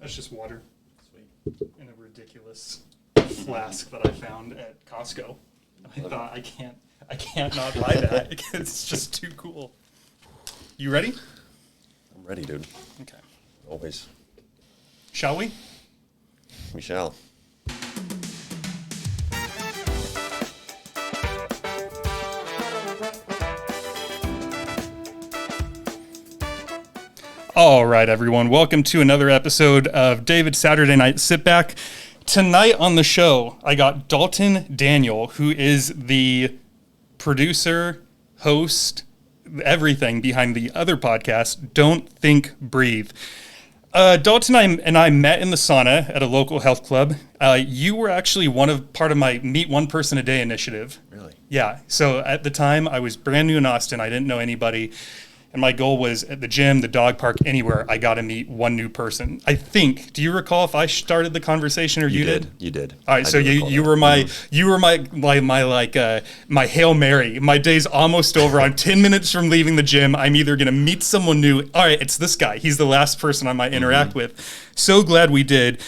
That's just water. Sweet. In a ridiculous flask that I found at Costco. I thought I can't not buy that. It's just too cool. You ready? I'm ready, dude. Okay. Always. Shall we? We shall. All right, everyone. Welcome to another episode of David's Saturday Night Sit Back. Tonight on the show, I got Dalton Daniel, who is the producer, host, everything behind the other podcast, Don't Think, Breathe. Dalton and I met in the sauna at a local health club. You were actually part of my Meet One Person a Day initiative. Really? Yeah. So at the time, I was brand new in Austin. I didn't know anybody. And my goal was at the gym, the dog park, anywhere, I got to meet one new person. I think. Do you recall if I started the conversation or you did? You did. All right. So you were my Hail Mary. My day's almost over. I'm 10 minutes from leaving the gym. I'm either going to meet someone new. All right, it's this guy. He's the last person I might interact with. So glad we did,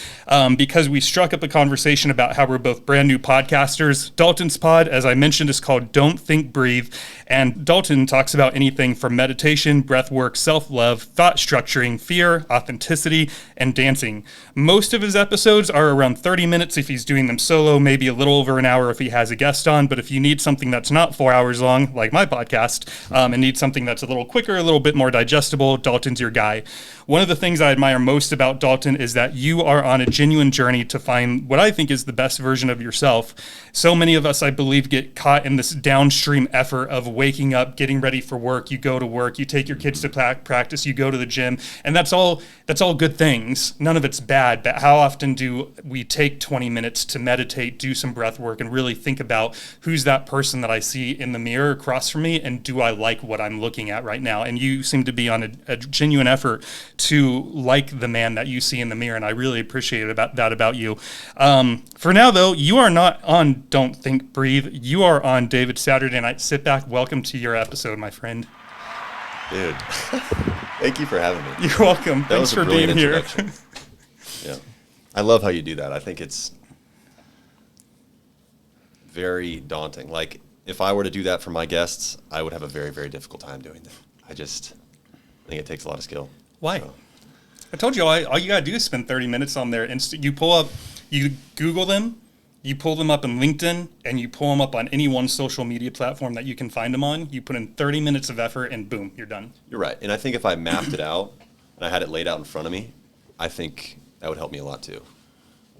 because we struck up a conversation about how we're both brand new podcasters. Dalton's pod, as I mentioned, is called Don't Think, Breathe. And Dalton talks about anything from meditation, breathwork, self-love, thought structuring, fear, authenticity, and dancing. Most of his episodes are around 30 minutes if he's doing them solo, maybe a little over an hour if he has a guest on. But if you need something that's not 4 hours long, like my podcast, and need something that's a little quicker, a little bit more digestible, Dalton's your guy. One of the things I admire most about Dalton is that you are on a genuine journey to find what I think is the best version of yourself. So many of us, I believe, get caught in this downstream effort of waking up, getting ready for work. You go to work, you take your kids to practice, you go to the gym, and that's all good things. None of it's bad, but how often do we take 20 minutes to meditate, do some breath work, and really think about who's that person that I see in the mirror across from me, and do I like what I'm looking at right now? And you seem to be on a genuine effort to like the man that you see in the mirror, and I really appreciate that about you. For now, though, you are not on Don't Think, Breathe. You are on David's Saturday Night Sit Back. Welcome to your episode, my friend. Dude, thank you for having me. You're welcome. Thanks for being here. Yeah, I love how you do that. I think it's very daunting. Like, if I were to do that for my guests, I would have a very, very difficult time doing that. I think it takes a lot of skill. Why? So. I told you, all you got to do is spend 30 minutes on there. You Google them, you pull them up in LinkedIn, and you pull them up on any one social media platform that you can find them on. You put in 30 minutes of effort, and boom, you're done. You're right. And I think if I mapped it out and I had it laid out in front of me, I think that would help me a lot too.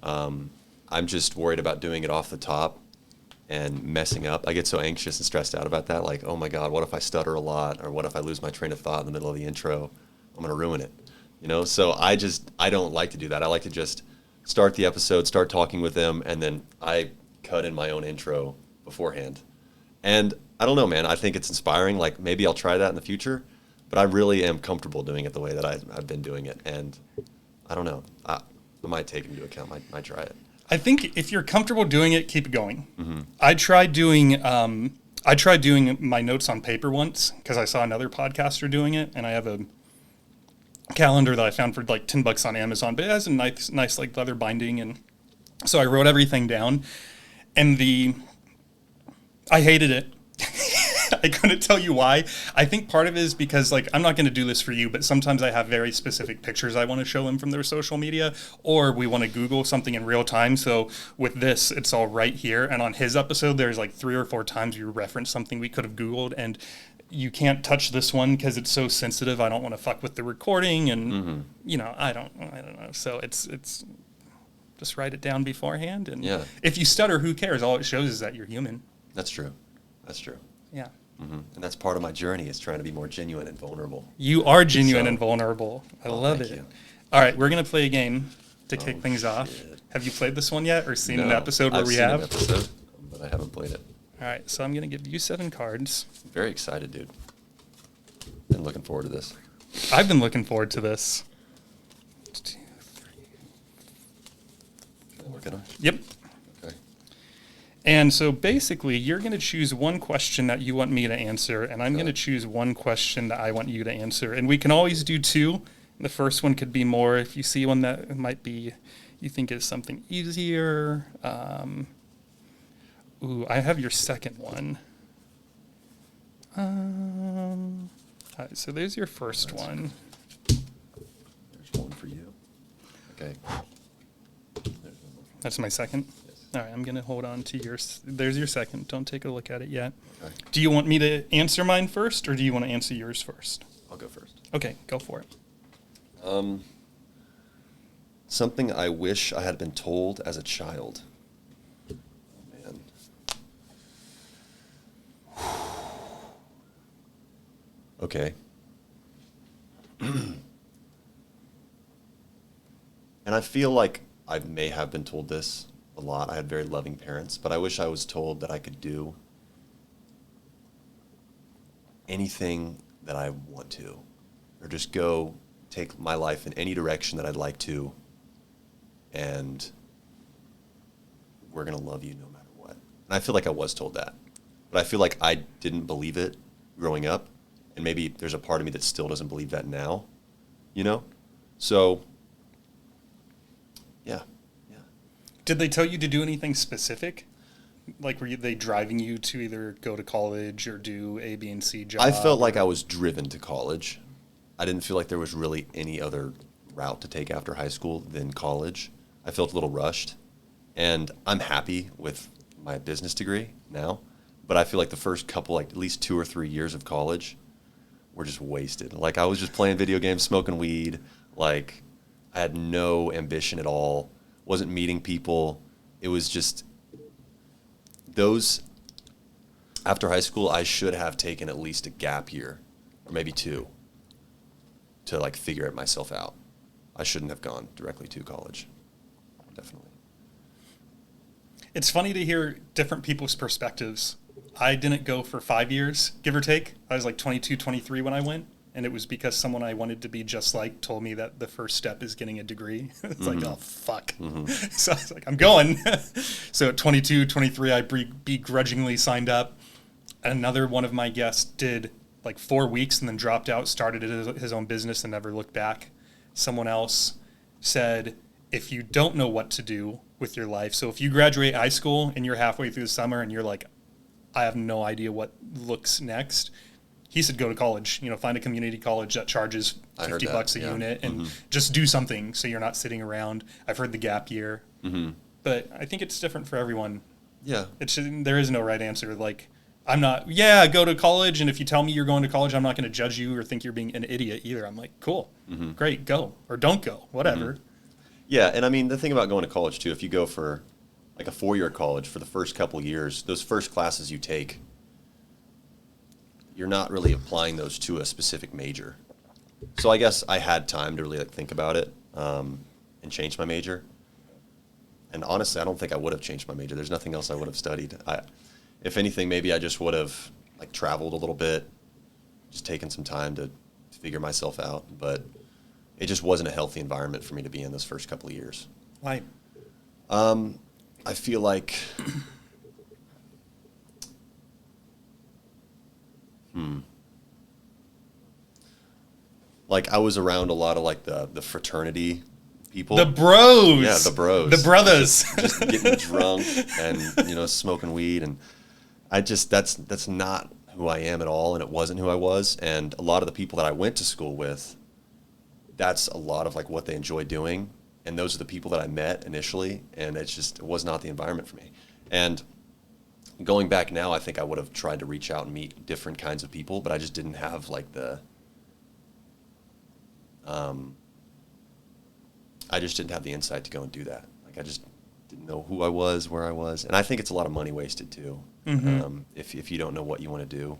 I'm just worried about doing it off the top and messing up. I get so anxious and stressed out about that. Like, oh my God, what if I stutter a lot? Or what if I lose my train of thought in the middle of the intro? I'm going to ruin it. So I don't like to do that. I like to just start the episode, start talking with them, and then I cut in my own intro beforehand. And I don't know, man, I think it's inspiring. Like, maybe I'll try that in the future, but I really am comfortable doing it the way that I've been doing it. And I don't know, I might take it into account, might try it. I think if you're comfortable doing it, keep it going. Mm-hmm. I tried doing my notes on paper once because I saw another podcaster doing it, and I have a calendar that I found for like $10 on Amazon, but it has a nice like leather binding, and so I wrote everything down, and I hated it. I couldn't tell you why. I think part of it is because, like, I'm not going to do this for you, but sometimes I have very specific pictures I want to show them from their social media, or we want to Google something in real time. So with this, it's all right here. And on his episode, there's like 3 or 4 times you reference something we could have Googled, and you can't touch this one because it's so sensitive. I don't want to fuck with the recording, and I don't know. So it's just write it down beforehand, and if you stutter, who cares? All it shows is that you're human. That's true. Yeah. Mm-hmm. And that's part of my journey, is trying to be more genuine and vulnerable. You are genuine and vulnerable. I love it. You. All right, we're going to play a game to kick things off. Have you played this one yet, or seen an episode where we have? I've seen an episode, but I haven't played it. All right, so I'm going to give you 7 cards. Very excited, dude. Been looking forward to this. I've been looking forward to this. 1, 2, 3. Working on? Yep. Okay. And so basically, you're going to choose one question that you want me to answer, and I'm going to choose one question that I want you to answer. And we can always do 2, The first one could be more if you see one that might be, you think is something easier. I have your second one. All right, so there's your first one. There's one for you. Okay. That's my second? Yes. All right, I'm going to hold on to yours. There's your second. Don't take a look at it yet. Okay. Do you want me to answer mine first, or do you want to answer yours first? I'll go first. Okay, go for it. Something I wish I had been told as a child. Oh, man. Okay. And I feel like I may have been told this a lot. I had very loving parents, but I wish I was told that I could do anything that I want to, or just go take my life in any direction that I'd like to, and we're going to love you no matter what. And I feel like I was told that, but I feel like I didn't believe it growing up, and maybe there's a part of me that still doesn't believe that now, you know? So, yeah. Did they tell you to do anything specific? Like, were they driving you to either go to college or do A, B, and C job? I felt like I was driven to college. I didn't feel like there was really any other route to take after high school than college. I felt a little rushed, and I'm happy with my business degree now, but I feel like the first couple, like at least 2 or 3 years of college were just wasted. Like, I was just playing video games, smoking weed. Like, I had no ambition at all, wasn't meeting people. It was just those, after high school, I should have taken at least a gap year, or maybe 2, to like figure it myself out. I shouldn't have gone directly to college. Definitely. It's funny to hear different people's perspectives. I didn't go for 5 years, give or take. I was like 22, 23 when I went, and it was because someone I wanted to be just like told me that the first step is getting a degree. It's like, oh, fuck. So I was like, I'm going. So at 22, 23, I begrudgingly signed up. Another one of my guests did like 4 weeks and then dropped out, started his own business and never looked back. Someone else said, if you don't know what to do with your life, so if you graduate high school and you're halfway through the summer and you're like, I have no idea what looks next, he said go to college, find a community college that charges $50 a unit and just do something so you're not sitting around. I've heard the gap year. But I think it's different for everyone. Yeah. There is no right answer. Like, I'm not, go to college, and if you tell me you're going to college, I'm not going to judge you or think you're being an idiot either. I'm like, cool, great, go, or don't go, whatever. Yeah, and I mean, the thing about going to college, too, if you go for like a 4-year college, for the first couple years, those first classes you take, you're not really applying those to a specific major. So I guess I had time to really think about it and change my major. And honestly, I don't think I would have changed my major. There's nothing else I would have studied. If anything, maybe I just would have like traveled a little bit, just taken some time to figure myself out. But it just wasn't a healthy environment for me to be in those first couple of years. Why? I feel like, like I was around a lot of like the fraternity people. The bros. Yeah, the bros. The brothers. Just getting drunk and, smoking weed. And that's not who I am at all. And it wasn't who I was. And a lot of the people that I went to school with, that's a lot of like what they enjoy doing. And those are the people that I met initially. And it was not the environment for me. And going back now, I think I would have tried to reach out and meet different kinds of people, but I just didn't have like I just didn't have the insight to go and do that. Like I just didn't know who I was, where I was. And I think it's a lot of money wasted too. If you don't know what you want to do.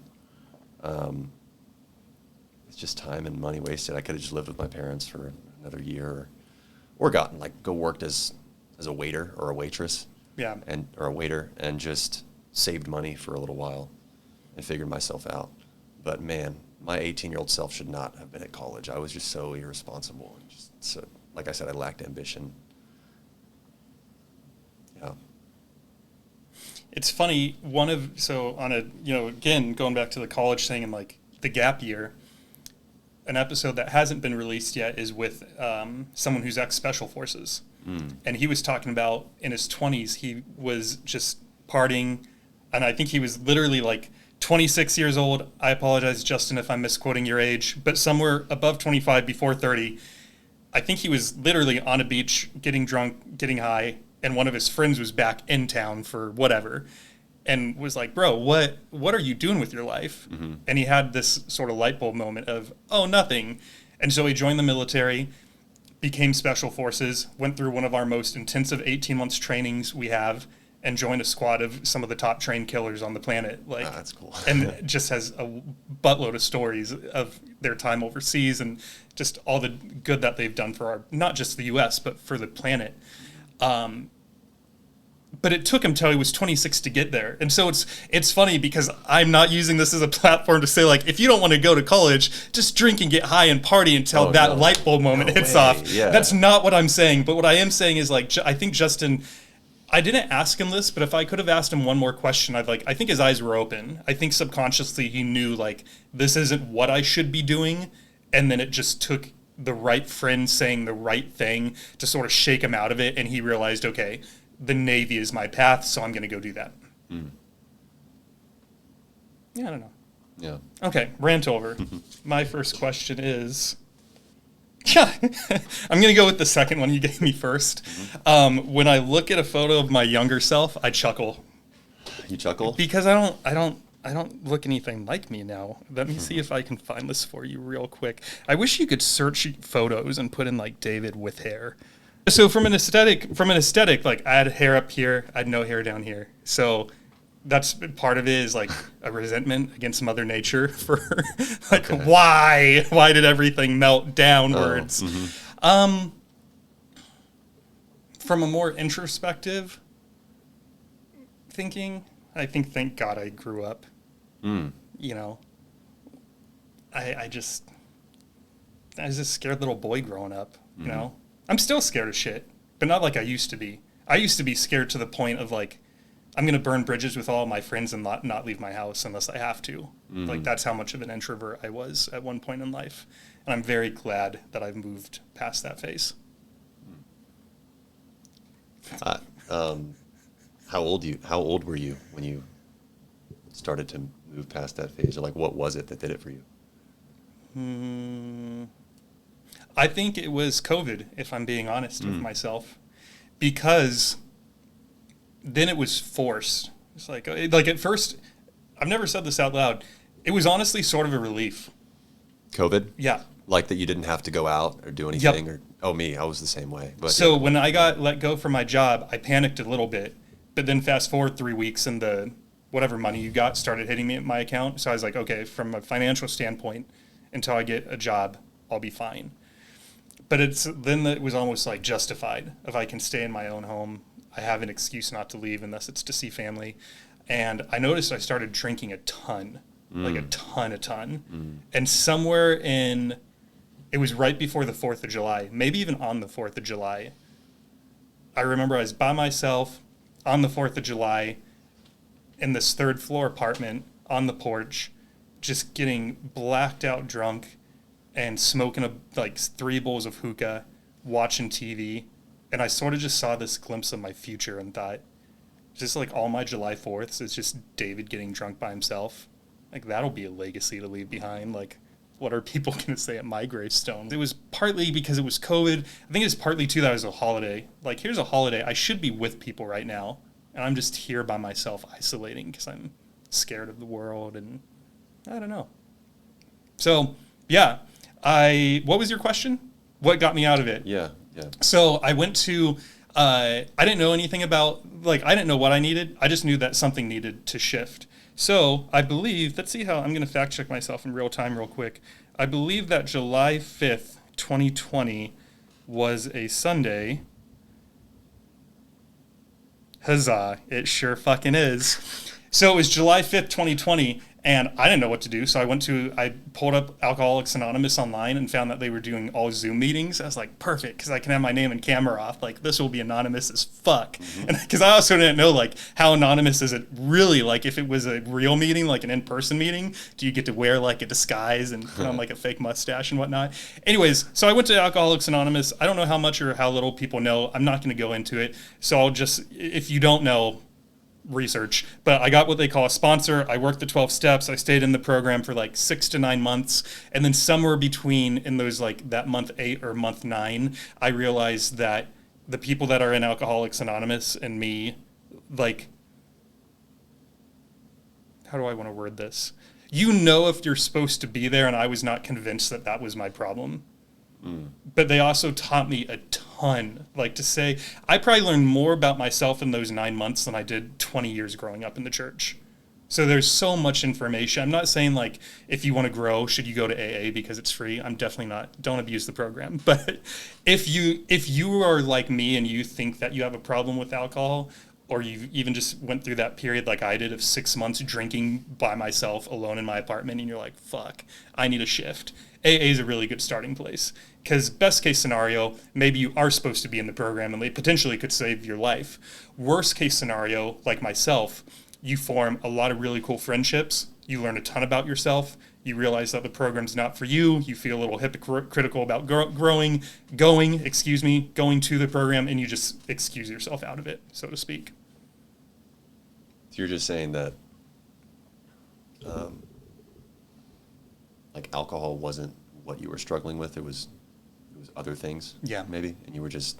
It's just time and money wasted. I could have just lived with my parents for another year or gotten go worked as a waiter or a waitress. Yeah. Or a waiter and just saved money for a little while and figured myself out. But man, my 18-year-old self should not have been at college. I was just so irresponsible and just so, like I said, I lacked ambition. Yeah. It's funny, again, going back to the college thing and like the gap year, an episode that hasn't been released yet is with someone who's ex-Special Forces. And he was talking about in his 20s, he was just partying. And I think he was literally like 26 years old. I apologize, Justin, if I'm misquoting your age, but somewhere above 25, before 30. I think he was literally on a beach, getting drunk, getting high, and one of his friends was back in town for whatever, and was like, bro, what are you doing with your life? And he had this sort of light bulb moment of, oh, nothing. And so he joined the military, became Special Forces, went through one of our most intensive 18 months trainings we have, and joined a squad of some of the top trained killers on the planet. Like, that's cool. And just has a buttload of stories of their time overseas and just all the good that they've done for our, not just the U.S., but for the planet. But it took him till he was 26 to get there. And so it's funny because I'm not using this as a platform to say, like, if you don't want to go to college, just drink and get high and party until light bulb moment hits off. Yeah. That's not what I'm saying. But what I am saying is, like, I think Justin, I didn't ask him this, but if I could have asked him one more question, I think his eyes were open. I think subconsciously he knew, like, this isn't what I should be doing. And then it just took the right friend saying the right thing to sort of shake him out of it. And he realized, okay, the Navy is my path, so I'm going to go do that. Yeah, I don't know. Yeah. Okay, rant over. My first question is... Yeah, I'm going to go with the second one you gave me first. When I look at a photo of my younger self, I chuckle. You chuckle? Because I don't look anything like me now. Let me see if I can find this for you real quick. I wish you could search photos and put in, like, David with hair. So from an aesthetic, like, I had hair up here, I had no hair down here. So that's part of it, is like a resentment against Mother Nature for like, why did everything melt downwards? From a more introspective thinking, I think, thank God I grew up. You know, I was a scared little boy growing up, you know. I'm still scared of shit, but not like I used to be. I used to be scared to the point of, like, I'm going to burn bridges with all my friends and not leave my house unless I have to. Like, that's how much of an introvert I was at one point in life. And I'm very glad that I've moved past that phase. How old were you when you started to move past that phase? Or, like, what was it that did it for you? I think it was COVID, if I'm being honest with myself, because then it was forced. It's like at first, I've never said this out loud. It was honestly sort of a relief. COVID? Yeah. Like that you didn't have to go out or do anything? Yep. I was the same way. But so when I got let go from my job, I panicked a little bit, but then fast forward 3 weeks and the whatever money you got started hitting me at my account. So I was like, okay, from a financial standpoint, until I get a job, I'll be fine. But then it was almost like justified. If I can stay in my own home, I have an excuse not to leave unless it's to see family. And I noticed I started drinking a ton, like a ton. And somewhere it was right before the 4th of July, maybe even on the 4th of July. I remember I was by myself on the 4th of July in this 3rd floor apartment on the porch, just getting blacked out drunk and smoking like 3 bowls of hookah, watching TV. And I sort of just saw this glimpse of my future and thought, just like all my July 4ths, it's just David getting drunk by himself. Like, that'll be a legacy to leave behind. Like, what are people going to say at my gravestone? It was partly because it was COVID. I think it's partly, too, that it was a holiday. Like, here's a holiday. I should be with people right now. And I'm just here by myself isolating because I'm scared of the world. And I don't know. So, yeah. What was your question? What got me out of it? Yeah. So I went to, I didn't know anything about, like, I didn't know what I needed. I just knew that something needed to shift. So I believe, let's see how, I'm going to fact check myself in real time real quick. I believe that July 5th, 2020 was a Sunday. Huzzah, it sure fucking is. So it was July 5th, 2020, and I didn't know what to do. So I pulled up Alcoholics Anonymous online and found that they were doing all Zoom meetings. I was like, perfect, because I can have my name and camera off. Like, this will be anonymous as fuck. And because I also didn't know, like, how anonymous is it really? Like, if it was a real meeting, like an in-person meeting, do you get to wear, like, a disguise and put on, like, a fake mustache and whatnot? Anyways, so I went to Alcoholics Anonymous. I don't know how much or how little people know. I'm not going to go into it. So I'll just, if you don't know, research, but I got what they call a sponsor. I worked the 12 steps. I stayed in the program for like 6 to 9 months. And then somewhere between in those, like that month 8 or month 9, I realized that the people that are in Alcoholics Anonymous and me, like, how do I want to word this? You know, if you're supposed to be there, and I was not convinced that that was my problem. But they also taught me a ton. Like, to say, I probably learned more about myself in those 9 months than I did 20 years growing up in the church. So there's so much information. I'm not saying, like, if you want to grow, should you go to AA because it's free? I'm definitely not. Don't abuse the program. But if you are like me and you think that you have a problem with alcohol, or you even just went through that period like I did of 6 months drinking by myself alone in my apartment, and you're like, fuck, I need a shift. AA is a really good starting place, because best case scenario, maybe you are supposed to be in the program and they potentially could save your life. Worst case scenario, like myself, you form a lot of really cool friendships. You learn a ton about yourself. You realize that the program's not for you. You feel a little hypocritical about going to the program, and you just excuse yourself out of it, so to speak. So you're just saying that like alcohol wasn't what you were struggling with. It was other things. Yeah. Maybe. And you were just,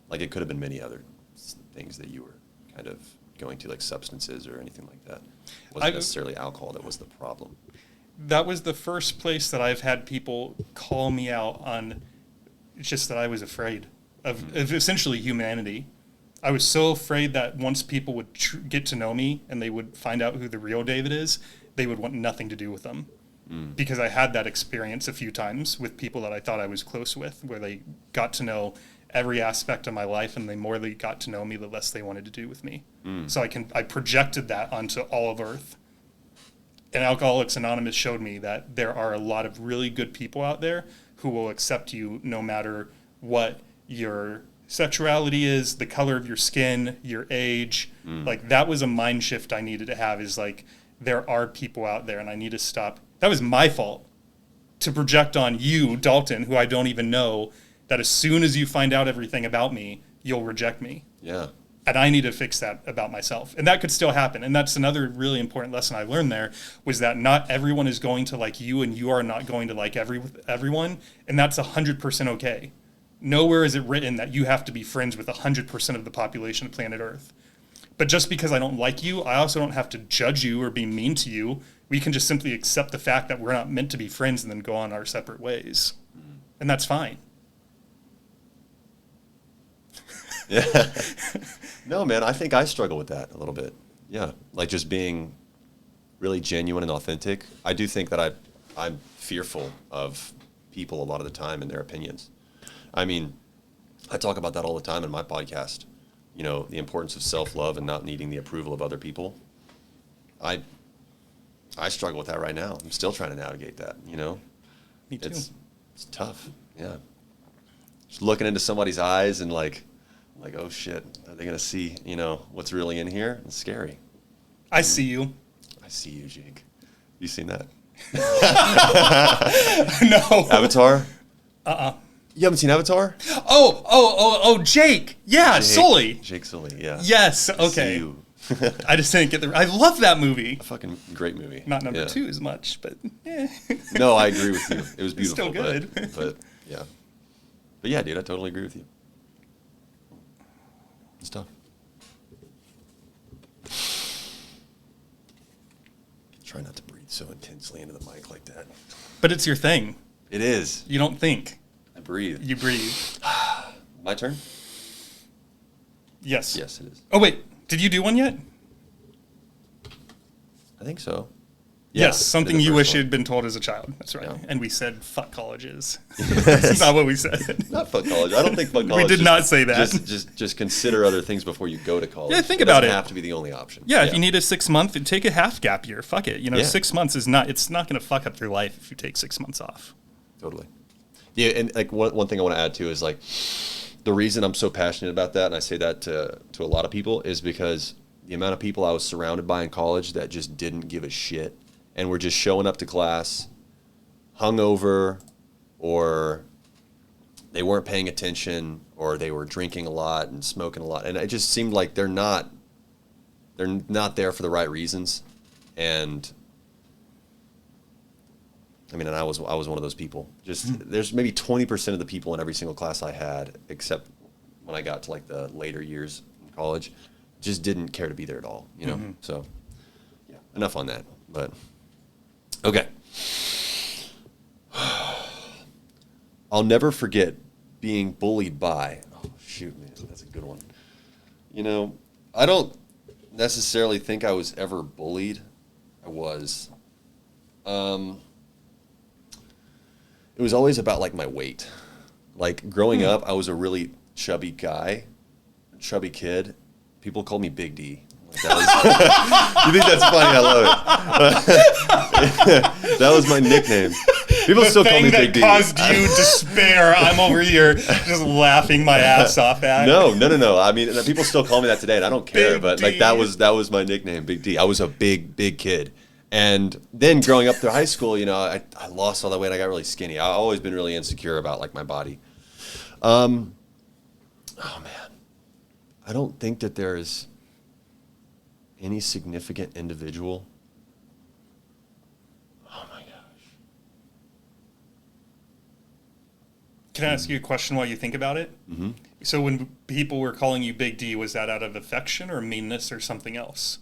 like, it could have been many other things that you were kind of going to, like substances or anything like that. It wasn't necessarily alcohol that was the problem. That was the first place that I've had people call me out on. It's just that I was afraid of essentially humanity. I was so afraid that once people would get to know me and they would find out who the real David is, they would want nothing to do with them. Because I had that experience a few times with people that I thought I was close with, where they got to know every aspect of my life, and the more they got to know me, the less they wanted to do with me. So I projected that onto all of Earth. And Alcoholics Anonymous showed me that there are a lot of really good people out there who will accept you no matter what your sexuality is, the color of your skin, your age. Like, that was a mind shift I needed to have, is like, there are people out there, and I need to stop. That was my fault, to project on you, Dalton, who I don't even know, that as soon as you find out everything about me, you'll reject me. Yeah. And I need to fix that about myself. And that could still happen. And that's another really important lesson I learned there, was that not everyone is going to like you, and you are not going to like everyone. And that's 100% okay. Nowhere is it written that you have to be friends with 100% of the population of planet Earth. But just because I don't like you, I also don't have to judge you or be mean to you. We can just simply accept the fact that we're not meant to be friends and then go on our separate ways. And that's fine. Yeah. No, man, I think I struggle with that a little bit. Yeah. Like, just being really genuine and authentic. I do think that I'm fearful of people a lot of the time and their opinions. I mean, I talk about that all the time in my podcast. You know, the importance of self-love and not needing the approval of other people. I struggle with that right now. I'm still trying to navigate that, you know? Me too. It's tough, yeah. Just looking into somebody's eyes and like, oh shit, are they gonna see, you know, what's really in here? It's scary. I see you. I see you, Jake. You seen that? No. Avatar? You haven't seen Avatar? Oh, Jake. Yeah, Sully. Jake Sully, yeah. Yes, I see okay. you. I just didn't get I love that movie. A fucking great movie. Not number 2 as much, but yeah. No, I agree with you. It was beautiful. Still good. But yeah. But yeah, dude, I totally agree with you. It's tough. Try not to breathe so intensely into the mic like that. But it's your thing. It is. You don't think. I breathe. You breathe. My turn? Yes. Yes, it is. Oh, wait. Did you do one yet? I think so. Yeah, Yes, something did the you first wish one. you'd been told as a child. That's right. Yeah. And we said, fuck colleges. That's not what we said. Not fuck college. I don't think fuck college. We did not say that. Just consider other things before you go to college. Yeah, think it about doesn't it. have to be the only option. Yeah, if you need a 6 month, take a half gap year. Fuck it. Yeah. 6 months is not, it's not going to fuck up your life if you take 6 months off. Totally. Yeah, and like one thing I want to add too is like the reason I'm so passionate about that, and I say that to a lot of people, is because the amount of people I was surrounded by in college that just didn't give a shit and were just showing up to class hungover, or they weren't paying attention, or they were drinking a lot and smoking a lot, and it just seemed like they're not there for the right reasons. And I mean, and I was one of those people. Just there's maybe 20% of the people in every single class I had, except when I got to like the later years in college, just didn't care to be there at all. So yeah, enough on that. But okay. I'll never forget being bullied by. Oh shoot, man, that's a good one. I don't necessarily think I was ever bullied. I was. It was always about like my weight. Like growing up, I was a really chubby chubby kid. People called me Big D. Like you think that's funny? I love it. That was my nickname. People still call me Big D. The thing that caused you despair, I'm over here just laughing my ass off at. No. I mean, people still call me that today, and I don't care. Big but like D. that was my nickname, Big D. I was a big kid. And then growing up through high school, I lost all that weight. I got really skinny. I've always been really insecure about like my body. Oh man, I don't think that there is any significant individual. Oh my gosh. Can I ask you a question while you think about it? Mm-hmm. So when people were calling you Big D, was that out of affection or meanness or something else?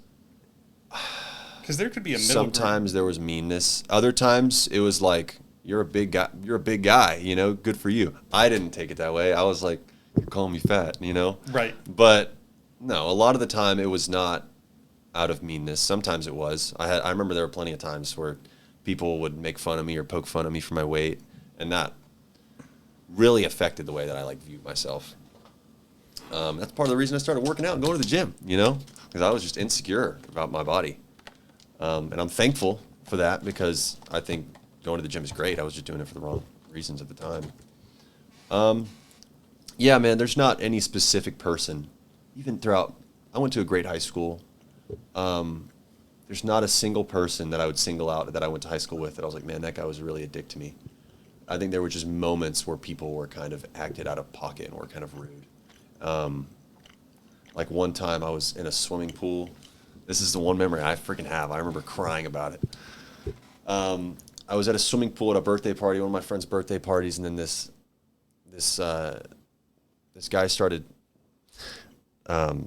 Because there could be a middle Sometimes there was meanness. Other times it was like, you're a big guy. You're a big guy. Good for you. I didn't take it that way. I was like, you're calling me fat. Right. But no, a lot of the time it was not out of meanness. Sometimes it was. I remember there were plenty of times where people would make fun of me or poke fun of me for my weight, and that really affected the way that I like viewed myself. That's part of the reason I started working out and going to the gym. Because I was just insecure about my body. And I'm thankful for that, because I think going to the gym is great. I was just doing it for the wrong reasons at the time. Yeah, man, there's not any specific person. Even throughout, I went to a great high school. There's not a single person that I would single out that I went to high school with that I was like, man, that guy was really a dick to me. I think there were just moments where people were kind of acted out of pocket and were kind of rude. Like one time I was in a swimming pool. This is the one memory I freaking have. I remember crying about it. I was at a swimming pool at a birthday party, one of my friend's birthday parties, and then this guy started. Guy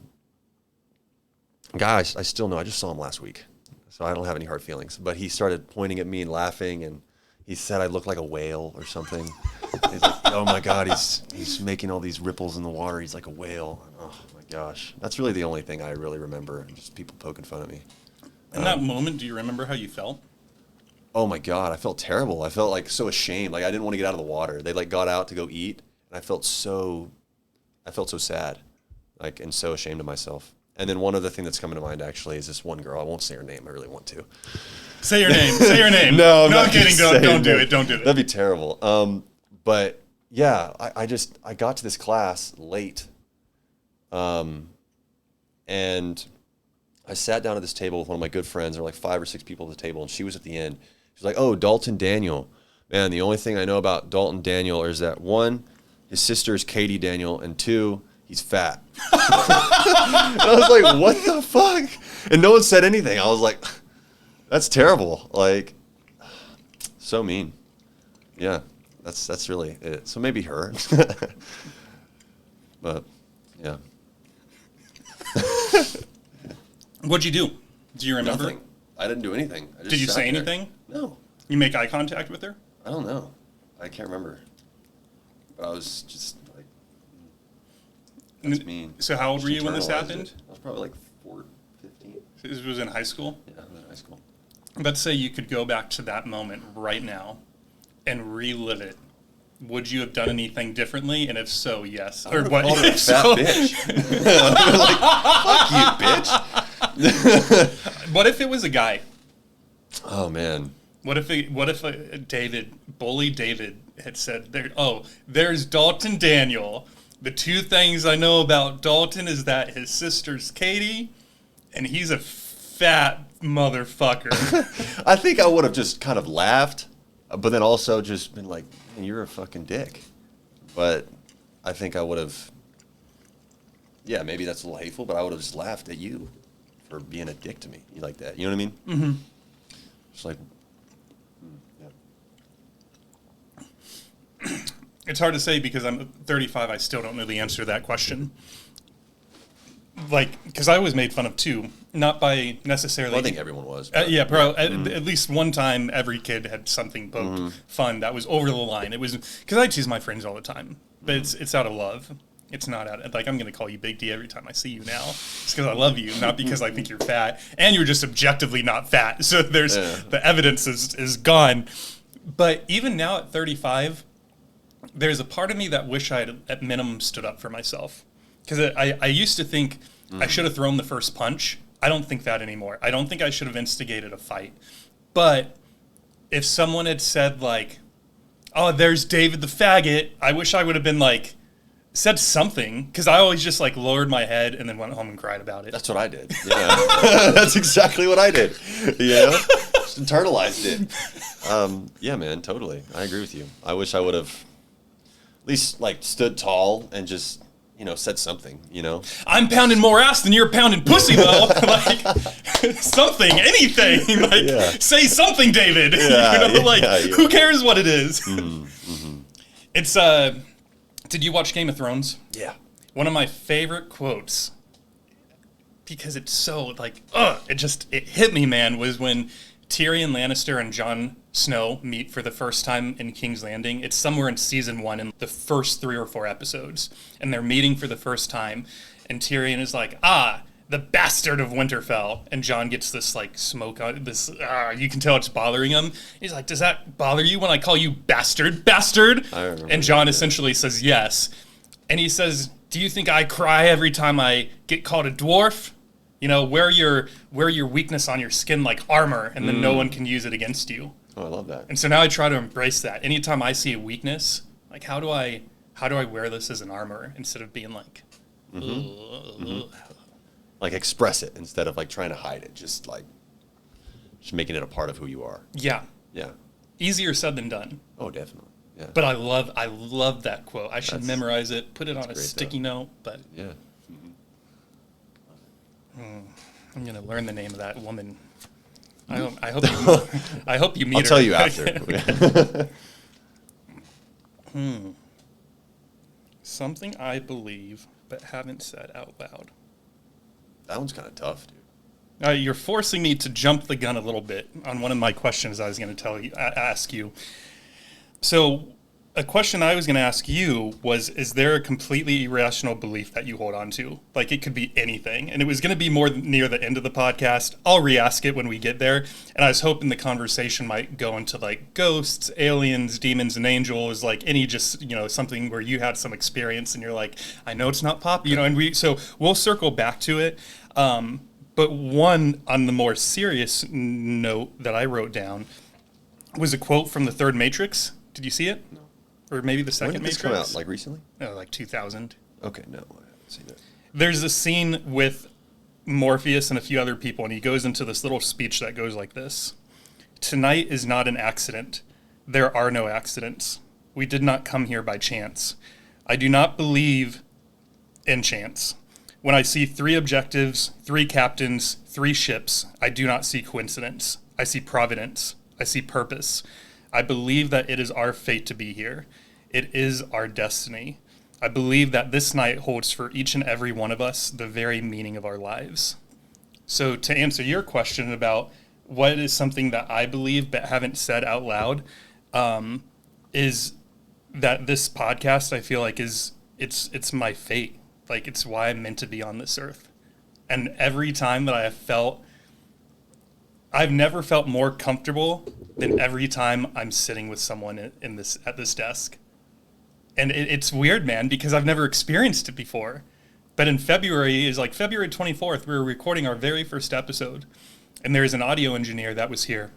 I still know. I just saw him last week, so I don't have any hard feelings. But he started pointing at me and laughing, and he said I looked like a whale or something. He's like, oh my God, he's making all these ripples in the water. He's like a whale. Oh my gosh, that's really the only thing I really remember. Just people poking fun at me. In that moment, do you remember how you felt? Oh my God, I felt terrible. I felt like so ashamed. Like I didn't want to get out of the water. They like got out to go eat, and I felt so sad, like, and so ashamed of myself. And then one other thing that's coming to mind actually is this one girl. I won't say her name. I really want to. Say your name. Say your name. No, I'm no, not I'm kidding. gonna Don't say do it. it. Don't do it. That'd be terrible. But yeah, I got to this class late, and I sat down at this table with one of my good friends. There were like 5 or 6 people at the table, and she was at the end. She's like, "Oh, Dalton Daniel, man. The only thing I know about Dalton Daniel is that 1, his sister is Katie Daniel, and 2, he's fat." And I was like, "What the fuck?" And no one said anything. I was like, "That's terrible." Like, so mean. Yeah, that's really it. So maybe her. But yeah. What'd you do? Do you remember? Nothing. I didn't do anything. I just Did you sat say there. anything? No. You make eye contact with her? I don't know. I can't remember. But I was just like, that's mean. So how old were you when this Internalized happened? it. I was probably like 15. This was in high school? Yeah, I was in high school. let's say you could go back to that moment right now and relive it. Would you have done anything differently? And if so, yes. Or what? Called her a fat bitch. Like, fuck you, bitch. What if it was a guy? Oh man. What if Bully David had said, there's Dalton Daniel. The two things I know about Dalton is that his sister's Katie, and he's a fat motherfucker. I think I would have just kind of laughed, but then also just been like, man, you're a fucking dick. But I think I would have, yeah, maybe that's a little hateful, but I would have just laughed at you for being a dick to me. You like that? You know what I mean? Mm-hmm. Just like, yeah. It's hard to say because I'm 35. I still don't know the answer to that question. Like, because I was made fun of too, not by necessarily. Well, I think everyone was. Yeah, bro. At least one time, every kid had something fun that was over the line. It was because I tease my friends all the time, but it's out of love. It's not out of, like, I'm going to call you Big D every time I see you now. It's because I love you, not because I think you're fat, and you're just objectively not fat. So there's the evidence is gone. But even now at 35, there's a part of me that wish I had at minimum stood up for myself. Because I used to think I should have thrown the first punch. I don't think that anymore. I don't think I should have instigated a fight. But if someone had said, like, oh, there's David the faggot, I wish I would have been like, said something. Because I always just like lowered my head and then went home and cried about it. That's what I did. Yeah. That's exactly what I did. You know? Just internalized it. Yeah, man, totally. I agree with you. I wish I would have at least like stood tall and just, you know, said something, you know? I'm pounding more ass than you're pounding pussy, though. Like, something, anything. Like, say something, David. Yeah, you know, who cares what it is? It's, did you watch Game of Thrones? Yeah. One of my favorite quotes, because it's so, like, it hit me, man, was when Tyrion Lannister and Jon Snow meet for the first time in King's Landing. It's somewhere in season 1 in the first 3 or 4 episodes. And they're meeting for the first time. And Tyrion is like, the bastard of Winterfell. And Jon gets this like smoke on this. You can tell it's bothering him. He's like, does that bother you when I call you bastard? And Jon essentially says yes. And he says, do you think I cry every time I get called a dwarf? You know, wear your weakness on your skin like armor, and then no one can use it against you. Oh, I love that. And so now I try to embrace that. Anytime I see a weakness, like how do I wear this as an armor instead of being like, like express it instead of like trying to hide it. Just making it a part of who you are. Yeah. Yeah. Easier said than done. Oh, definitely. Yeah. But I love that quote. I should memorize it, put it on a sticky note. But yeah. I'm gonna learn the name of that woman. I hope you meet her. I'll tell you after. Something I believe but haven't said out loud. That one's kind of tough, dude. You're forcing me to jump the gun a little bit on one of my questions I was going to ask you. So a question I was going to ask you was, is there a completely irrational belief that you hold on to? Like, it could be anything. And it was going to be more near the end of the podcast. I'll re-ask it when we get there. And I was hoping the conversation might go into, like, ghosts, aliens, demons, and angels, like any just, you know, something where you had some experience and you're like, I know it's not pop, you know, and so we'll circle back to it. But one, on the more serious note that I wrote down, was a quote from the third Matrix. Did you see it? No. Or maybe the second Matrix? When did this come out? Like recently? No, like 2000. Okay, no, I haven't seen it. There's a scene with Morpheus and a few other people, and he goes into this little speech that goes like this. Tonight is not an accident. There are no accidents. We did not come here by chance. I do not believe in chance. When I see 3 objectives, 3 captains, 3 ships, I do not see coincidence. I see providence. I see purpose. I believe that it is our fate to be here. It is our destiny. I believe that this night holds for each and every one of us the very meaning of our lives. So to answer your question about what is something that I believe but haven't said out loud, is that this podcast, I feel like, it's my fate. Like, it's why I'm meant to be on this earth. And every time that I have felt I've never felt more comfortable than every time I'm sitting with someone in this at this desk. And it's weird, man, because I've never experienced it before. But in February, is like February 24th, we were recording our very first episode. And there is an audio engineer that was here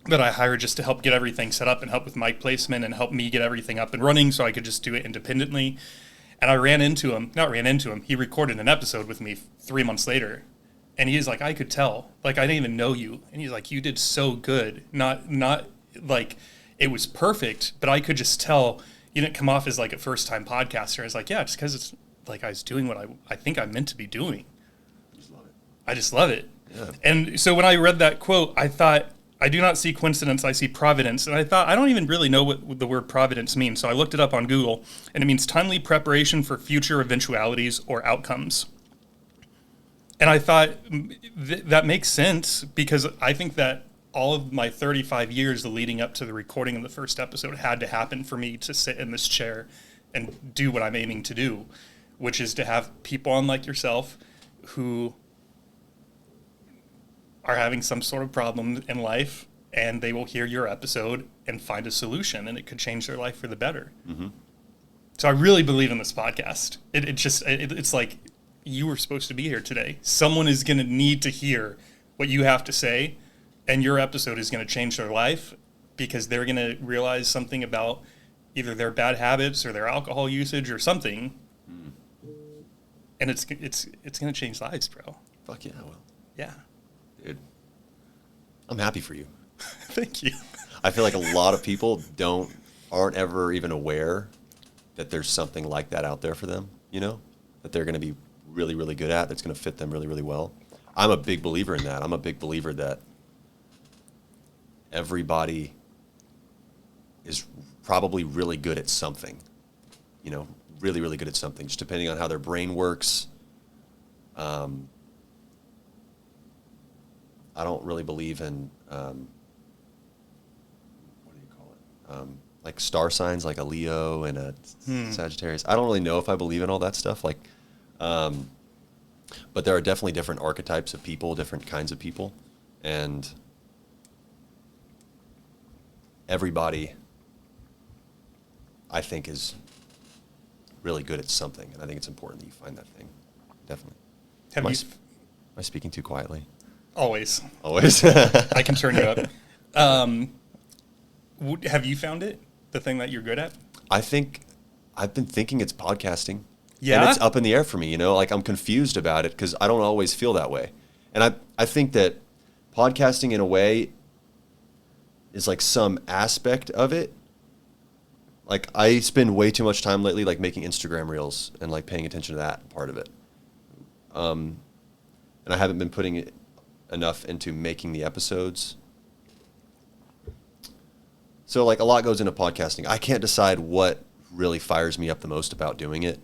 that I hired just to help get everything set up and help with mic placement and help me get everything up and running so I could just do it independently. And I he recorded an episode with me 3 months later. And he's like, I could tell. Like, I didn't even know you. And he's like, you did so good. Not like it was perfect, but I could just tell you didn't come off as like a first-time podcaster. I was like, yeah, just because it's like I was doing what I think I'm meant to be doing. I just love it. Yeah. And so when I read that quote, I thought, I do not see coincidence, I see providence. And I thought, I don't even really know what the word providence means. So I looked it up on Google, and it means timely preparation for future eventualities or outcomes. And I thought that makes sense, because I think that all of my 35 years leading up to the recording of the first episode had to happen for me to sit in this chair and do what I'm aiming to do, which is to have people on like yourself who are having some sort of problem in life, and they will hear your episode and find a solution, and it could change their life for the better. Mm-hmm. So I really believe in this podcast. It's like you were supposed to be here today. Someone is going to need to hear what you have to say, and your episode is going to change their life because they're going to realize something about either their bad habits or their alcohol usage or something. Mm. And it's going to change lives, bro. Fuck yeah, I will. Yeah. Dude, I'm happy for you. Thank you. I feel like a lot of people aren't ever even aware that there's something like that out there for them, you know, that they're going to be really, really good at, that's going to fit them really, really well. I'm a big believer in that. I'm a big believer that everybody is probably really good at something, you know, really, really good at something, just depending on how their brain works. I don't really believe in, what do you call it? Like star signs, like a Leo and a Sagittarius. I don't really know if I believe in all that stuff. Like, but there are definitely different archetypes of people, different kinds of people, and everybody, I think, is really good at something, and I think it's important that you find that thing. Definitely. Am I speaking too quietly? Always. I can turn you up. Have you found it, the thing that you're good at? I think I've been thinking it's podcasting. Yeah? And it's up in the air for me, you know? Like, I'm confused about it because I don't always feel that way. And I think that podcasting, in a way, is like some aspect of it. Like, I spend way too much time lately, like, making Instagram reels and, like, paying attention to that part of it. And I haven't been putting it enough into making the episodes. So, like, a lot goes into podcasting. I can't decide what really fires me up the most about doing it.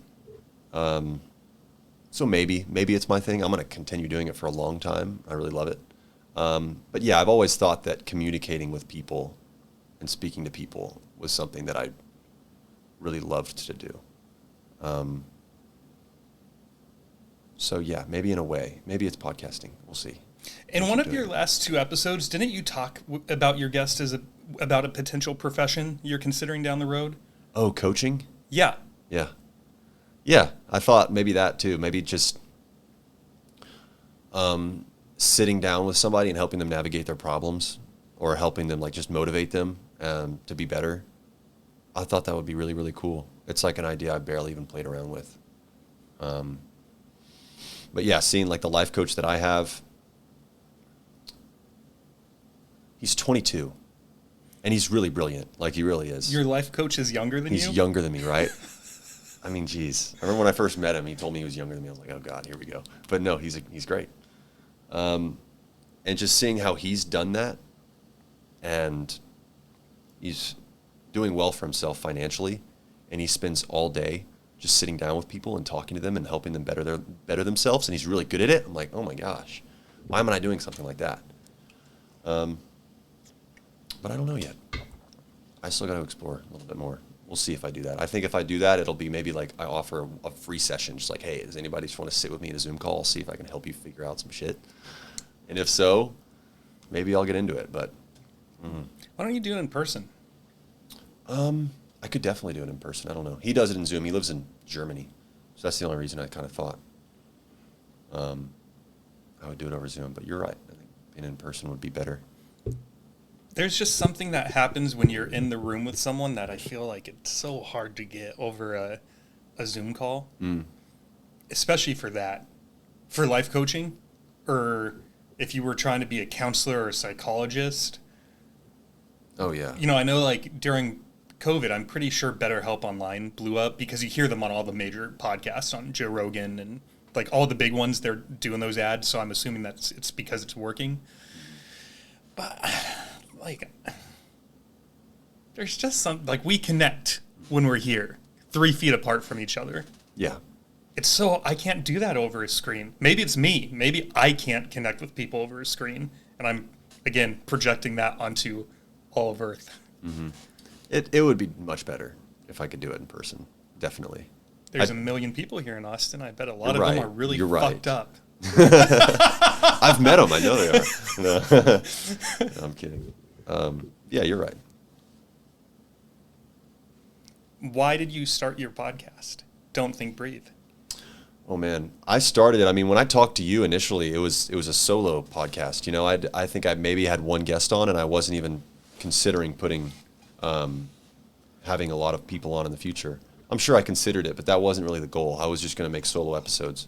So maybe it's my thing. I'm going to continue doing it for a long time. I really love it. But yeah, I've always thought that communicating with people and speaking to people was something that I really loved to do. So yeah, maybe in a way, maybe it's podcasting. We'll see. In one of your last 2 episodes, didn't you talk about your guest about a potential profession you're considering down the road? Oh, coaching? Yeah. Yeah. Yeah, I thought maybe that too. Maybe just sitting down with somebody and helping them navigate their problems, or helping them, like, just motivate them to be better. I thought that would be really, really cool. It's like an idea I barely even played around with. But yeah, seeing, like, the life coach that I have, he's 22, and he's really brilliant. Like, he really is. Your life coach is younger than you? He's younger than me, right? I mean, geez. I remember when I first met him, he told me he was younger than me. I was like, oh, God, here we go. But no, he's great. And just seeing how he's done that, and he's doing well for himself financially, and he spends all day just sitting down with people and talking to them and helping them better themselves, and he's really good at it. I'm like, oh, my gosh, why am I doing something like that? But I don't know yet. I still got to explore a little bit more. We'll see if I do that. I think if I do that, it'll be maybe like I offer a free session, just like, hey, does anybody just want to sit with me in a Zoom call? See if I can help you figure out some shit. And if so, maybe I'll get into it, but Why don't you do it in person? I could definitely do it in person. I don't know. He does it in Zoom. He lives in Germany. So that's the only reason I kind of thought I would do it over Zoom. But you're right. I think being in person would be better. There's just something that happens when you're in the room with someone that I feel like it's so hard to get over a Zoom call, especially for that. For life coaching, or if you were trying to be a counselor or a psychologist. Oh, yeah. You know, I know like during COVID, I'm pretty sure BetterHelp Online blew up because you hear them on all the major podcasts on Joe Rogan and like all the big ones, they're doing those ads. So I'm assuming that it's because it's working. But like, there's just some, like we connect when we're here 3 feet apart from each other. Yeah. It's so, I can't do that over a screen. Maybe it's me. Maybe I can't connect with people over a screen. And I'm, again, projecting that onto all of Earth. Mm-hmm. It would be much better if I could do it in person. Definitely. There's a million people here in Austin. I bet a lot of them are really fucked up. I've met them. I know they are. No. I'm kidding. Yeah, you're right. Why did you start your podcast? Don't Think, Breathe. Oh man, I started it. I mean, when I talked to you initially, it was a solo podcast. You know, I think I maybe had one guest on, and I wasn't even considering putting having a lot of people on in the future. I'm sure I considered it, but that wasn't really the goal. I was just going to make solo episodes.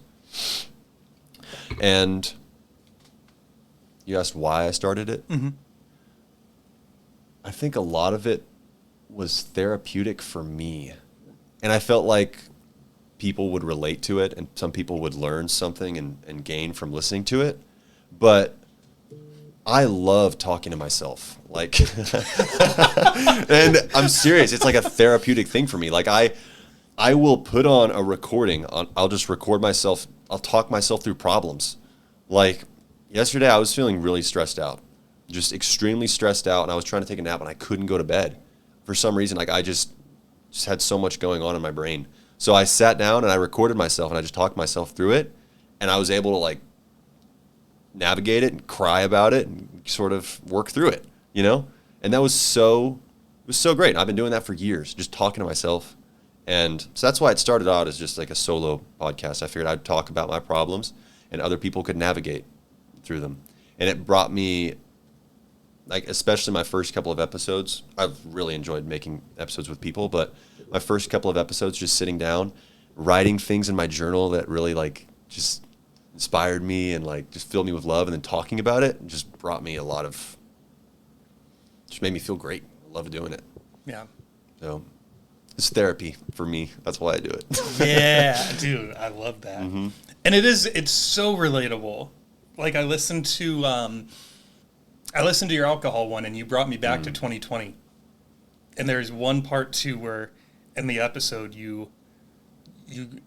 And you asked why I started it. Mm-hmm. I think a lot of it was therapeutic for me, and I felt like people would relate to it and some people would learn something and gain from listening to it. But I love talking to myself. Like, and I'm serious. It's like a therapeutic thing for me. Like I will put on a recording. I'll just record myself. I'll talk myself through problems. Like yesterday I was feeling really stressed out, just extremely stressed out. And I was trying to take a nap and I couldn't go to bed for some reason. Like I just had so much going on in my brain. So I sat down and I recorded myself and I just talked myself through it, and I was able to like navigate it and cry about it and sort of work through it, you know? And that was so great. I've been doing that for years, just talking to myself. And so that's why it started out as just like a solo podcast. I figured I'd talk about my problems and other people could navigate through them. And it brought me, like, especially my first couple of episodes. I've really enjoyed making episodes with people, but my first couple of episodes, just sitting down, writing things in my journal that really like just inspired me and like just filled me with love, and then talking about it just brought me a lot of, just made me feel great. I love doing it. Yeah. So it's therapy for me. That's why I do it. Yeah, dude, I love that. Mm-hmm. And it's so relatable. Like I listened to your alcohol one, and you brought me back to 2020. And there's one part too where in the episode you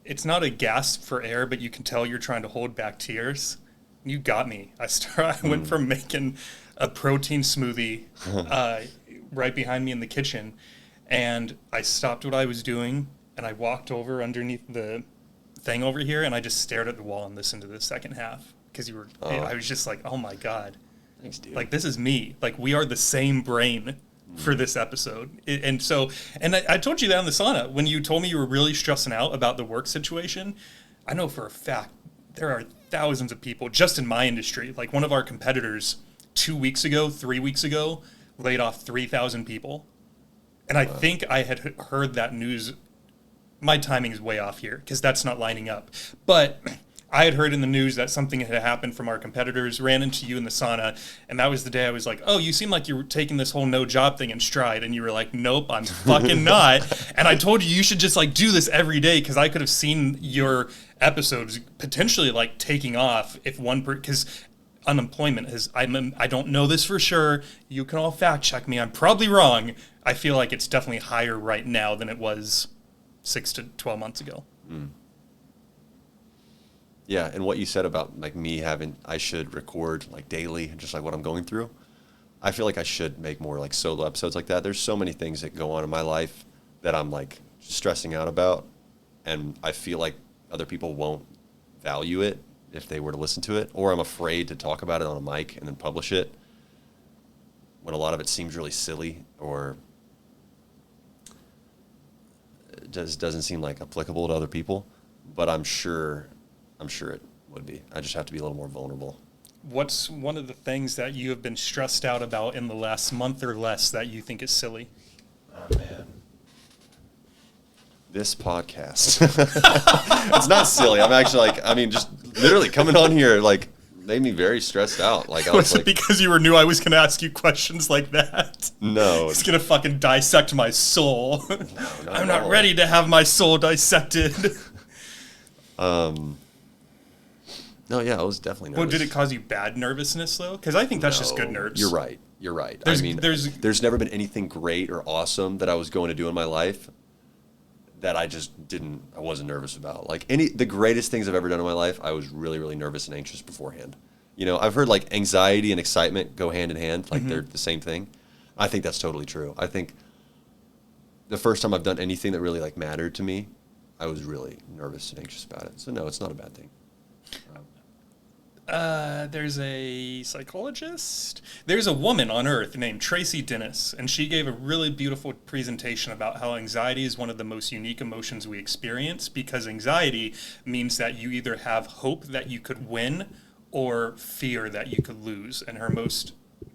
it's not a gasp for air, but you can tell you're trying to hold back tears. You got me. I went from making a protein smoothie right behind me in the kitchen, and I stopped what I was doing and I walked over underneath the thing over here, and I just stared at the wall and listened to the second half because I was just like, oh my God. Thanks, dude. Like, this is me. Like, we are the same brain for this episode. And I told you that in the sauna. When you told me you were really stressing out about the work situation, I know for a fact there are thousands of people just in my industry. Like, one of our competitors 3 weeks ago, laid off 3,000 people. And I think I had heard that news. My timing is way off here because that's not lining up. But I had heard in the news that something had happened from our competitors, ran into you in the sauna, and that was the day I was like, oh, you seem like you were taking this whole no job thing in stride. And you were like, nope, I'm fucking not. And I told you should just like do this every day, because I could have seen your episodes potentially like taking off if because unemployment is, I don't know this for sure. You can all fact check me. I'm probably wrong. I feel like it's definitely higher right now than it was 6 to 12 months ago. Mm. Yeah, and what you said about like me I should record like daily, just like what I'm going through. I feel like I should make more like solo episodes like that. There's so many things that go on in my life that I'm like stressing out about, and I feel like other people won't value it if they were to listen to it, or I'm afraid to talk about it on a mic and then publish it. when a lot of it seems really silly or just doesn't seem like applicable to other people. But I'm sure it would be. I just have to be a little more vulnerable. What's one of the things that you have been stressed out about in the last month or less that you think is silly? Oh, man. This podcast. It's not silly. I'm actually just literally coming on here, made me very stressed out. I was it because you knew I was going to ask you questions like that? No. It's going to fucking dissect my soul. No, I'm not ready to have my soul dissected. No, yeah, I was definitely nervous. Well, did it cause you bad nervousness, though? Because I think that's just good nerves. You're right. There's never been anything great or awesome that I was going to do in my life that I wasn't nervous about. The greatest things I've ever done in my life, I was really, really nervous and anxious beforehand. I've heard anxiety and excitement go hand in hand, they're the same thing. I think that's totally true. I think the first time I've done anything that really mattered to me, I was really nervous and anxious about it. So no, it's not a bad thing. There's a psychologist. There's a woman on Earth named Tracy Dennis, and she gave a really beautiful presentation about how anxiety is one of the most unique emotions we experience, because anxiety means that you either have hope that you could win or fear that you could lose. And her most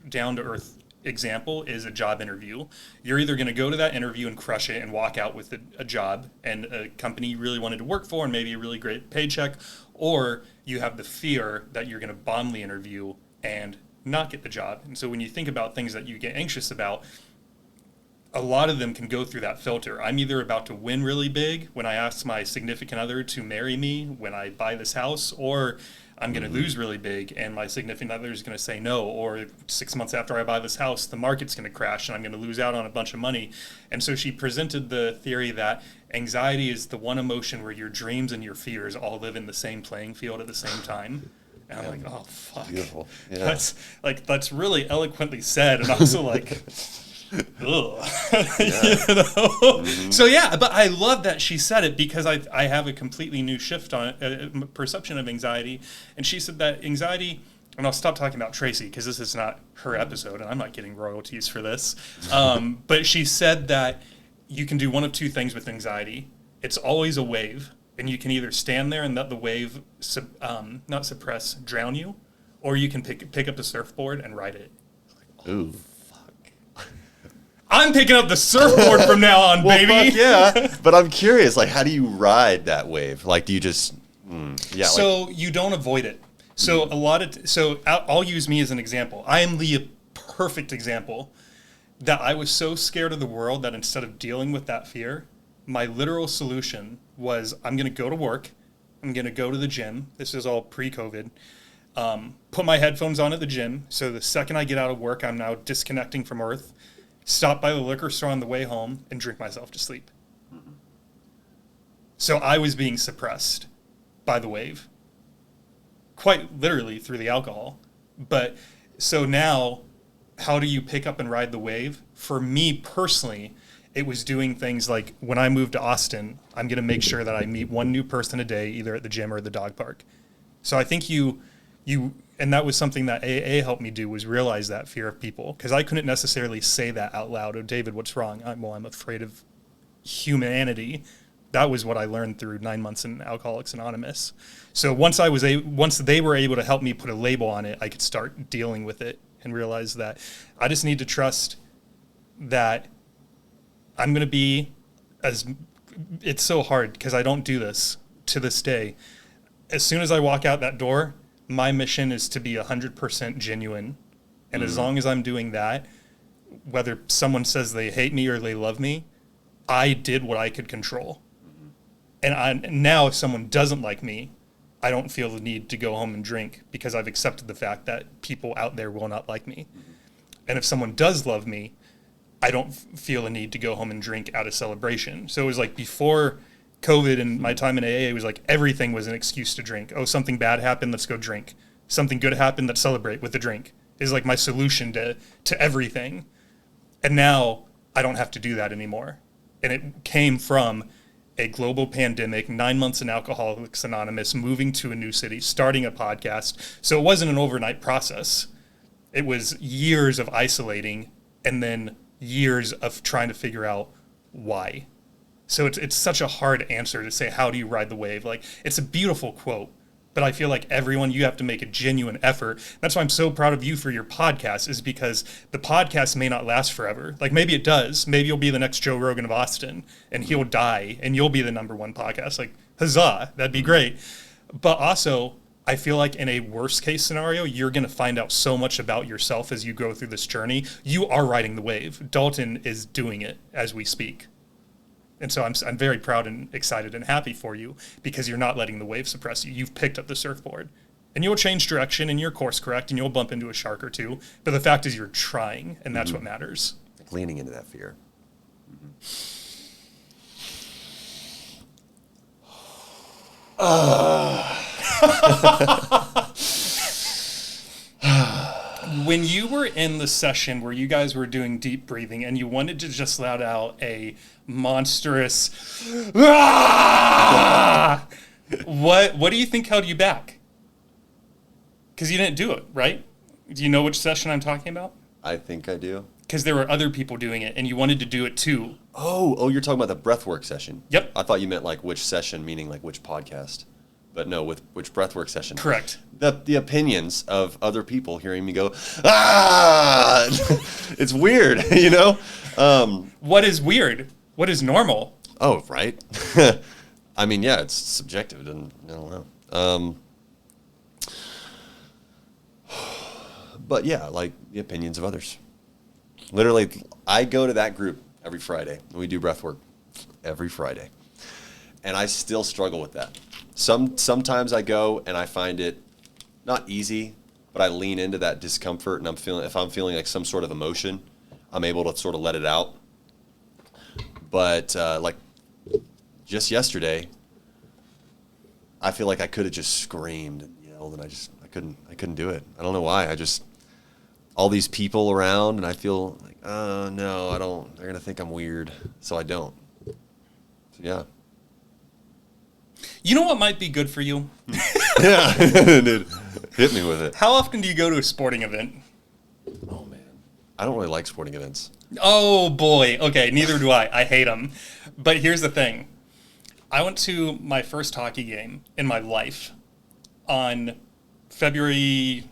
down-to-earth example is a job interview. You're either going to go to that interview and crush it and walk out with a job and a company you really wanted to work for and maybe a really great paycheck, or you have the fear that you're going to bomb the interview and not get the job. And so when you think about things that you get anxious about, a lot of them can go through that filter. I'm either about to win really big when I ask my significant other to marry me when I buy this house, or I'm going to lose really big and my significant other is going to say no, or 6 months after I buy this house, the market's going to crash and I'm going to lose out on a bunch of money. And so she presented the theory that anxiety is the one emotion where your dreams and your fears all live in the same playing field at the same time. And I'm like, oh, fuck. Beautiful. Yeah. That's really eloquently said, and also like... Ugh. So yeah, but I love that she said it, because I have a completely new shift on perception of anxiety. And she said that anxiety, and I'll stop talking about Tracy because this is not her episode and I'm not getting royalties for this. But she said that you can do one of two things with anxiety. It's always a wave, and you can either stand there and let the wave drown you, or you can pick up the surfboard and ride it. Ooh. I'm picking up the surfboard from now on, baby. Fuck yeah. But I'm curious, how do you ride that wave? Do you just, So you don't avoid it. So I'll use me as an example. I am the perfect example that I was so scared of the world that instead of dealing with that fear, my literal solution was I'm going to go to work. I'm going to go to the gym. This is all pre-COVID. Put my headphones on at the gym. So the second I get out of work, I'm now disconnecting from Earth. Stop by the liquor store on the way home and drink myself to sleep. Mm-hmm. So I was being suppressed by the wave, quite literally through the alcohol. But so now, how do you pick up and ride the wave? For me personally, it was doing things like when I moved to Austin, I'm going to make sure that I meet one new person a day, either at the gym or the dog park. So I think and that was something that AA helped me do, was realize that fear of people, because I couldn't necessarily say that out loud. Oh, David, what's wrong? I'm afraid of humanity. That was what I learned through 9 months in Alcoholics Anonymous. So once they were able to help me put a label on it, I could start dealing with it and realize that I just need to trust that I'm going to be it's so hard because I don't do this to this day. As soon as I walk out that door, my mission is to be 100% genuine. And as long as I'm doing that, whether someone says they hate me or they love me, I did what I could control. And now if someone doesn't like me, I don't feel the need to go home and drink, because I've accepted the fact that people out there will not like me. And if someone does love me, I don't feel a need to go home and drink out of celebration. So it was like before COVID and my time in AA, it was like everything was an excuse to drink. Oh, something bad happened, let's go drink. Something good happened, let's celebrate with a drink. Is like my solution to everything. And now I don't have to do that anymore. And it came from a global pandemic, 9 months in Alcoholics Anonymous, moving to a new city, starting a podcast. So it wasn't an overnight process. It was years of isolating and then years of trying to figure out why. So it's such a hard answer to say, how do you ride the wave? Like, it's a beautiful quote, but I feel like everyone, you have to make a genuine effort. That's why I'm so proud of you for your podcast, is because the podcast may not last forever. Like, maybe it does. Maybe you'll be the next Joe Rogan of Austin and he'll die and you'll be the #1 podcast. Like, huzzah, that'd be great. But also, I feel like in a worst case scenario, you're going to find out so much about yourself as you go through this journey. You are riding the wave. Dalton is doing it as we speak. And so I'm very proud and excited and happy for you, because you're not letting the wave suppress you. You've picked up the surfboard. And you'll change direction and you'll course correct and you'll bump into a shark or two. But the fact is you're trying, and that's what matters. Like leaning into that fear. When you were in the session where you guys were doing deep breathing and you wanted to just let out a monstrous what do you think held you back? Because you didn't do it, right? Do you know which session I'm talking about? I think I do. Because there were other people doing it and you wanted to do it too. Oh, you're talking about the breathwork session. Yep. I thought you meant like which session, meaning like which podcast. But no, with which breathwork session. Correct. The opinions of other people hearing me go, ah! It's weird, you know? What is weird? What is normal? Oh, right. I mean, yeah, it's subjective. I don't know. But yeah, like the opinions of others. Literally, I go to that group every Friday. We do breathwork every Friday. And I still struggle with that. Sometimes I go and I find it not easy, but I lean into that discomfort, and if I'm feeling like some sort of emotion, I'm able to sort of let it out. But like just yesterday, I feel like I could have just screamed and yelled, and I couldn't do it. I don't know why. All these people around, and I feel like, oh no, I don't. They're gonna think I'm weird, so I don't. So yeah. You know what might be good for you? Yeah, dude, hit me with it. How often do you go to a sporting event? Oh man, I don't really like sporting events. Oh boy. Okay, neither do I. I hate them. But here's the thing. I went to my first hockey game in my life on February.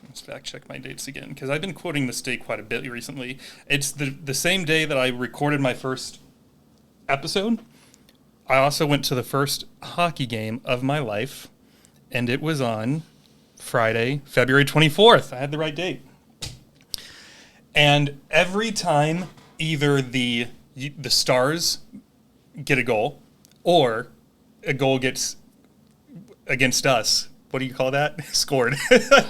Let's fact check my dates again, because I've been quoting this date quite a bit recently. It's the same day that I recorded my first episode. I also went to the first hockey game of my life, and it was on Friday, February 24th. I had the right date. And every time either the Stars get a goal or a goal gets against us, what do you call that? Scored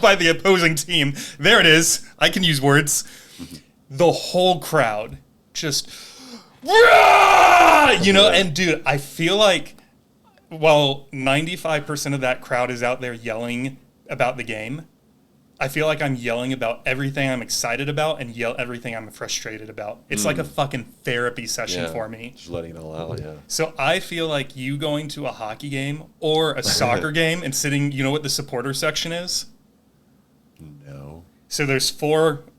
by the opposing team. There it is. I can use words. The whole crowd just... You know, and dude, I feel like while 95% of that crowd is out there yelling about the game, I feel like I'm yelling about everything I'm excited about and everything I'm frustrated about. It's like a fucking therapy session for me. Just letting it all out, yeah. So I feel like you going to a hockey game or a soccer game and sitting, you know what the supporter section is? No. So there's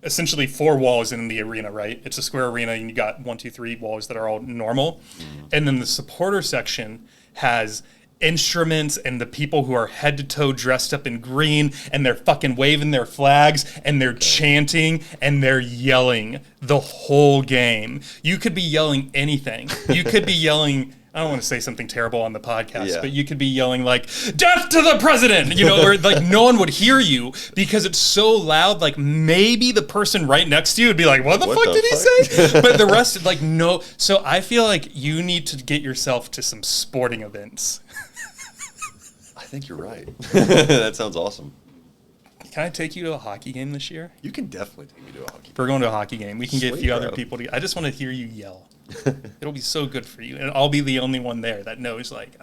essentially four walls in the arena, right? It's a square arena, and you got 1, 2, 3 walls that are all normal. And then the supporter section has instruments and the people who are head to toe dressed up in green, and they're fucking waving their flags, and they're chanting, and they're yelling the whole game. You could be yelling anything. You could be yelling... I don't want to say something terrible on the podcast, but you could be yelling like, death to the president, you know, where like no one would hear you because it's so loud. Like maybe the person right next to you would be like, what the fuck did he say? But the rest, like, no. So I feel like you need to get yourself to some sporting events. I think you're right. That sounds awesome. Can I take you to a hockey game this year? You can definitely take me to a hockey game. We're going to a hockey game. We can get a few other bro. people to. I just want to hear you yell. It'll be so good for you. And I'll be the only one there that knows, like,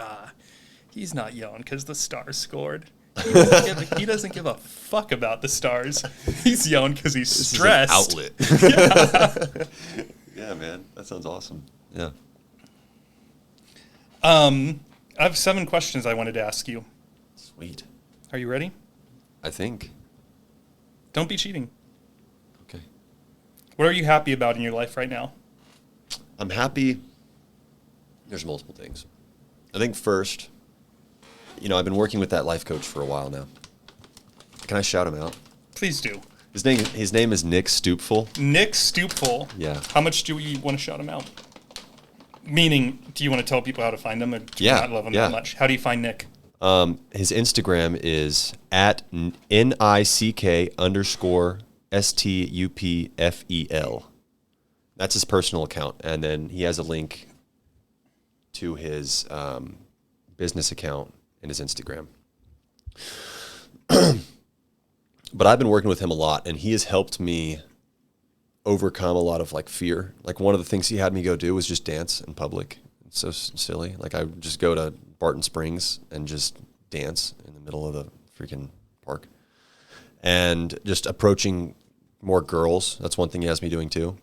he's not yelling because the Stars scored. He doesn't give a fuck about the Stars. He's yelling because he's stressed. This is an outlet. Yeah, man. That sounds awesome. Yeah. I have 7 questions I wanted to ask you. Sweet. Are you ready? I think. Don't be cheating. Okay. What are you happy about in your life right now? I'm happy. There's multiple things. I think first, I've been working with that life coach for a while now. Can I shout him out? Please do. His name is Nick Stoopful. Nick Stoopful. Yeah. How much do we want to shout him out? Meaning, do you want to tell people how to find him, or do you not love him that much? How do you find Nick? His Instagram is at NICK_STUPFEL. That's his personal account. And then he has a link to his business account in his Instagram. But I've been working with him a lot, and he has helped me overcome a lot of like fear. Like one of the things he had me go do was just dance in public. It's so silly. Like I would just go to Barton Springs and just dance in the middle of the freaking park, and just approaching more girls. That's one thing he has me doing too.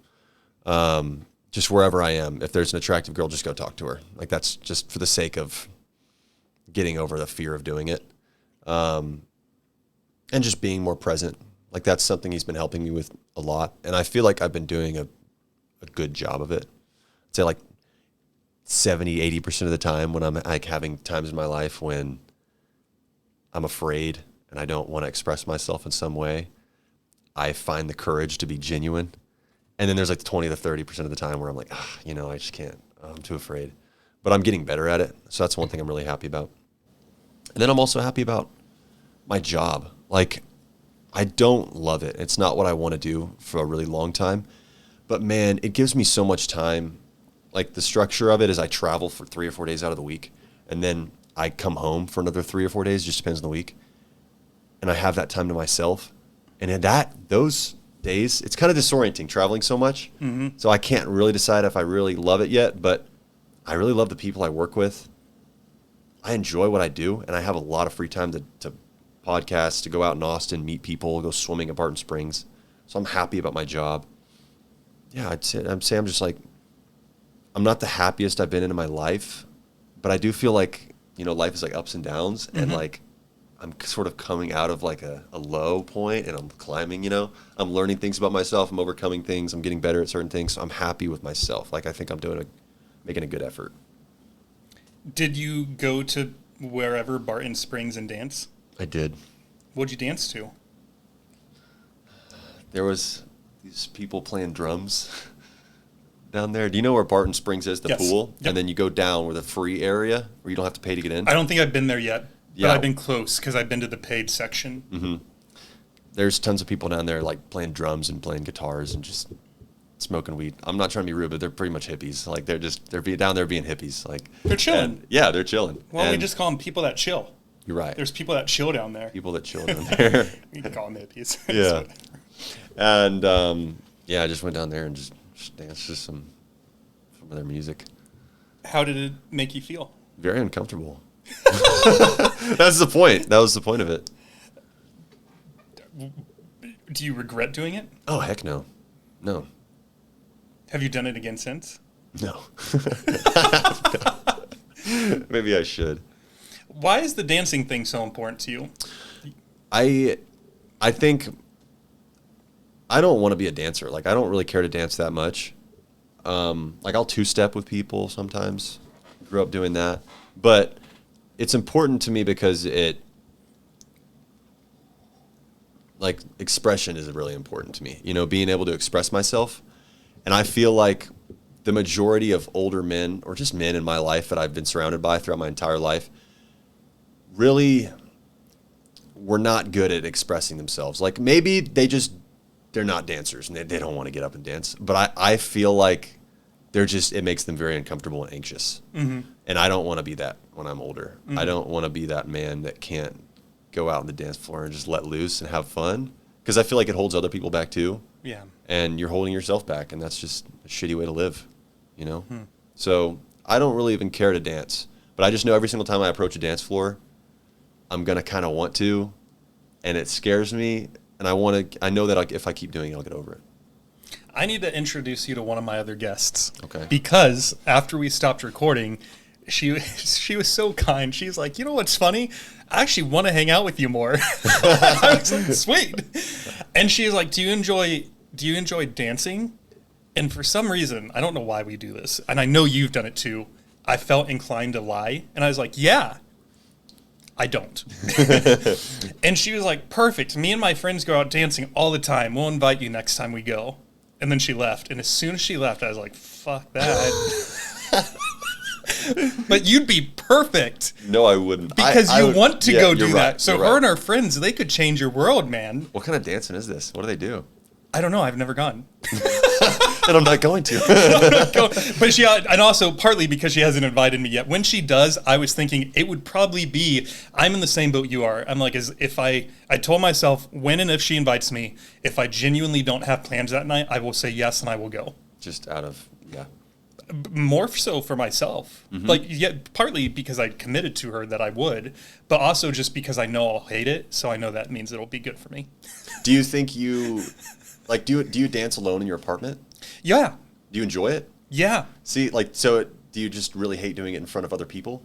Just wherever I am, if there's an attractive girl, just go talk to her. Like that's just for the sake of getting over the fear of doing it. And just being more present. Like that's something he's been helping me with a lot. And I feel like I've been doing a good job of it. I'd say like 70, 80% of the time when I'm like having times in my life when I'm afraid and I don't want to express myself in some way, I find the courage to be genuine. And then there's like 20 to 30% of the time where I'm like, I just can't. I'm too afraid. But I'm getting better at it. So that's one thing I'm really happy about. And then I'm also happy about my job. Like, I don't love it. It's not what I want to do for a really long time. But man, it gives me so much time. Like the structure of it is I travel for 3 or 4 days out of the week. And then I come home for another 3 or 4 days, just depends on the week. And I have that time to myself. And in those days, it's kind of disorienting traveling so much. Mm-hmm. So I can't really decide if I really love it yet, but I really love the people I work with. I enjoy what I do, and I have a lot of free time to podcast, to go out in Austin, meet people, go swimming at Barton Springs. So I'm happy about my job. Yeah, I'm just like, I'm not the happiest I've been in my life, but I do feel like, life is like ups and downs, mm-hmm. and like I'm sort of coming out of like a low point and I'm climbing, I'm learning things about myself. I'm overcoming things. I'm getting better at certain things. So I'm happy with myself. Like I think I'm making a good effort. Did you go to wherever Barton Springs and dance? I did. What'd you dance to? There was these people playing drums down there. Do you know where Barton Springs is, the pool? Yep. And then you go down where the free area where you don't have to pay to get in? I don't think I've been there yet. Yeah. But I've been close because I've been to the paid section. Mm-hmm. There's tons of people down there like playing drums and playing guitars and just smoking weed. I'm not trying to be rude, but they're pretty much hippies. Like they're down there being hippies. Like they're chilling. Yeah, they're chilling. Why don't we just call them people that chill? You're right. There's people that chill down there. People that chill down there. We can call them hippies. Yeah. And I just went down there and just danced to some of their music. How did it make you feel? Very uncomfortable. That's the point. That was the point of it. Do you regret doing it? Oh, heck no. No. Have you done it again since? No. Maybe I should. Why is the dancing thing so important to you? I think I don't want to be a dancer. Like I don't really care to dance that much. Like I'll two-step with people sometimes. Grew up doing that. But it's important to me because expression is really important to me. Being able to express myself. And I feel like the majority of older men, or just men in my life that I've been surrounded by throughout my entire life, really were not good at expressing themselves. Like maybe they're not dancers and they don't want to get up and dance. But I feel like it makes them very uncomfortable and anxious. Mm-hmm. And I don't want to be that when I'm older. Mm-hmm. I don't want to be that man that can't go out on the dance floor and just let loose and have fun. Because I feel like it holds other people back too. Yeah. And you're holding yourself back, and that's just a shitty way to live, So I don't really even care to dance. But I just know every single time I approach a dance floor, I'm going to kind of want to, and it scares me. And I know that if I keep doing it, I'll get over it. I need to introduce you to one of my other guests. Okay. Because after we stopped recording, she was so kind. She's like, you know what's funny? I actually want to hang out with you more. I was like, sweet. And she's like, do you enjoy dancing? And for some reason, I don't know why we do this, and I know you've done it too, I felt inclined to lie. And I was like, yeah, I don't. And she was like, perfect. Me and my friends go out dancing all the time. We'll invite you next time we go. And then she left. And as soon as she left, I was like, fuck that. But you'd be perfect. No, I wouldn't. Because you want to go do right, that. So you're her right. and her friends, they could change your world, man. What kind of dancing is this? What do they do? I don't know. I've never gone. And I'm not going to. But she, and also partly because she hasn't invited me yet. When she does, I was thinking it would probably be, I'm in the same boat you are. I'm like, as if I told myself when and if she invites me, if I genuinely don't have plans that night, I will say yes and I will go. Just out of, yeah. More so for myself. Like, yeah, partly because I committed to her that I would, but also just because I know I'll hate it. So I know that means it'll be good for me. Do you think you, like, do you dance alone in your apartment? Yeah. Do you enjoy it? Yeah. See, like, so do you just really hate doing it in front of other people?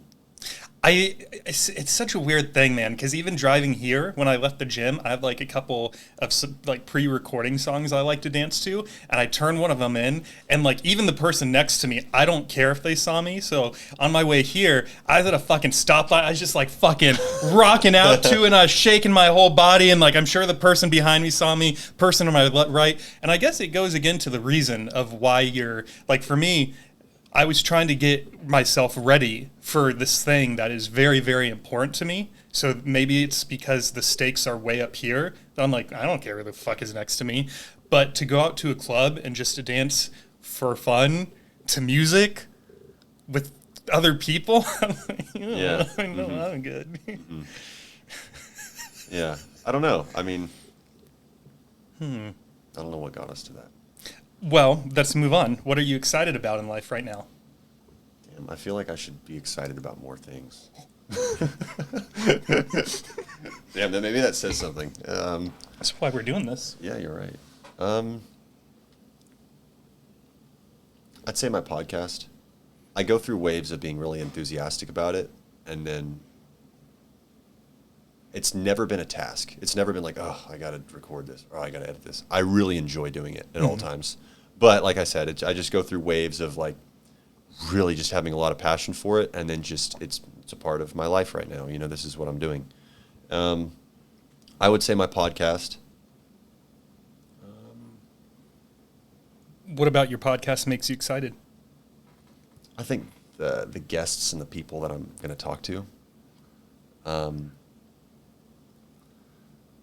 It's such a weird thing, man, because even driving here, when I left the gym, I have like a couple of like pre-recording songs I like to dance to, and I turn one of them in, and like even the person next to me, I don't care if they saw me, so on my way here, I was at a fucking stoplight, I was just like fucking rocking out to, and I was shaking my whole body, and like I'm sure the person behind me saw me, person on my right, and I guess it goes again to the reason of why you're, like for me, I was trying to get myself ready for this thing that is very, very important to me. So maybe it's because the stakes are way up here that I'm like, I don't care who the fuck is next to me. But to go out to a club and just to dance for fun to music with other people, I'm like, Yeah. I know I'm good. Yeah. I don't know. I mean, I don't know what got us to that. Well, let's move on. What are you excited about in life right now? Damn, I feel like I should be excited about more things. Damn, then maybe that says something. That's why we're doing this. Yeah, you're right. I'd say my podcast. I go through waves of being really enthusiastic about it, and then it's never been a task. It's never been like, oh, I got to record this, or I got to edit this. I really enjoy doing it at all times. But like I said, I just go through waves of like really just having a lot of passion for it, and then just it's a part of my life right now. You know, this is what I'm doing. I would say my podcast. What about your podcast makes you excited? I think the guests and the people that I'm going to talk to.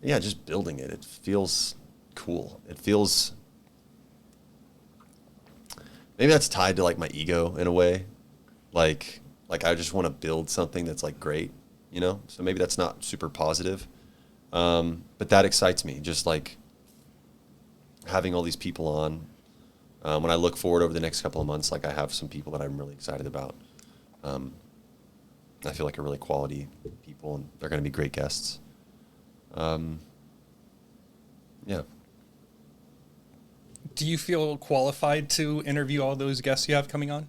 Yeah, just building it. It feels cool. It feels... Maybe that's tied to like my ego in a way. Like I just want to build something that's like great, you know? So maybe that's not super positive. But that excites me. Just like having all these people on. When I look forward over the next couple of months, like I have some people that I'm really excited about. I feel like are really quality people, and they're going to be great guests. Yeah. Do you feel qualified to interview all those guests you have coming on?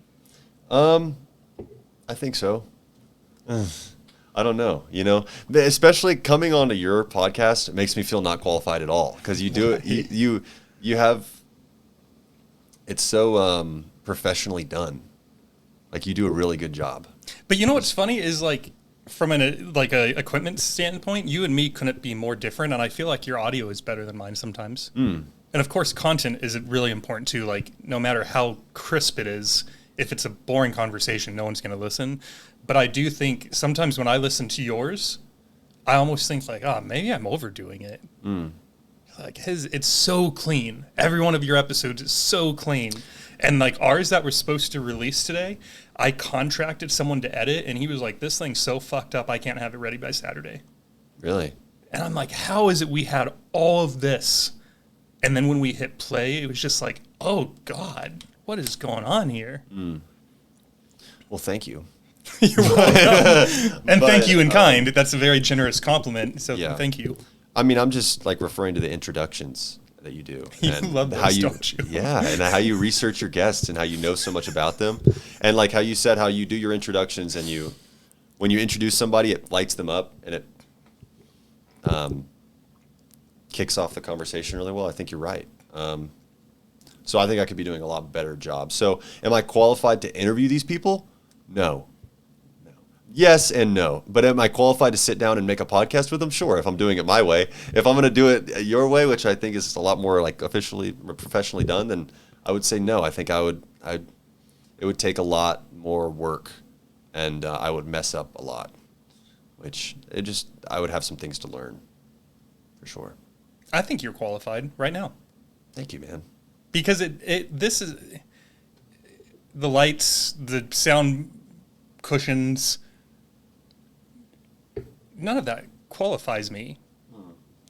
I think so. I don't know, you know, especially coming onto your podcast, it makes me feel not qualified at all, because you do it, you have, it's so professionally done. Like you do a really good job. But you know what's funny is like from an equipment standpoint, you and me couldn't be more different, and I feel like your audio is better than mine sometimes. And of course, content is really important too. Like no matter how crisp it is, if it's a boring conversation, no one's going to listen. But I do think sometimes when I listen to yours, I almost think like, oh, maybe I'm overdoing it. Like it's so clean. Every one of your episodes is so clean. And like ours that we're supposed to release today, I contracted someone to edit, and he was like, this thing's so fucked up, I can't have it ready by Saturday. Really? And I'm like, how is it we had all of this? And then when we hit play, it was just like, oh God, what is going on here? Well, thank you. You're welcome. And thank you in kind. That's a very generous compliment. So Yeah. thank you. I mean, I'm just like referring to the introductions that you do. You and love those, don't you? Yeah, and how you research your guests and how you know so much about them. And like how you said how you do your introductions, and when you introduce somebody, it lights them up, and it kicks off the conversation really well. I think you're right. So I think I could be doing a lot better job. So am I qualified to interview these people? No. Yes and no. But am I qualified to sit down and make a podcast with them? Sure, if I'm doing it my way. If I'm going to do it your way, which I think is a lot more like officially or professionally done, then I would say no. I think it would take a lot more work, and I would mess up a lot, which I would have some things to learn, for sure. I think you're qualified right now. Thank you, man. Because this is the lights, the sound cushions, none of that qualifies me.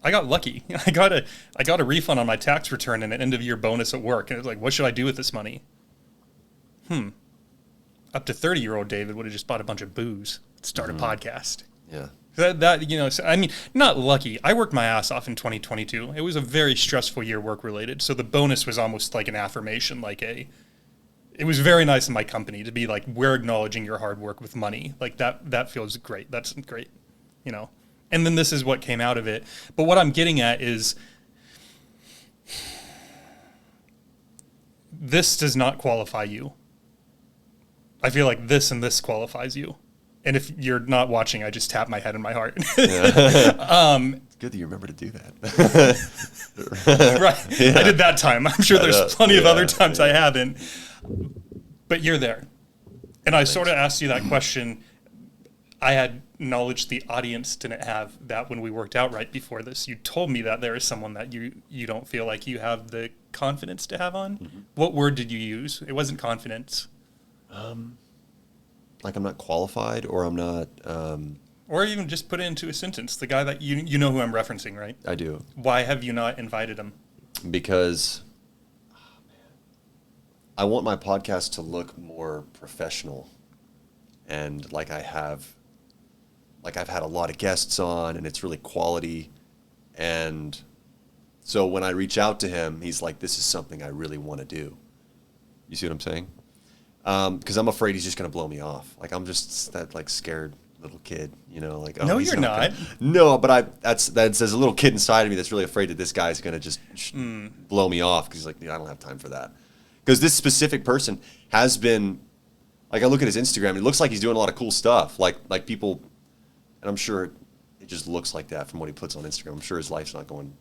I got lucky. I got a refund on my tax return and an end of year bonus at work. And it was like, what should I do with this money? Up to 30-year-old David would have just bought a bunch of booze, start a podcast. Yeah. I mean, not lucky. I worked my ass off in 2022. It was a very stressful year work related. So the bonus was almost like an affirmation, it was very nice in my company to be like, we're acknowledging your hard work with money. Like that feels great. That's great, And then this is what came out of it. But what I'm getting at is this does not qualify you. I feel like this and this qualifies you. And if you're not watching, I just tap my head in my heart. It's good that you remember to do that. Right. Yeah. I did that time. I'm sure there's plenty of other times I haven't. But you're there. And I sort of asked you that question. I had knowledge the audience didn't have that when we worked out right before this. You told me that there is someone that you don't feel like you have the confidence to have on. Mm-hmm. What word did you use? It wasn't confidence. Like I'm not qualified, or I'm not... Or even just put it into a sentence. The guy that you know who I'm referencing, right? I do. Why have you not invited him? Because I want my podcast to look more professional, and like I've had a lot of guests on, and it's really quality. And so when I reach out to him, he's like, "This is something I really want to do." You see what I'm saying? Because I'm afraid he's just going to blow me off. Like I'm just that like scared little kid, like. Oh, no, you're not. No, but there's a little kid inside of me that's really afraid that this guy's going to just blow me off, because he's like, I don't have time for that. Because this specific person has been, like, I look at his Instagram, and it looks like he's doing a lot of cool stuff. Like people, and I'm sure it just looks like that from what he puts on Instagram. I'm sure his life's not going,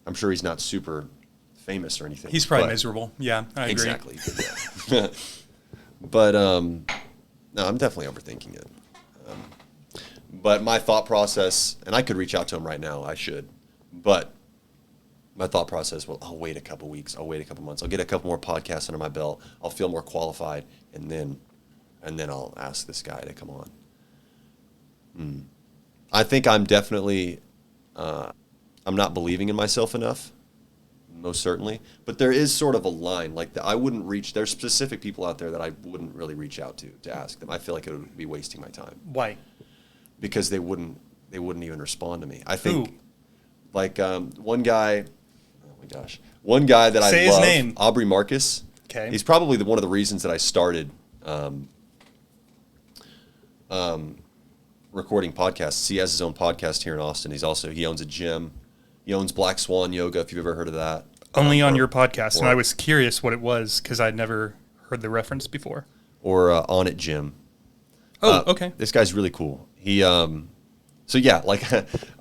I'm sure he's not super famous or anything. He's probably miserable. Yeah, I agree. Exactly. Yeah. But no, I'm definitely overthinking it. But my thought process, and I could reach out to him right now, I should, but my thought process, well, I'll wait a couple weeks, I'll wait a couple months, I'll get a couple more podcasts under my belt, I'll feel more qualified, and then I'll ask this guy to come on. I think I'm definitely, I'm not believing in myself enough, most certainly, but there is sort of a line, like there's specific people out there that I wouldn't really reach out to ask them. I feel like it would be wasting my time. Why? Because they wouldn't even respond to me. I think, who? Like one guy, oh my gosh, one guy that Say I love, his name. Aubrey Marcus. Okay. He's probably one of the reasons that I started recording podcasts. He has his own podcast here in Austin. He owns a gym. He owns Black Swan Yoga, if you've ever heard of that. Only on your podcast, and I was curious what it was, because I'd never heard the reference before. Or On It Gym. Oh, okay. This guy's really cool. He, so yeah, like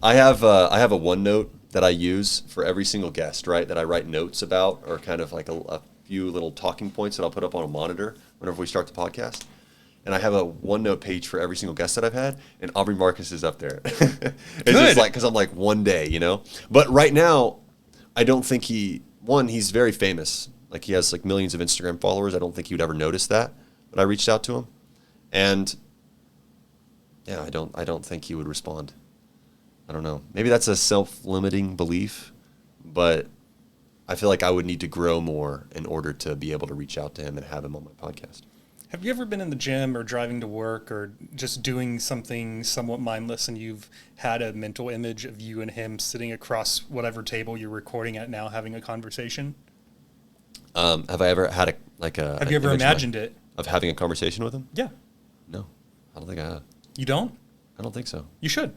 I have a OneNote that I use for every single guest, right? That I write notes about, or kind of like a few little talking points that I'll put up on a monitor whenever we start the podcast. And I have a OneNote page for every single guest that I've had, and Aubrey Marcus is up there. It's just like, because I'm like, one day, But right now, I don't think he's very famous. Like, he has like millions of Instagram followers. I don't think he would ever notice that. But I reached out to him, and yeah, I don't think he would respond. I don't know. Maybe that's a self-limiting belief, but I feel like I would need to grow more in order to be able to reach out to him and have him on my podcast. Have you ever been in the gym or driving to work or just doing something somewhat mindless, and you've had a mental image of you and him sitting across whatever table you're recording at now having a conversation? Have I ever had Have you ever imagined it? Of having a conversation with him? Yeah. No, I don't think I have. You don't? I don't think so. You should.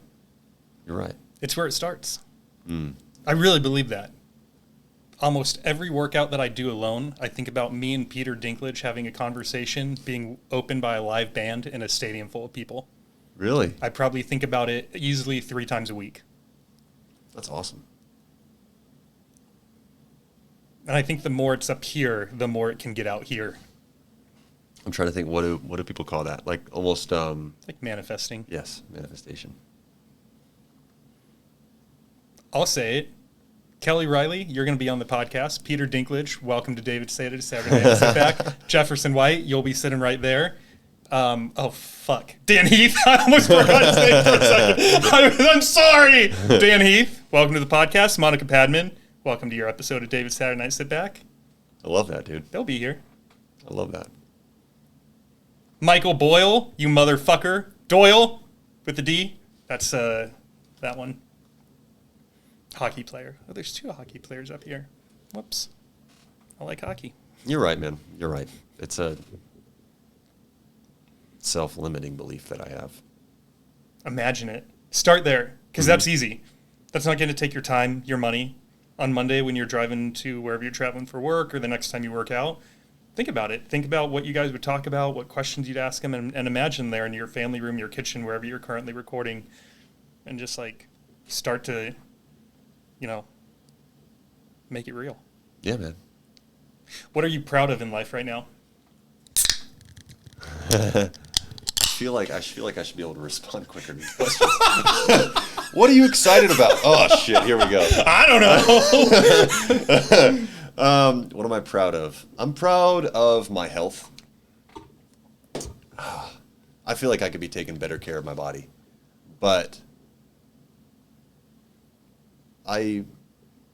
You're right. It's where it starts. I really believe that. Almost every workout that I do alone, I think about me and Peter Dinklage having a conversation being opened by a live band in a stadium full of people. Really? I probably think about it easily 3 times a week. That's awesome. And I think the more it's up here, the more it can get out here. I'm trying to think, what do people call that? Like almost Like manifesting. yes, manifestation. I'll say it. Kelly Riley, you're going to be on the podcast. Peter Dinklage, welcome to David Saturday Night Sit Back. Jefferson White, you'll be sitting right there. Oh, fuck. Dan Heath. I almost forgot his name for a second. I'm sorry. Dan Heath, welcome to the podcast. Monica Padman, welcome to your episode of David Saturday Night Sit Back. I love that, dude. They'll be here. I love that. Michael Boyle, you motherfucker. Doyle, with the D. That's that one. Hockey player. Oh, there's 2 hockey players up here. Whoops. I like hockey. You're right, man. You're right. It's a self-limiting belief that I have. Imagine it. Start there, because that's easy. That's not going to take your time, your money. On Monday when you're driving to wherever you're traveling for work or the next time you work out, think about it. Think about what you guys would talk about, what questions you'd ask them, and imagine there in your family room, your kitchen, wherever you're currently recording, and just like start to, make it real. Yeah, man. What are you proud of in life right now? I feel like I should be able to respond quicker to these questions. What are you excited about? Oh shit, here we go. I don't know. What am I proud of? I'm proud of my health. I feel like I could be taking better care of my body, but I've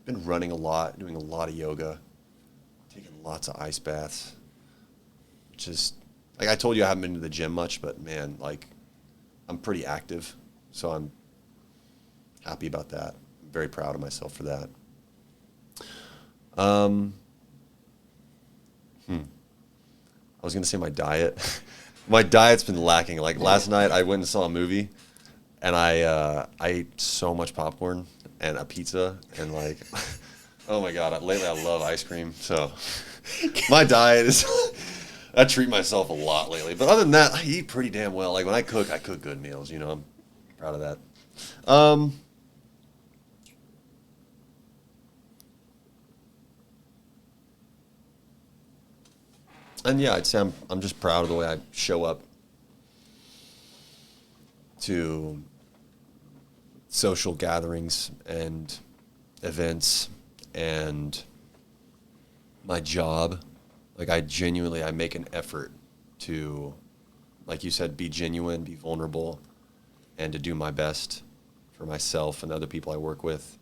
been running a lot, doing a lot of yoga, taking lots of ice baths. Just like I told you, I haven't been to the gym much, but man, like I'm pretty active, so I'm happy about that. I'm very proud of myself for that. I was gonna say my diet. My diet's been lacking. Like last night, I went and saw a movie, and I ate so much popcorn and a pizza, and like, oh my god! Lately, I love ice cream. So my diet is. I treat myself a lot lately, but other than that, I eat pretty damn well. Like when I cook good meals. I'm proud of that. And yeah, I'd say I'm just proud of the way I show up to social gatherings and events and my job. Like I make an effort to, like you said, be genuine, be vulnerable, and to do my best for myself and the other people I work with.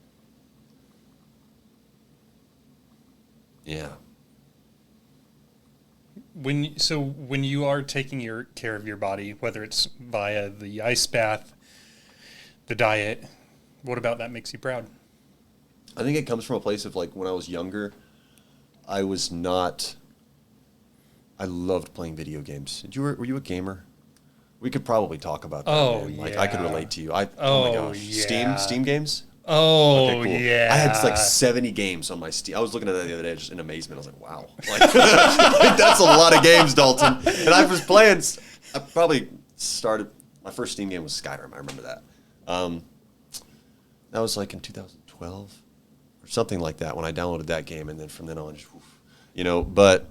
Yeah. When you are taking care of your body, whether it's via the ice bath, the diet, what about that makes you proud? I think it comes from a place of like when I was younger, I loved playing video games. Were you a gamer? We could probably talk about that. Oh, man. Like yeah. I could relate to you. Oh my gosh. Yeah. Steam games? Oh, Okay, cool. yeah. I had like 70 games on my Steam. I was looking at that the other day just in amazement. I was like, wow. Like, that's a lot of games, Dalton. And I was playing, I probably started, my first Steam game was Skyrim. I remember that. That was like in 2012 or something like that when I downloaded that game. And then from then on, just, but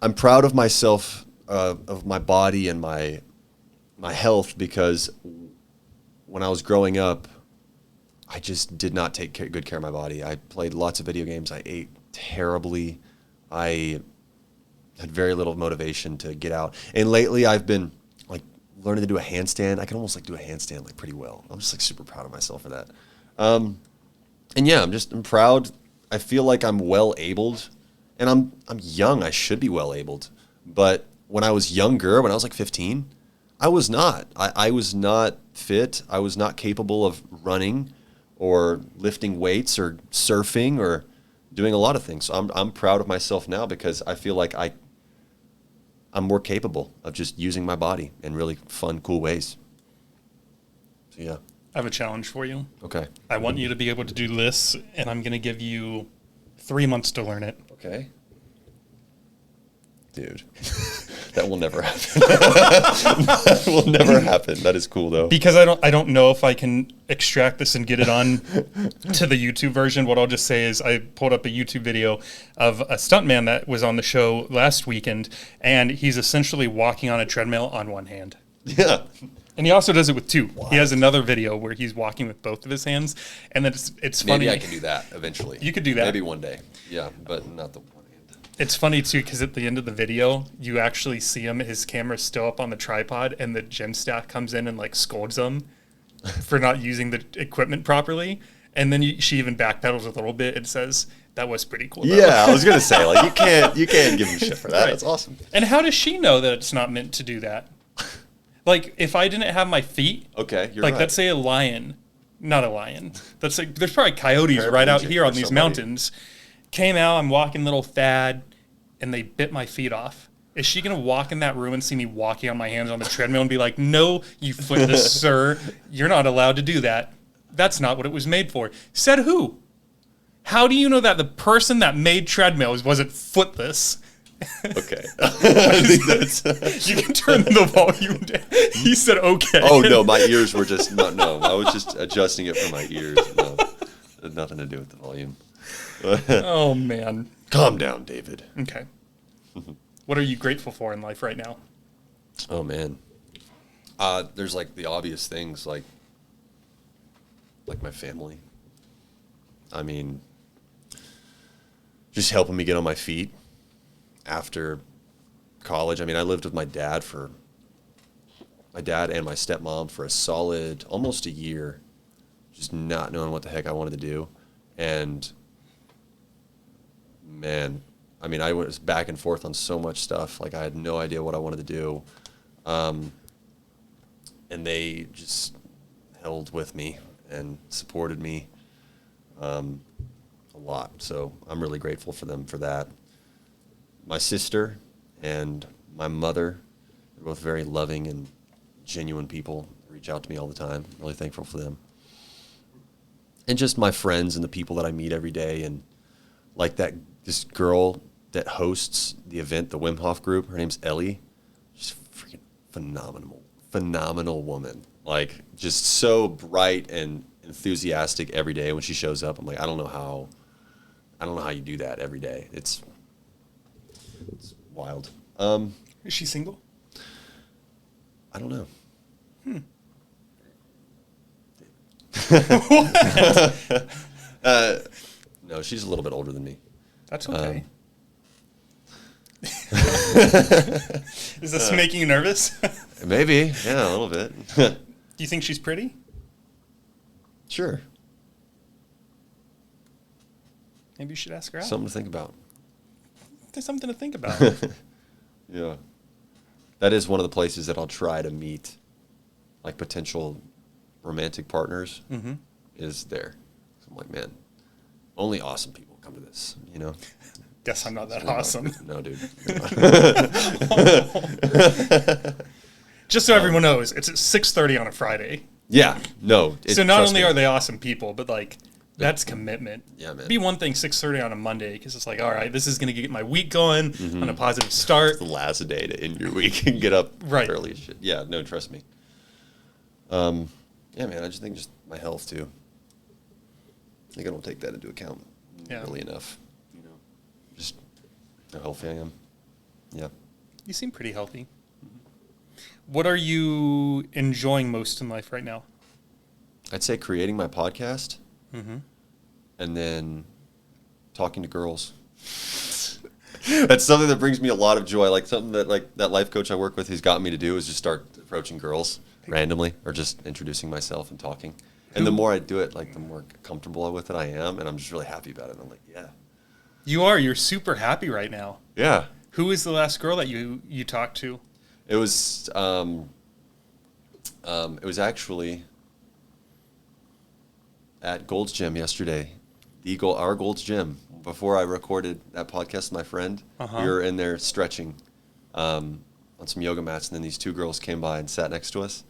I'm proud of myself, of my body and my health, because when I was growing up, I just did not take good care of my body. I played lots of video games. I ate terribly. I had very little motivation to get out. And lately I've been like learning to do a handstand. I can almost like do a handstand like pretty well. I'm just like super proud of myself for that. And yeah, I'm proud. I feel like I'm well-abled, and I'm young. I should be well-abled. But when I was younger, when I was like 15, I was not. I was not fit. I was not capable of running or lifting weights or surfing or doing a lot of things. So I'm proud of myself now because I feel like I'm more capable of just using my body in really fun, cool ways. So yeah. I have a challenge for you. Okay. I want you to be able to do this, and I'm going to give you 3 months to learn it. Okay. Dude, that will never happen. That will never happen. That is cool though. Because I don't know if I can extract this and get it on to the YouTube version. What I'll just say is I pulled up a YouTube video of a stuntman that was on the show last weekend, and he's essentially walking on a treadmill on one hand. Yeah. And he also does it with two. Wow. He has another video where he's walking with both of his hands, and then it's funny. Maybe I can do that eventually. You could do that. Maybe one day. Yeah, but not the one hand. It's funny too because at the end of the video, you actually see him. His camera's still up on the tripod, and the gym staff comes in and like scolds him for not using the equipment properly. And then she even backpedals a little bit and says, "That was pretty cool." Though. Yeah, I was gonna say like you can't give him shit for that. Right. That's awesome. And how does she know that it's not meant to do that? Like if I didn't have my feet, Okay, you're like right. let's say a lion, not a lion. That's like there's probably coyotes right out here on these mountains. Came out, I'm walking little Thad, and they bit my feet off. Is she gonna walk in that room and see me walking on my hands on the treadmill and be like, "No, you footless sir, you're not allowed to do that. That's not what it was made for." Said who? How do you know that the person that made treadmills wasn't footless? Okay. I think that's. You can turn the volume down. He said okay. Oh no, my ears were just no. I was just adjusting it for my ears. No, it had nothing to do with the volume. Oh man. Calm down, David. Okay. What are you grateful for in life right now? Oh man, there's like the obvious things like my family. I mean, just helping me get on my feet after college. I mean, I lived with my dad and my stepmom for a solid almost a year, just not knowing what the heck I wanted to do. And man, I mean, I was back and forth on so much stuff. Like I had no idea what I wanted to do. And they just held with me and supported me a lot. So I'm really grateful for them for that. My sister and my mother are both very loving and genuine people. They reach out to me all the time. I'm really thankful for them. And just my friends and the people that I meet every day. And like this girl that hosts the event, the Wim Hof group, her name's Ellie. She's freaking phenomenal woman. Like just so bright and enthusiastic every day when she shows up. I'm like, I don't know how you do that every day. It's wild. Is she single? I don't know. No, she's a little bit older than me. That's okay. Is this making you nervous? Maybe, yeah, a little bit. Do you think she's pretty? Sure. Maybe you should ask her out. Something to think about. There's something to think about. Yeah. That is one of the places that I'll try to meet, like, potential romantic partners, is there. So I'm like, man, only awesome people come to this, you know? Guess I'm not that awesome. No, dude. Just so everyone knows, it's at 6:30 on a Friday. Yeah, no. So not only are they awesome people, but, like, that's commitment. Yeah, man. It'd be one thing 6:30 on a Monday because it's like, all right, this is going to get my week going on a positive start. It's the last day to end your week and get up Right. early as shit. Yeah, no, trust me. Yeah, man, I just think just my health, too. I think I don't take that into account really enough. You know, just how healthy I am. Yeah. You seem pretty healthy. What are you enjoying most in life right now? I'd say creating my podcast and then talking to girls. That's something that brings me a lot of joy. Like something that that life coach I work with has got me to do is just start approaching girls randomly or just introducing myself and talking. And the more I do it, like the more comfortable with it I am, and I'm just really happy about it. And I'm like, yeah. You're super happy right now. Yeah. Who is the last girl that you talked to? It was actually at Gold's Gym yesterday. Our Gold's Gym. Before I recorded that podcast with my friend, we were in there stretching on some yoga mats, and then these two girls came by and sat next to us,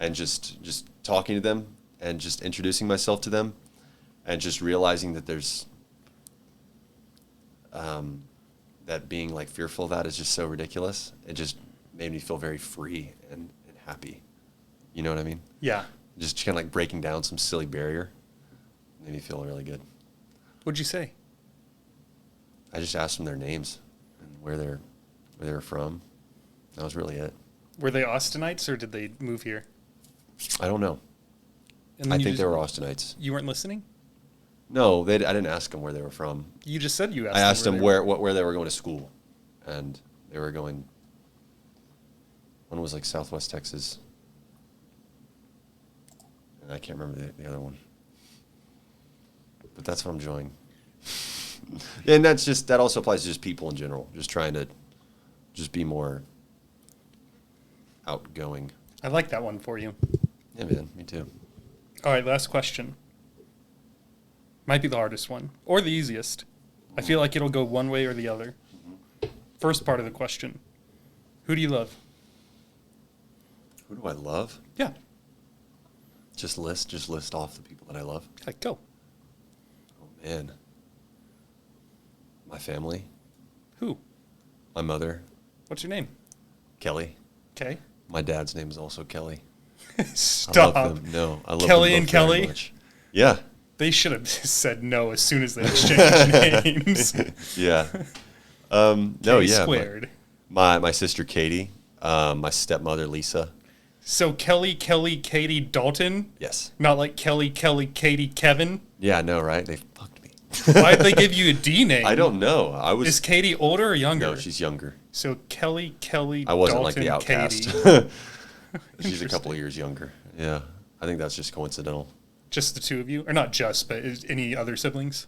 and just talking to them. and just introducing myself to them and just realizing that there's that being like fearful of that is just so ridiculous. It just made me feel very free and happy. You know what I mean? Yeah. Just kind of like breaking down some silly barrier made me feel really good. What'd you say? I just asked them their names and where they were from. That was really it. Were they Austinites or did they move here? I don't know. And I think they were Austinites. You weren't listening? No, I didn't ask them where they were from. You just said you asked I them. asked them where they were going to school, and they were going. One was like Southwest Texas, and I can't remember the other one. But that's what I'm enjoying. And that also applies to just people in general. Just trying to just be more outgoing. I like that one for you. Yeah, man, me too. All right, last question. Might be the hardest one, or the easiest. I feel like it'll go one way or the other. First part of the question. Who do you love? Who do I love? Yeah. Just list off the people that I love. Go. Oh, man. My family. Who? My mother. What's your name? Kelly. Okay. My dad's name is also Kelly. Stop. I love them. No, I love Kelly them and both very Kelly? much. Yeah. They should have said no as soon as they exchanged names. Yeah. No, K yeah. squared. My sister Katie, my stepmother Lisa. So Kelly, Katie, Dalton? Yes. Not like Kelly, Katie, Kevin? Yeah, no, right? They fucked me. Why'd they give you a D name? I don't know. Is Katie older or younger? No, she's younger. So Kelly, I wasn't Dalton, like the outcast. Katie. She's a couple of years younger. Yeah. I think that's just coincidental. Just the two of you? Or not just, but any other siblings?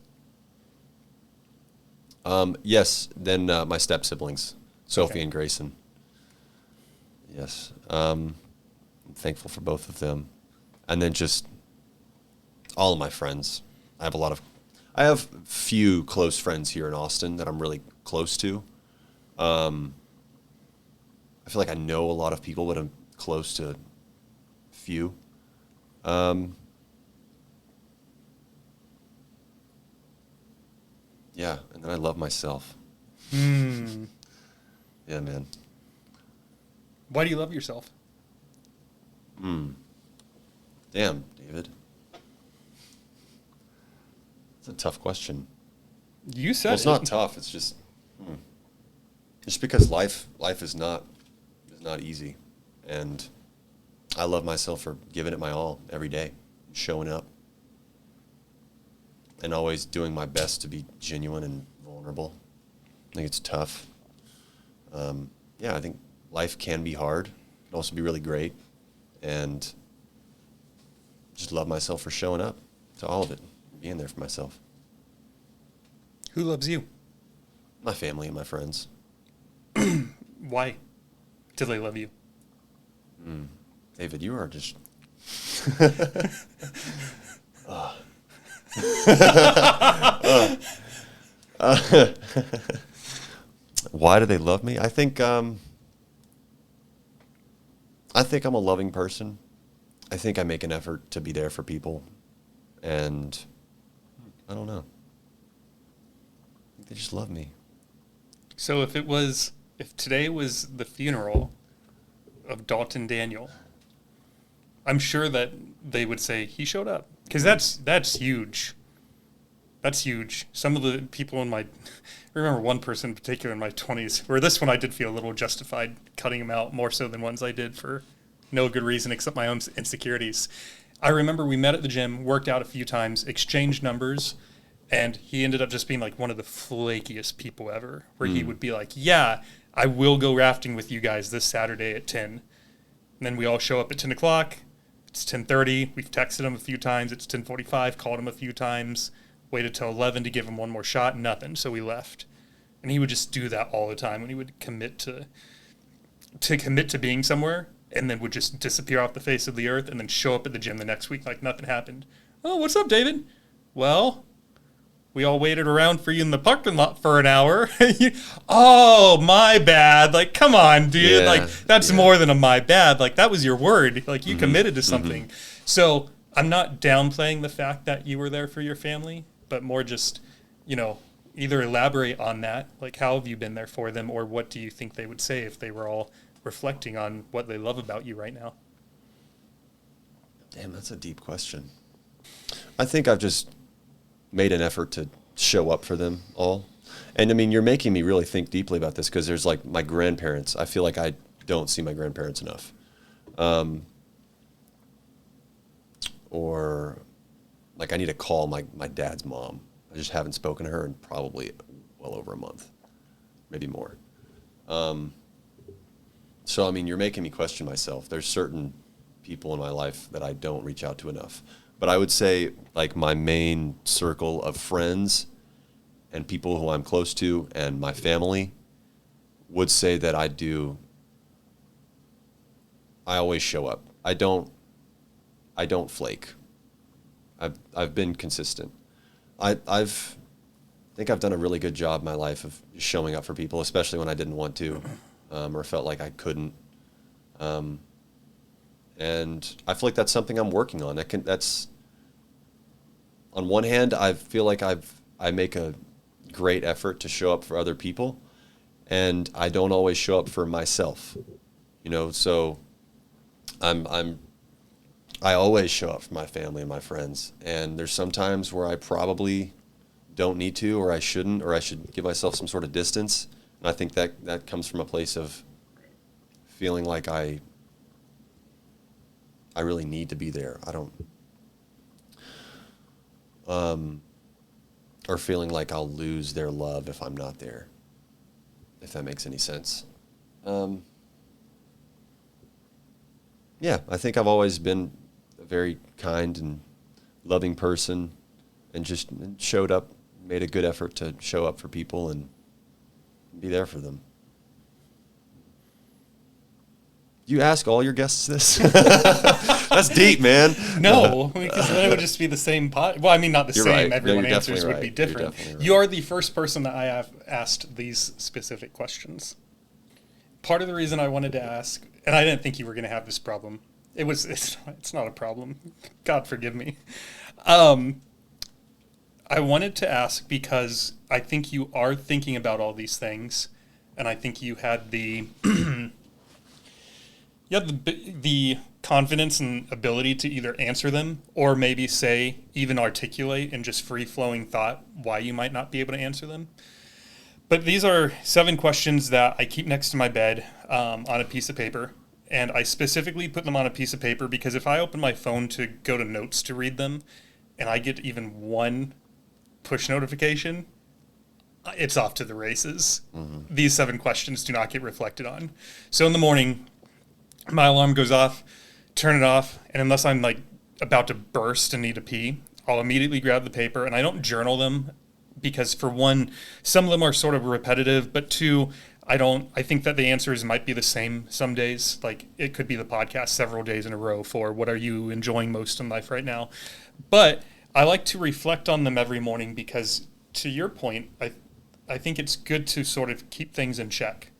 Yes. Then my step siblings, Sophie Okay. and Grayson. Yes. I'm thankful for both of them. And then just all of my friends. I have few close friends here in Austin that I'm really close to. I feel like I know a lot of people, but I'm close to few. Yeah, and then I love myself. Hmm. Yeah, man. Why do you love yourself? Damn, David. It's a tough question. You said Well, it's it. not tough. It's just because life is not easy, and I love myself for giving it my all every day, showing up, and always doing my best to be genuine and vulnerable. I think it's tough. Yeah, I think life can be hard. It can also be really great, and just love myself for showing up to all of it, being there for myself. Who loves you? My family and my friends. Why do they love you? David, you are just... Why do they love me? I think I'm a loving person. I think I make an effort to be there for people, and I don't know. I think they just love me. So if today was the funeral of Dalton Daniel, I'm sure that they would say he showed up, because that's huge. That's huge. Some of the people I remember one person in particular in my 20s, where this one I did feel a little justified cutting him out more so than ones I did for no good reason except my own insecurities. I remember we met at the gym, worked out a few times, exchanged numbers, and he ended up just being like one of the flakiest people ever, where he would be like, yeah, I will go rafting with you guys this Saturday at 10. And then we all show up at 10 o'clock. It's 10:30. We've texted him a few times. It's 10:45. Called him a few times. Waited till 11 to give him one more shot. Nothing. So we left. And he would just do that all the time when he would commit to being somewhere, and then would just disappear off the face of the earth and then show up at the gym the next week like nothing happened. Oh, what's up, David? Well, we all waited around for you in the parking lot for an hour. Oh, my bad. Like, come on, dude. Yeah, Like, that's more than a my bad. Like, that was your word. Like, you committed to something. So I'm not downplaying the fact that you were there for your family, but more just, either elaborate on that. Like, how have you been there for them, or what do you think they would say if they were all reflecting on what they love about you right now? Damn, that's a deep question. I think I've just made an effort to show up for them all. And I mean, you're making me really think deeply about this, because there's like my grandparents. I feel like I don't see my grandparents enough. Or like I need to call my dad's mom. I just haven't spoken to her in probably well over a month, maybe more. So, I mean, you're making me question myself. There's certain people in my life that I don't reach out to enough. But I would say, like, my main circle of friends and people who I'm close to and my family would say that I always show up. I don't flake. I've been consistent. I think I've done a really good job in my life of showing up for people, especially when I didn't want to, or felt like I couldn't. And I feel like that's something I'm working on. That's on one hand, I feel like I make a great effort to show up for other people, and I don't always show up for myself. So I always show up for my family and my friends, and there's some times where I probably don't need to, or I shouldn't, or I should give myself some sort of distance. And I think that comes from a place of feeling like I really need to be there. I don't, or feeling like I'll lose their love if I'm not there, if that makes any sense. Yeah, I think I've always been a very kind and loving person, and just showed up, made a good effort to show up for people and be there for them. You ask all your guests this? That's deep, man. No, because then it would just be the same Well, I mean, not the You're same. right. Everyone No, you're answers definitely would be right. You're different. definitely right. You are the first person that I have asked these specific questions. Part of the reason I wanted to ask, and I didn't think you were going to have this problem. It's not a problem. God forgive me. I wanted to ask because I think you are thinking about all these things, and I think you had the the confidence and ability to either answer them or maybe say, even articulate in just free-flowing thought why you might not be able to answer them. But these are 7 questions that I keep next to my bed on a piece of paper. And I specifically put them on a piece of paper because if I open my phone to go to notes to read them and I get even one push notification, it's off to the races. Mm-hmm. These 7 questions do not get reflected on. So in the morning, my alarm goes off, turn it off, and unless I'm like about to burst and need to pee, I'll immediately grab the paper, and I don't journal them because, for one, some of them are sort of repetitive, but 2, I think that the answers might be the same some days. Like, it could be the podcast several days in a row for what are you enjoying most in life right now. But I like to reflect on them every morning because, to your point, I think it's good to sort of keep things in check,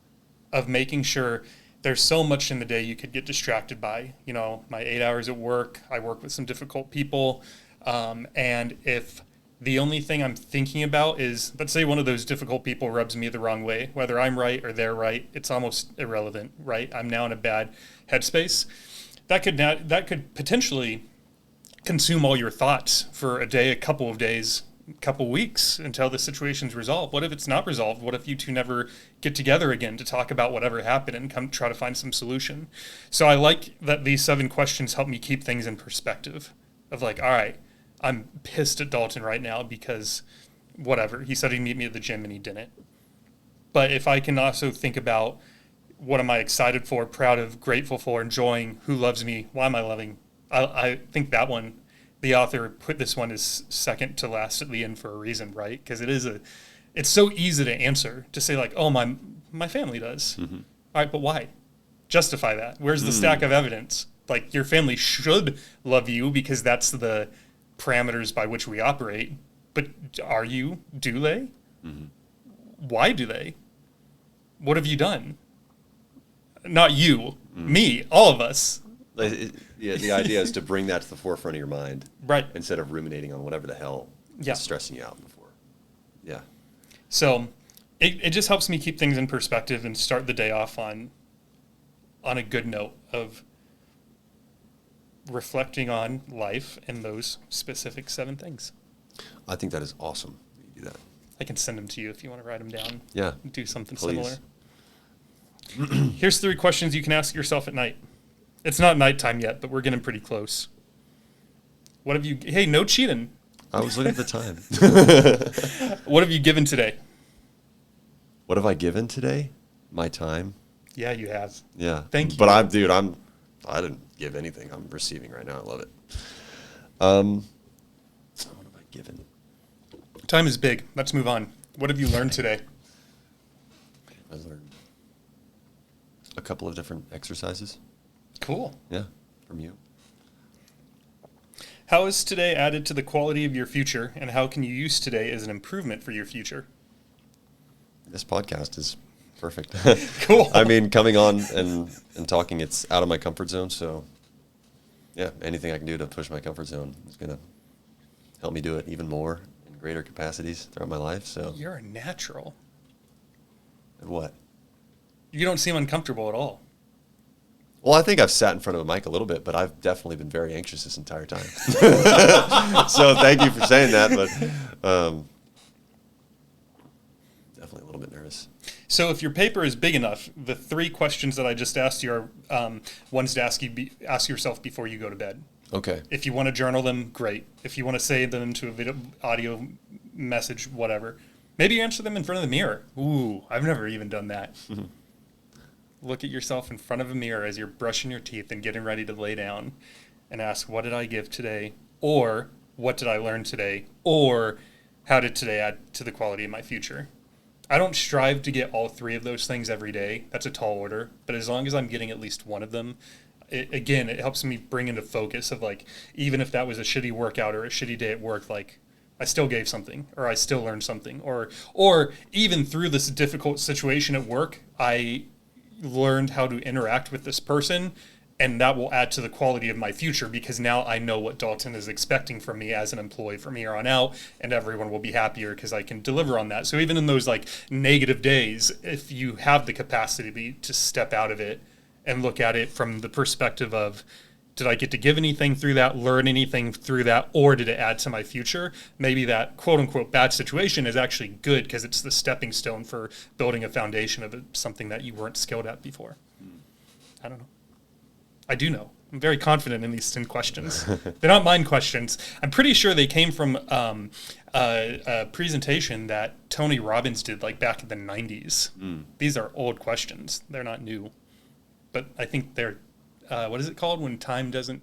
of making sure there's so much in the day you could get distracted by. My 8 hours at work, I work with some difficult people, and if the only thing I'm thinking about is, let's say one of those difficult people rubs me the wrong way, whether I'm right or they're right, it's almost irrelevant, right? I'm now in a bad headspace. That could potentially consume all your thoughts for a day, a couple of days, a couple of weeks until the situation's resolved. What if it's not resolved? What if you two never get together again to talk about whatever happened and come try to find some solution? So I like that these 7 questions help me keep things in perspective of like, all right, I'm pissed at Dalton right now because whatever. He said he'd meet me at the gym and he didn't. But if I can also think about what am I excited for, proud of, grateful for, enjoying, who loves me, why am I loving? I think that one, the author put this one as second to last at the end for a reason, right? Because it's so easy to answer, to say like, oh, my family does. Mm-hmm. All right, but why? Justify that. Where's the stack of evidence? Like, your family should love you because that's the parameters by which we operate, but do they? Mm-hmm. Why do they? What have you done? Not you, me, all of us. Yeah, the idea is to bring that to the forefront of your mind, Right. instead of ruminating on whatever the hell Yeah. is stressing you out before. Yeah. So it just helps me keep things in perspective and start the day off on a good note of reflecting on life and those specific 7 things. I think that is awesome that you do that. I can send them to you if you want to write them down. Yeah. Do something Please. similar. Here's 3 questions you can ask yourself at night. It's not nighttime yet, but we're getting pretty close. What have you... Hey, no cheating. I was looking at the time. What have you given today? What have I given today? My time. Yeah, you have. Yeah. Thank you. But I didn't give anything. I'm receiving right now. I love it. What have I given? Time is big. Let's move on. What have you learned today? I learned a couple of different exercises. Cool. Yeah, from you. How is today added to the quality of your future, and how can you use today as an improvement for your future? This podcast is perfect. Cool. I mean, coming on and talking, it's out of my comfort zone. So, yeah, anything I can do to push my comfort zone is going to help me do it even more in greater capacities throughout my life. So, You're a natural. and what? You don't seem uncomfortable at all. Well, I think I've sat in front of a mic a little bit, but I've definitely been very anxious this entire time. So thank you for saying that, but definitely a little bit nervous. So if your paper is big enough, the 3 questions that I just asked you are ones to ask yourself before you go to bed. Okay. If you want to journal them, great. If you want to save them to a video, audio message, whatever. Maybe you answer them in front of the mirror. Ooh, I've never even done that. Look at yourself in front of a mirror as you're brushing your teeth and getting ready to lay down and ask, what did I give today? Or what did I learn today? Or how did today add to the quality of my future? I don't strive to get all 3 of those things every day. That's a tall order. But as long as I'm getting at least one of them, it helps me bring into focus of like, even if that was a shitty workout or a shitty day at work, like I still gave something, or I still learned something, or even through this difficult situation at work, I learned how to interact with this person, and that will add to the quality of my future because now I know what Dalton is expecting from me as an employee from here on out, and everyone will be happier because I can deliver on that. So even in those like negative days, if you have the capacity to step out of it and look at it from the perspective of, did I get to give anything through that, learn anything through that, or did it add to my future? Maybe that quote-unquote bad situation is actually good because it's the stepping stone for building a foundation of something that you weren't skilled at before. I don't know. I do know. I'm very confident in these 10 questions. They're not mine questions. I'm pretty sure they came from a presentation that Tony Robbins did like back in the 90s. These are old questions. They're not new. But I think they're what is it called when time doesn't...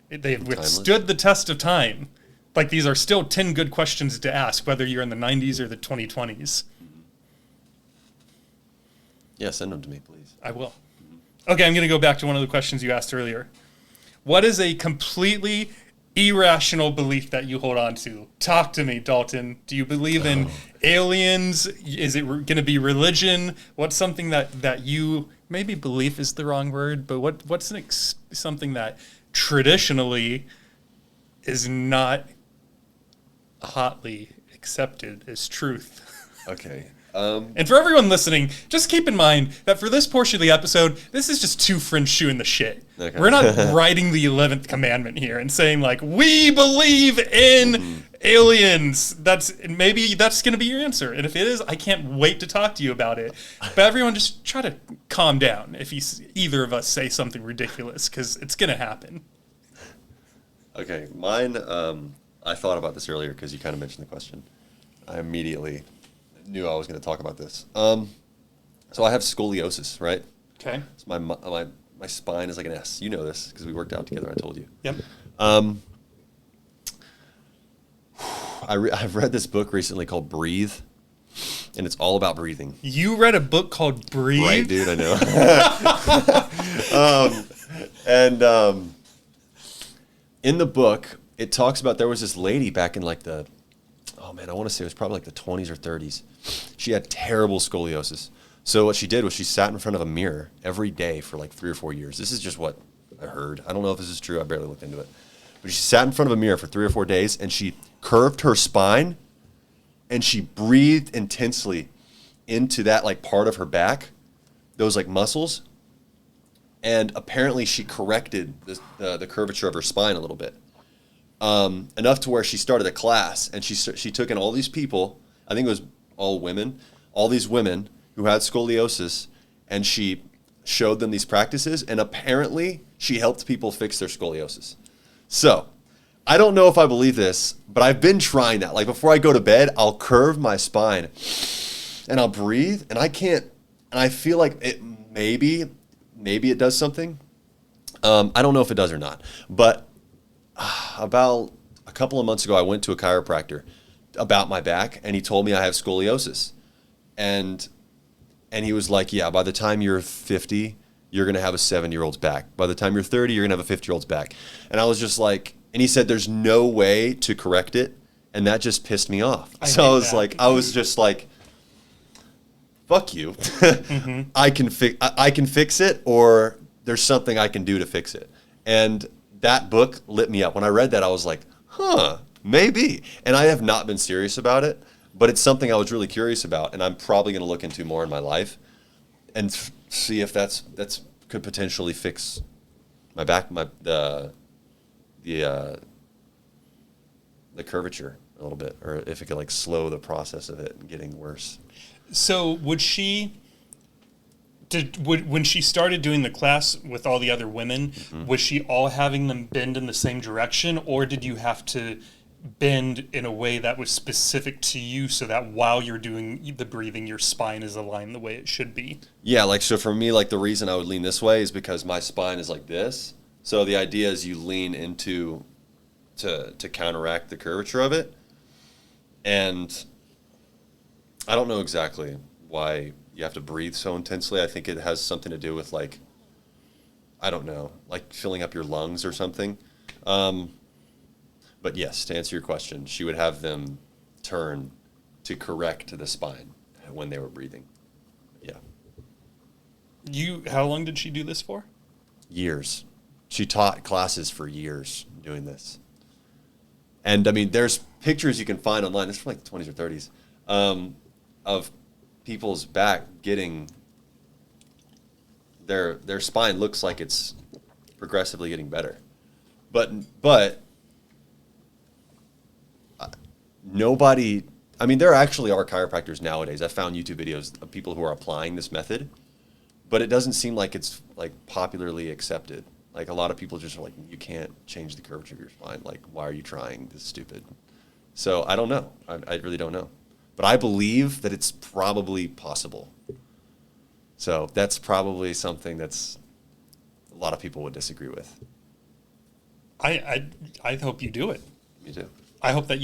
They've withstood the test of time. Like, these are still 10 good questions to ask, whether you're in the 90s or the 2020s. Yeah, send them to me, please. I will. Okay, I'm going to go back to one of the questions you asked earlier. What is a completely irrational belief that you hold on to? Talk to me, Dalton. Do you believe in aliens? Is it going to be religion? What's something that you... Maybe belief is the wrong word, but what's something that traditionally is not hotly accepted as truth? Okay. And for everyone listening, just keep in mind that for this portion of the episode, this is just 2 friends shooting the shit. Okay. We're not writing the 11th commandment here and saying like, we believe in aliens. Maybe that's going to be your answer. And if it is, I can't wait to talk to you about it. But everyone just try to calm down if either of us say something ridiculous, because it's going to happen. Okay, mine, I thought about this earlier because you kind of mentioned the question. I immediately knew I was going to talk about this. So I have scoliosis, right? Okay. So my spine is like an S. You know this because we worked out together. I told you. Yep. I've read this book recently called Breathe, and it's all about breathing. You read a book called Breathe? Right, dude, I know. In the book, it talks about there was this lady back in like I want to say it was probably like the 20s or 30s. She had terrible scoliosis. So what she did was she sat in front of a mirror every day for like 3 or 4 years. This is just what I heard. I don't know if this is true. I barely looked into it. But she sat in front of a mirror for 3 or 4 days, and she curved her spine, and she breathed intensely into that like part of her back, those like muscles. And apparently she corrected the curvature of her spine a little bit. Enough to where she started a class, and she took in all these people, I think it was all women, all these women who had scoliosis, and she showed them these practices, and apparently she helped people fix their scoliosis. So, I don't know if I believe this, but I've been trying that. Like before I go to bed, I'll curve my spine, and I'll breathe, and I feel like it maybe it does something. I don't know if it does or not, but about a couple of months ago, I went to a chiropractor about my back, and he told me I have scoliosis. And he was like, yeah, by the time you're 50, you're going to have a 7-year-old's back. By the time you're 30, you're going to have a 50-year-old's back. And I was just like, and he said there's no way to correct it. And that just pissed me off. I was just like, fuck you. Mm-hmm. I can fix it, or there's something I can do to fix it. And that book lit me up. When I read that, I was like, maybe. And I have not been serious about it, but it's something I was really curious about, and I'm probably going to look into more in my life and see if that's could potentially fix my back, the curvature a little bit, or if it could like slow the process of it getting worse. So when she started doing the class with all the other women, mm-hmm. was she all having them bend in the same direction, or did you have to bend in a way that was specific to you so that while you're doing the breathing, your spine is aligned the way it should be? Yeah, like, so for me, like the reason I would lean this way is because my spine is like this. So the idea is you lean into to counteract the curvature of it. And I don't know exactly why you have to breathe so intensely. I think it has something to do with like, I don't know, like filling up your lungs or something. But yes, to answer your question, she would have them turn to correct the spine when they were breathing. Yeah. How long did she do this for? Years. She taught classes for years doing this. And I mean, there's pictures you can find online, it's from like the 20s or 30s, of people's back getting, their spine looks like it's progressively getting better. But nobody, I mean, there actually are chiropractors nowadays. I found YouTube videos of people who are applying this method, but it doesn't seem like it's like popularly accepted. Like a lot of people just are like, you can't change the curvature of your spine. Like, why are you trying? This is stupid. So I don't know. I really don't know. But I believe that it's probably possible. So that's probably something that's a lot of people would disagree with. I hope you do it. Me too. I hope that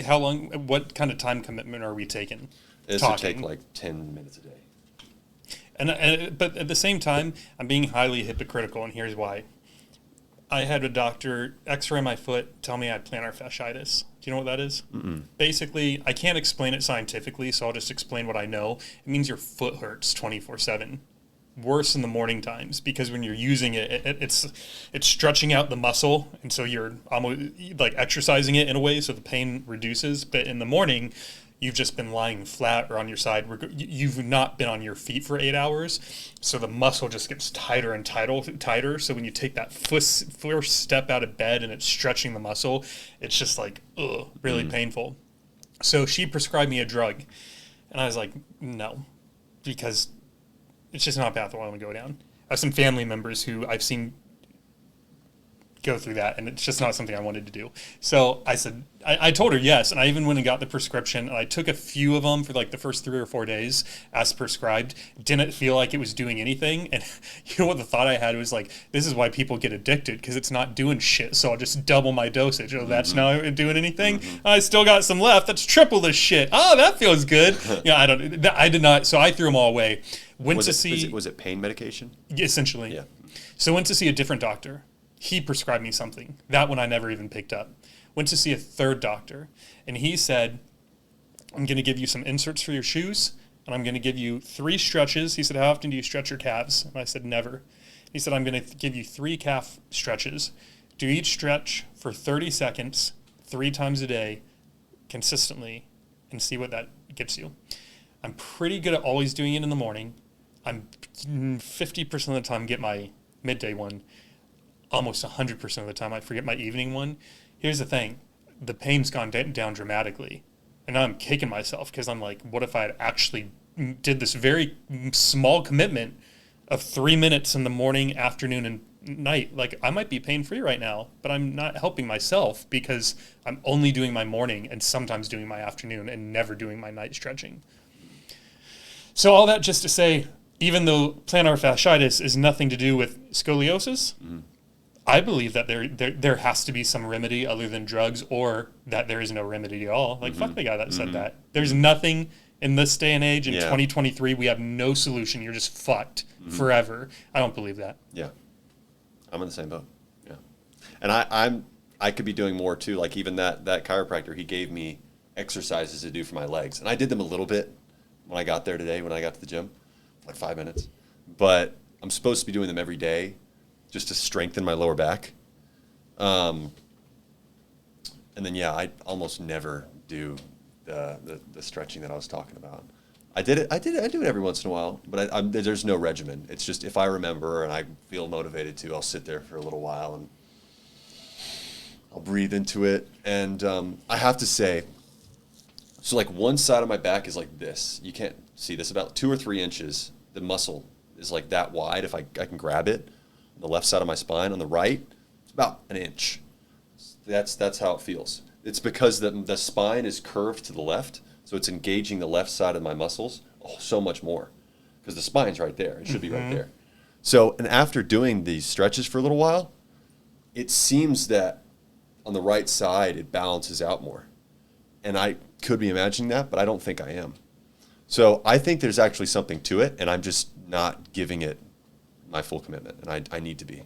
how long, what kind of time commitment are we taking? It's to take like 10 minutes a day. But at the same time, I'm being highly hypocritical, and here's why. I had a doctor x-ray my foot, tell me I had plantar fasciitis. Do you know what that is? Mm-mm. Basically, I can't explain it scientifically, so I'll just explain what I know. It means your foot hurts 24/7. Worse in the morning times, because when you're using it, it's stretching out the muscle, and so you're almost like exercising it in a way, so the pain reduces. But in the morning, you've just been lying flat or on your side. You've not been on your feet for 8 hours, so the muscle just gets tighter and tighter. So when you take that first step out of bed and it's stretching the muscle, it's just like, really painful. So she prescribed me a drug, and I was like, no, because it's just not a path I want to go down. I have some family members who I've seen go through that, and it's just not something I wanted to do. So I said, I told her yes, and I even went and got the prescription, and I took a few of them for like the first 3 or 4 days as prescribed. Didn't feel like it was doing anything, and you know what the thought I had was like, this is why people get addicted, because it's not doing shit, so I'll just double my dosage. Oh, that's not doing anything? Mm-hmm. I still got some left. That's triple this shit. Oh, that feels good. I did not, so I threw them all away. Was it pain medication? Essentially. Yeah. So went to see a different doctor. He prescribed me something. That one I never even picked up. Went to see a third doctor, and he said, I'm going to give you some inserts for your shoes, and I'm going to give you 3 stretches. He said, how often do you stretch your calves? And I said, never. He said, I'm going to give you 3 calf stretches. Do each stretch for 30 seconds, 3 times a day, consistently, and see what that gets you. I'm pretty good at always doing it in the morning. I'm 50% of the time get my midday one. Almost 100% of the time I forget my evening one. Here's the thing. The pain's gone down dramatically. And now I'm kicking myself because I'm like, what if I had actually did this very small commitment of 3 minutes in the morning, afternoon, and night? Like, I might be pain-free right now, but I'm not helping myself because I'm only doing my morning and sometimes doing my afternoon and never doing my night stretching. So all that just to say, even though plantar fasciitis is nothing to do with scoliosis, I believe that there has to be some remedy other than drugs, or that there is no remedy at all. Like, fuck the guy that said that. There's nothing in this day and age, in 2023, we have no solution. You're just fucked forever. I don't believe that. Yeah. I'm in the same boat. Yeah. And I could be doing more too. Like, even that chiropractor, he gave me exercises to do for my legs. And I did them a little bit when I got there today, when I got to the gym, like 5 minutes. But I'm supposed to be doing them every day just to strengthen my lower back. And then, I almost never do the stretching that I was talking about. I do it every once in a while, but there's no regimen. It's just, if I remember and I feel motivated to, I'll sit there for a little while and I'll breathe into it. And I have to say, so like one side of my back is like this. You can't see this, about 2 or 3 inches. The muscle is like that wide. If I can grab it, on the left side of my spine. On the right, it's about an inch. That's how it feels. It's because the spine is curved to the left, so it's engaging the left side of my muscles so much more, because the spine's right there. It should be right there. So, and after doing these stretches for a little while, it seems that on the right side it balances out more. And I could be imagining that, but I don't think I am. So I think there's actually something to it, and I'm just not giving it my full commitment, and I need to be.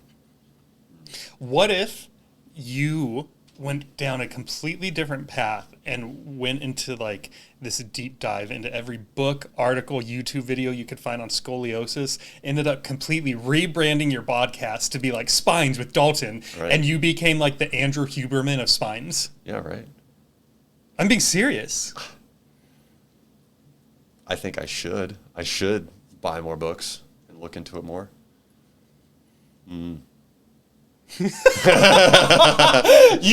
What if you went down a completely different path and went into like this deep dive into every book, article, YouTube video you could find on scoliosis, ended up completely rebranding your podcast to be like Spines with Dalton, and you became like the Andrew Huberman of spines? Yeah, right. I'm being serious. I think I should. I should buy more books and look into it more. You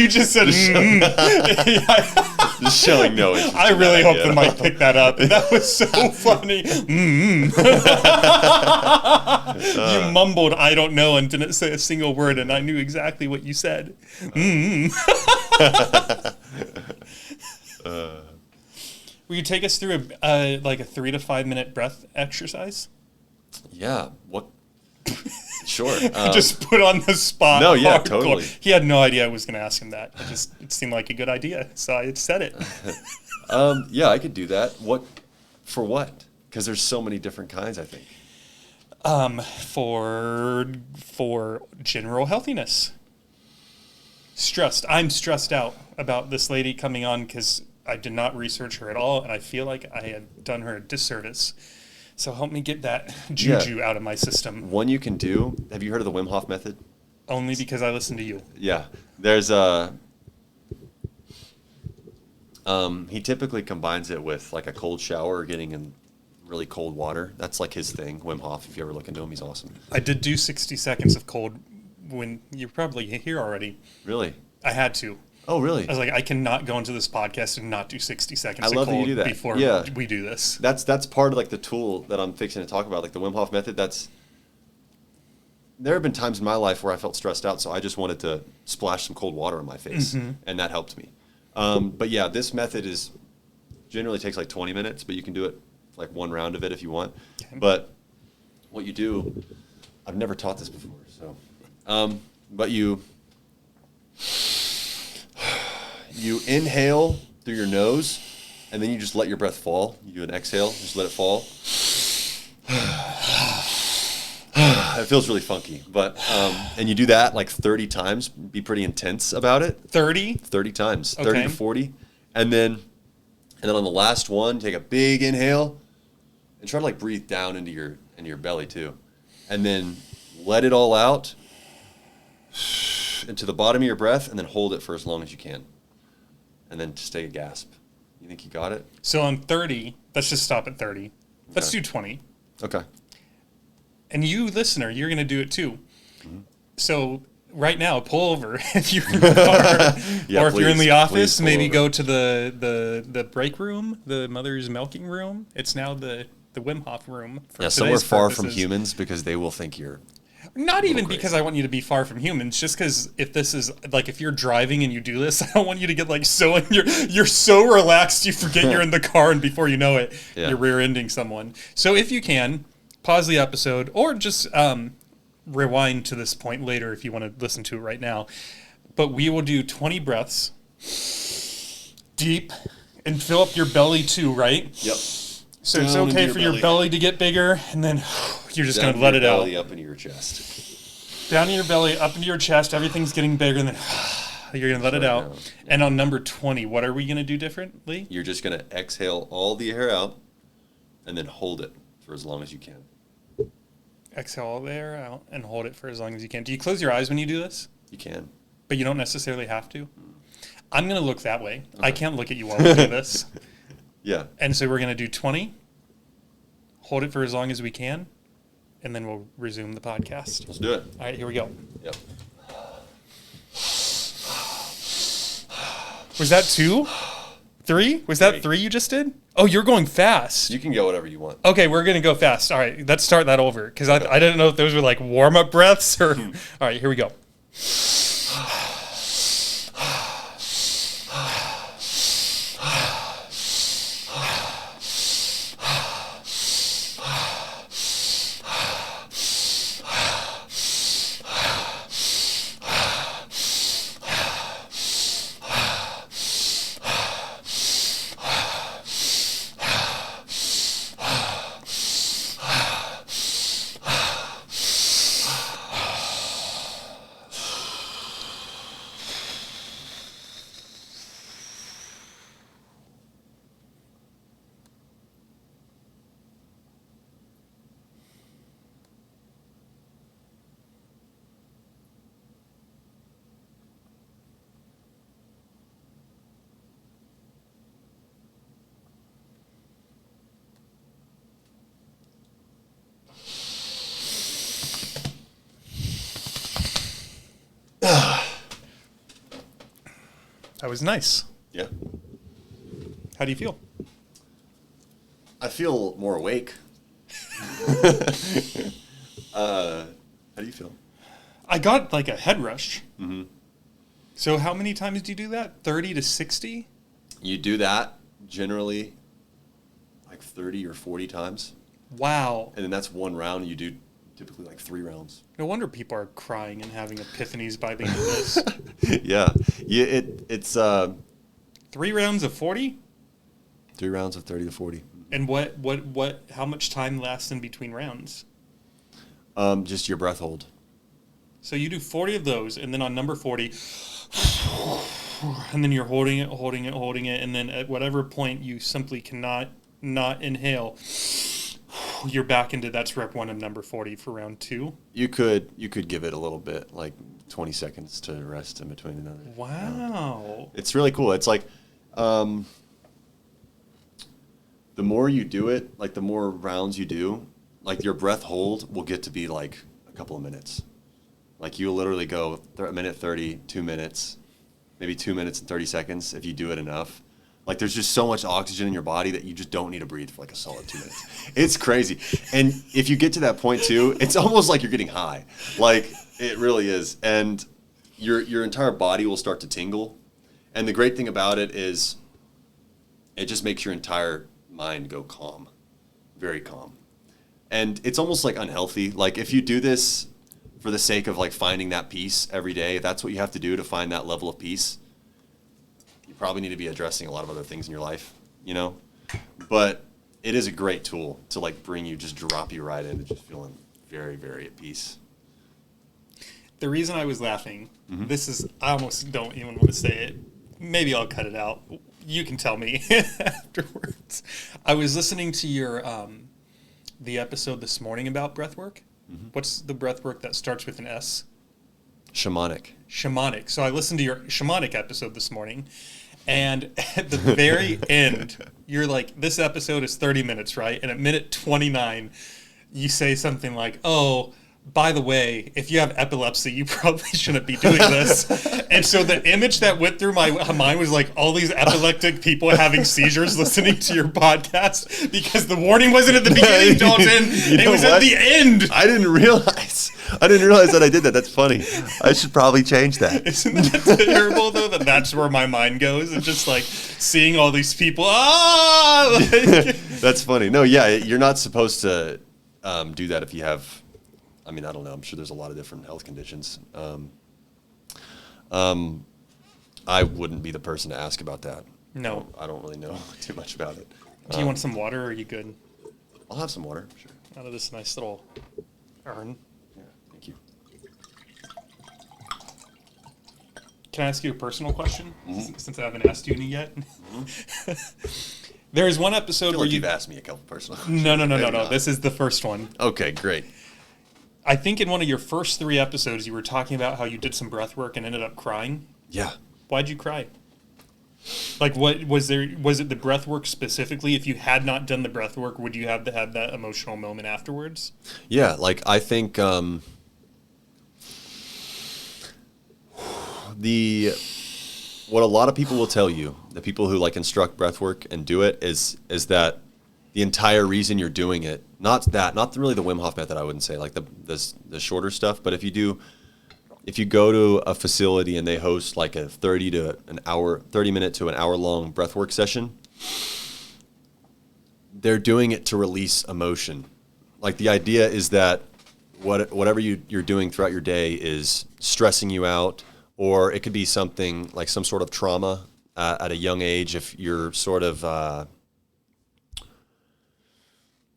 just said Just showing no interest. I really hope the mic picked that up. That was so funny. You mumbled, "I don't know," and didn't say a single word, and I knew exactly what you said. Will you take us through like a 3 to 5 minute breath exercise? Yeah. What? Sure. Just put on the spot. No, yeah, hardcore. totally. He had no idea I was going to ask him that. It seemed like a good idea, so I said it. Yeah, I could do that. What? For what? Because there's so many different kinds, I think. For general healthiness. I'm stressed out about this lady coming on because I did not research her at all, and I feel like I had done her a disservice. So help me get that juju out of my system. One you can do. Have you heard of the Wim Hof method? Only because I listen to you. Yeah. There's he typically combines it with like a cold shower or getting in really cold water. That's like his thing, Wim Hof. If you ever look into him, he's awesome. I did do 60 seconds of cold when you're probably here already. Really? I had to. Oh, really? I was like, I cannot go into this podcast and not do 60 seconds I love of that you cold do that. before Yeah. we do this. That's part of like the tool that I'm fixing to talk about, like the Wim Hof method. There have been times in my life where I felt stressed out, so I just wanted to splash some cold water on my face, and that helped me. But yeah, this method generally takes like 20 minutes, but you can do it like one round of it if you want. Okay. But what you do, I've never taught this before, so but you inhale through your nose, and then you just let your breath fall. You do an exhale, just let it fall. It feels really funky, but and you do that like 30 times. Be pretty intense about it. 30? 30 times, okay. 30 to 40, and then on the last one, take a big inhale, and try to like breathe down into your belly too, and then let it all out into the bottom of your breath, and then hold it for as long as you can. And then just take a gasp. You think you got it? So on 30, let's just stop at 30. Let's Okay. do 20. Okay. And you, listener, you're going to do it too. Mm-hmm. So right now, pull over if you're in the car. Yeah, or if you're in please, the office, pull maybe over. go to the break room, the mother's milking room. It's now the Wim Hof room. For Somewhere today's far from purposes. humans, because they will think you're... Not even crazy. because I want you to be far from humans, just because if this is like if you're driving and you do this, I don't want you to get like so in you're so relaxed you forget you're in the car, and before you know it, you're rear-ending someone. So if you can, pause the episode or just rewind to this point later if you want to listen to it right now. But we will do 20 breaths deep and fill up your belly too, right? Yep. So it's Down into okay your for your belly. belly to get bigger, and then you're just Down going to let it out. belly up into your chest. Down in your belly, up into your chest, everything's getting bigger, and then you're going to let it out. Down. And on number 20, what are we going to do differently? You're just going to exhale all the air out and then hold it for as long as you can. Exhale all the air out and hold it for as long as you can. Do you close your eyes when you do this? You can. But you don't necessarily have to? I'm going to look that way. Okay. I can't look at you while we do this. Yeah. And so we're going to do 20, hold it for as long as we can, and then we'll resume the podcast. Let's do it. All right, here we go. Yep. Was that 2? 3? Was that 3 you just did? Oh, you're going fast. You can go whatever you want. Okay, we're going to go fast. All right, let's start that over because I didn't know if those were like warm-up breaths or... All right, here we go. That was nice. Yeah. How do you feel? I feel more awake. How do you feel? I got like a head rush. Mm-hmm. So how many times do you do that? 30 to 60? You do that generally like 30 or 40 times. Wow. And then that's one round. You do typically like 3 rounds. No wonder people are crying and having epiphanies by the end of this. Yeah. It's 3 rounds of 40? 3 rounds of 30 to 40. And how much time lasts in between rounds? Just your breath hold. So you do 40 of those, and then on number 40, and then you're holding it, and then at whatever point you simply cannot not inhale, you're back into that's rep 1 of number 40 for round 2. You could give it a little bit, like 20 seconds to rest in between another. Wow. It's really cool. It's like the more you do it, like the more rounds you do, like your breath hold will get to be like a couple of minutes. Like you literally go a minute 30, 2 minutes, maybe 2 minutes and 30 seconds if you do it enough. Like there's just so much oxygen in your body that you just don't need to breathe for like a solid 2 minutes. It's crazy. And if you get to that point too, it's almost like you're getting high. Like it really is. And your entire body will start to tingle. And the great thing about it is it just makes your entire mind go calm, very calm. And it's almost like unhealthy. Like if you do this for the sake of like finding that peace every day, if that's what you have to do to find that level of peace, you probably need to be addressing a lot of other things in your life, you know? But it is a great tool to like bring you, just drop you right into just feeling very, very at peace. The reason I was laughing, this is, I almost don't even want to say it. Maybe I'll cut it out. You can tell me afterwards. I was listening to your the episode this morning about breathwork, What's the breath work that starts with an S? Shamanic. Shamanic. So I listened to your shamanic episode this morning, and at the very end, you're like, this episode is 30 minutes, right? And at minute 29, you say something like, oh, by the way, if you have epilepsy, you probably shouldn't be doing this. And so the image that went through my mind was like all these epileptic people having seizures listening to your podcast, because the warning wasn't at the beginning, Dalton. It was at the end. I didn't realize that I did that. That's funny. I should probably change that. Isn't that terrible, though, that that's where my mind goes? It's just like seeing all these people. Like. That's funny. No, yeah, you're not supposed to do that if you have... I mean, I don't know. I'm sure there's a lot of different health conditions. I wouldn't be the person to ask about that. No. I don't really know too much about it. Do you want some water, or are you good? I'll have some water, sure. Out of this nice little urn. Yeah, thank you. Can I ask you a personal question? Since I haven't asked you any yet. There is one episode I feel where like you've asked me a couple personal questions. No. This is the first one. Okay, great. I think in one of your first 3 episodes, you were talking about how you did some breath work and ended up crying. Yeah. Why'd you cry? Like, what was there? Was it the breath work specifically? If you had not done the breath work, would you have had that emotional moment afterwards? Yeah, like I think what a lot of people will tell you, the people who like instruct breath work and do it, is that the entire reason you're doing it, not really the Wim Hof method, I wouldn't say, like the shorter stuff, but if you go to a facility and they host like a 30 minute to an hour long breathwork session, they're doing it to release emotion. Like the idea is that whatever you're doing throughout your day is stressing you out, or it could be something like some sort of trauma at a young age. If you're sort of,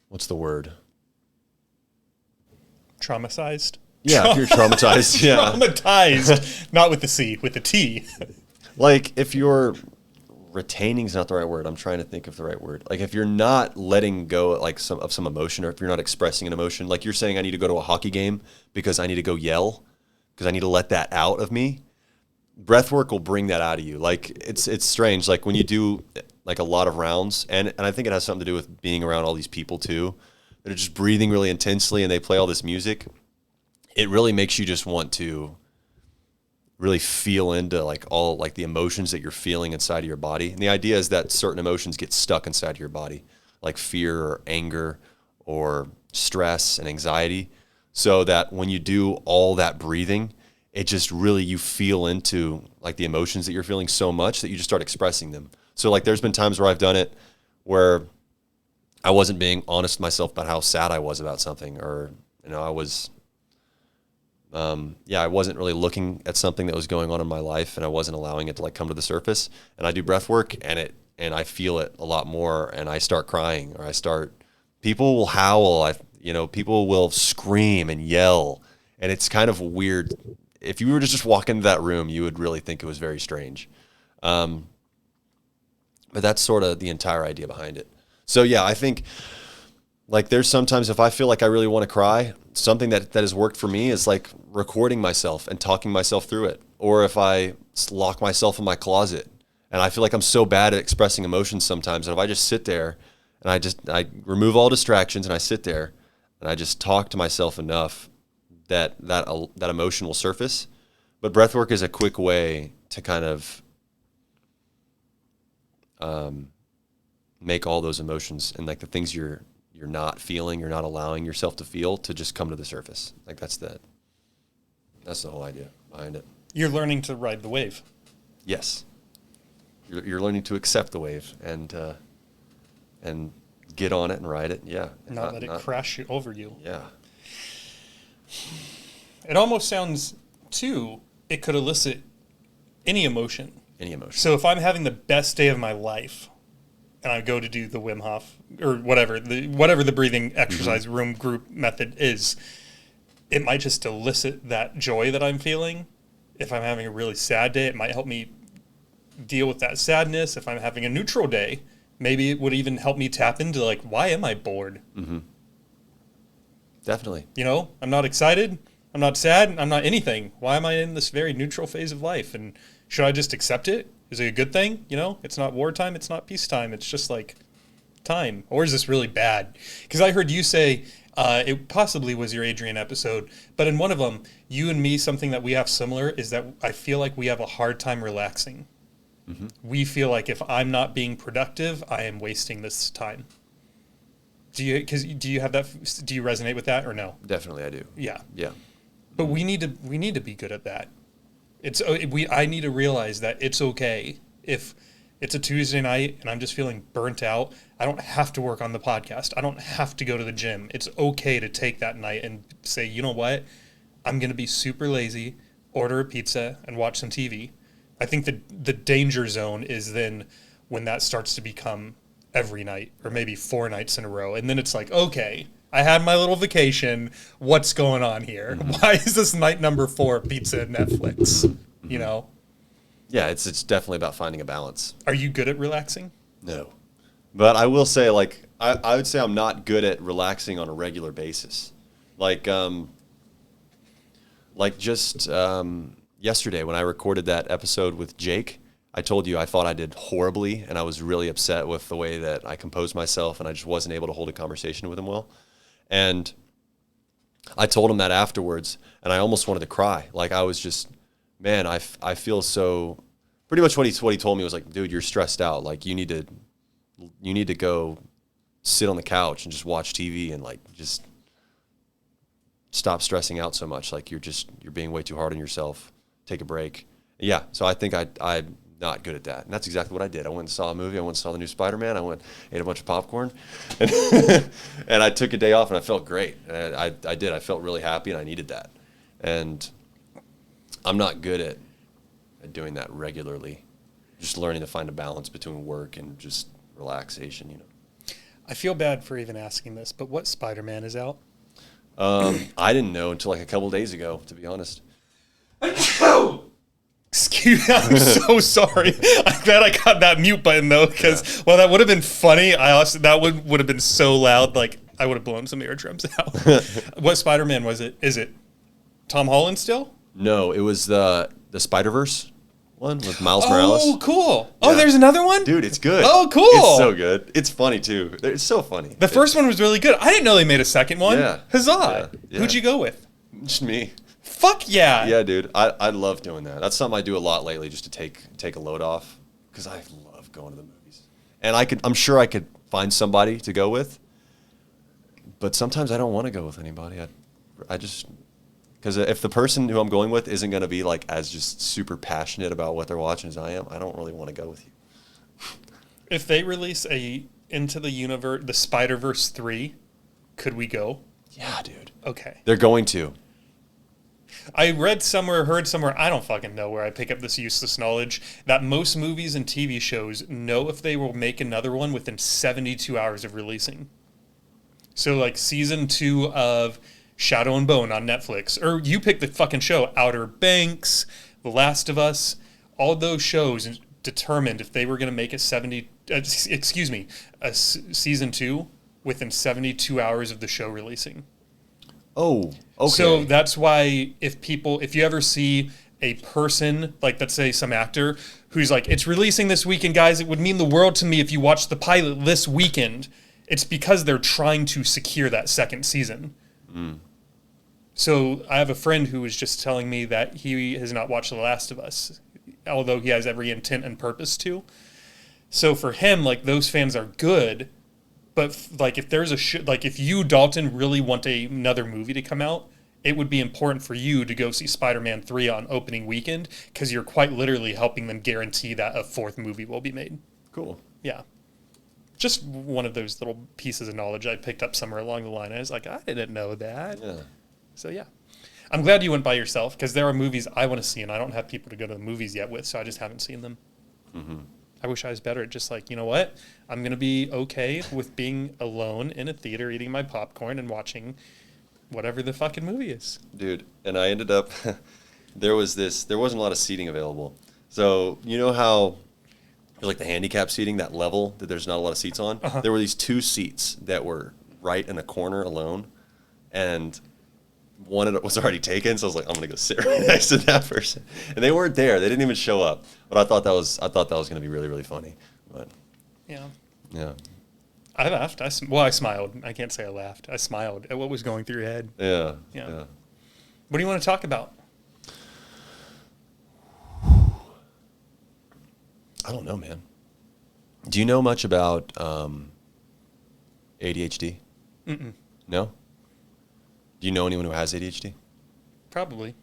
what's the word? Traumatized? Yeah, if you're traumatized. Yeah. Traumatized. Not with the C, with the T. Like if you're retaining is not the right word. I'm trying to think of the right word. Like if you're not letting go like some emotion, or if you're not expressing an emotion, like you're saying I need to go to a hockey game because I need to go yell, because I need to let that out of me. Breathwork will bring that out of you. Like it's strange. Like when you do like a lot of rounds, and I think it has something to do with being around all these people too, that are just breathing really intensely and they play all this music. It really makes you just want to really feel into like all like the emotions that you're feeling inside of your body. And the idea is that certain emotions get stuck inside of your body, like fear or anger or stress and anxiety. So that when you do all that breathing, it just really, you feel into like the emotions that you're feeling so much that you just start expressing them. So like there's been times where I've done it where I wasn't being honest with myself about how sad I was about something, or, you know, I was, I wasn't really looking at something that was going on in my life, and I wasn't allowing it to like come to the surface. And I do breath work and I feel it a lot more, and I start crying, or people will howl, people will scream and yell, and it's kind of weird. If you were to just walk into that room, you would really think it was very strange. But that's sort of the entire idea behind it. So yeah, I think like there's sometimes if I feel like I really want to cry, something that has worked for me is like recording myself and talking myself through it. Or if I lock myself in my closet and I feel like I'm so bad at expressing emotions sometimes, and if I just sit there and I remove all distractions and I sit there and I just talk to myself enough that emotion will surface. But breathwork is a quick way to kind of make all those emotions and like the things you're not feeling, you're not allowing yourself to feel, to just come to the surface. Like that's the whole idea behind it. You're learning to ride the wave. Yes. You're learning to accept the wave and get on it and ride it. Yeah. Not let it crash over you. Yeah. It almost sounds, too, it could elicit any emotion. Any emotion. So if I'm having the best day of my life and I go to do the Wim Hof or whatever the breathing exercise room group method is, it might just elicit that joy that I'm feeling. If I'm having a really sad day, it might help me deal with that sadness. If I'm having a neutral day, maybe it would even help me tap into like, why am I bored? Mm-hmm. Definitely. You know, I'm not excited. I'm not sad. I'm not anything. Why am I in this very neutral phase of life? And should I just accept it? Is it a good thing? You know, it's not wartime. It's not peacetime. It's just like time. Or is this really bad? Because I heard you say, it possibly was your Adrian episode, but in one of them, you and me, something that we have similar is that I feel like we have a hard time relaxing. Mm-hmm. We feel like if I'm not being productive, I am wasting this time. Do you have that? Do you resonate with that or no? Definitely, I do. Yeah. Yeah. But we need to be good at that. I need to realize that it's okay if it's a Tuesday night and I'm just feeling burnt out. I don't have to work on the podcast. I don't have to go to the gym. It's okay to take that night and say, you know what? I'm going to be super lazy, order a pizza, and watch some TV. I think the danger zone is then when that starts to become every night or maybe 4 nights in a row. And then it's like, okay, I had my little vacation. What's going on here? Mm-hmm. Why is this night number 4 pizza and Netflix? Mm-hmm. You know? Yeah, it's definitely about finding a balance. Are you good at relaxing? No. But I will say, like, I would say I'm not good at relaxing on a regular basis. Like just yesterday when I recorded that episode with Jake, I told you I thought I did horribly, and I was really upset with the way that I composed myself, and I just wasn't able to hold a conversation with him well. And I told him that afterwards, and I almost wanted to cry. Like, I was just, man, I feel so, pretty much what he told me was like, dude, you're stressed out. Like, you need to go sit on the couch and just watch TV and like just stop stressing out so much. Like, you're being way too hard on yourself. Take a break. Yeah. So I think I'm not good at that. And that's exactly what I did. I went and saw a movie. I went and saw the new Spider-Man. I went, ate a bunch of popcorn, and, and I took a day off, and I felt great. And I did. I felt really happy, and I needed that. And I'm not good at doing that regularly. Just learning to find a balance between work and just relaxation, you know. I feel bad for even asking this, but what Spider-Man is out? I didn't know until like a couple days ago, to be honest. Excuse me, I'm so sorry. I'm glad I got that mute button though, because while that would have been funny, that would have been so loud, like I would have blown some eardrums out. What Spider-Man was it? Is it Tom Holland still? No, it was the Spider-Verse one with Miles Morales. Oh, cool. Yeah. Oh, there's another one? Dude, it's good. Oh, cool. It's so good. It's funny too. It's so funny. The first one was really good. I didn't know they made a second one. Yeah. Huzzah. Yeah. Who'd you go with? Just me. Fuck yeah. Yeah, dude. I love doing that. That's something I do a lot lately, just to take a load off, because I love going to the movies. And I'm sure I could find somebody to go with, but sometimes I don't want to go with anybody. I just, because if the person who I'm going with isn't going to be like as just super passionate about what they're watching as I am, I don't really want to go with you. If they release a Into the Universe, the Spider-Verse 3, could we go? Yeah, dude. Okay. They're going to. I read somewhere, heard somewhere, I don't fucking know where I pick up this useless knowledge, that most movies and TV shows know if they will make another one within 72 hours of releasing. So like season 2 of Shadow and Bone on Netflix, or you pick the fucking show, Outer Banks, The Last of Us, all those shows determined if they were going to make a season 2 within 72 hours of the show releasing. Oh, okay. So that's why if you ever see a person, like let's say some actor, who's like, it's releasing this weekend, guys, it would mean the world to me if you watch the pilot this weekend, it's because they're trying to secure that second season. Mm. So I have a friend who was just telling me that he has not watched The Last of Us, although he has every intent and purpose to. So for him, like, those fans are good. But like if there's if you, Dalton, really want another movie to come out, it would be important for you to go see Spider-Man 3 on opening weekend, because you're quite literally helping them guarantee that a 4th movie will be made. Cool. Yeah. Just one of those little pieces of knowledge I picked up somewhere along the line. I was like, I didn't know that. Yeah. So yeah. I'm glad you went by yourself, because there are movies I want to see and I don't have people to go to the movies yet with, so I just haven't seen them. Mm-hmm. I wish I was better at just like, you know what? I'm going to be okay with being alone in a theater, eating my popcorn and watching whatever the fucking movie is. Dude, and I ended up, there wasn't a lot of seating available. So, you know how, like the handicap seating, that level that there's not a lot of seats on? Uh-huh. There were these 2 seats that were right in a corner alone. and one of it was already taken, so I was like, I'm gonna go sit right next to that person, and they weren't there. They didn't even show up. But I thought that was gonna be really, really funny. But yeah. I laughed. I smiled. I can't say I laughed. I smiled at what was going through your head. Yeah. What do you want to talk about? I don't know, man. Do you know much about ADHD? Mm-mm. No? Do you know anyone who has ADHD? Probably.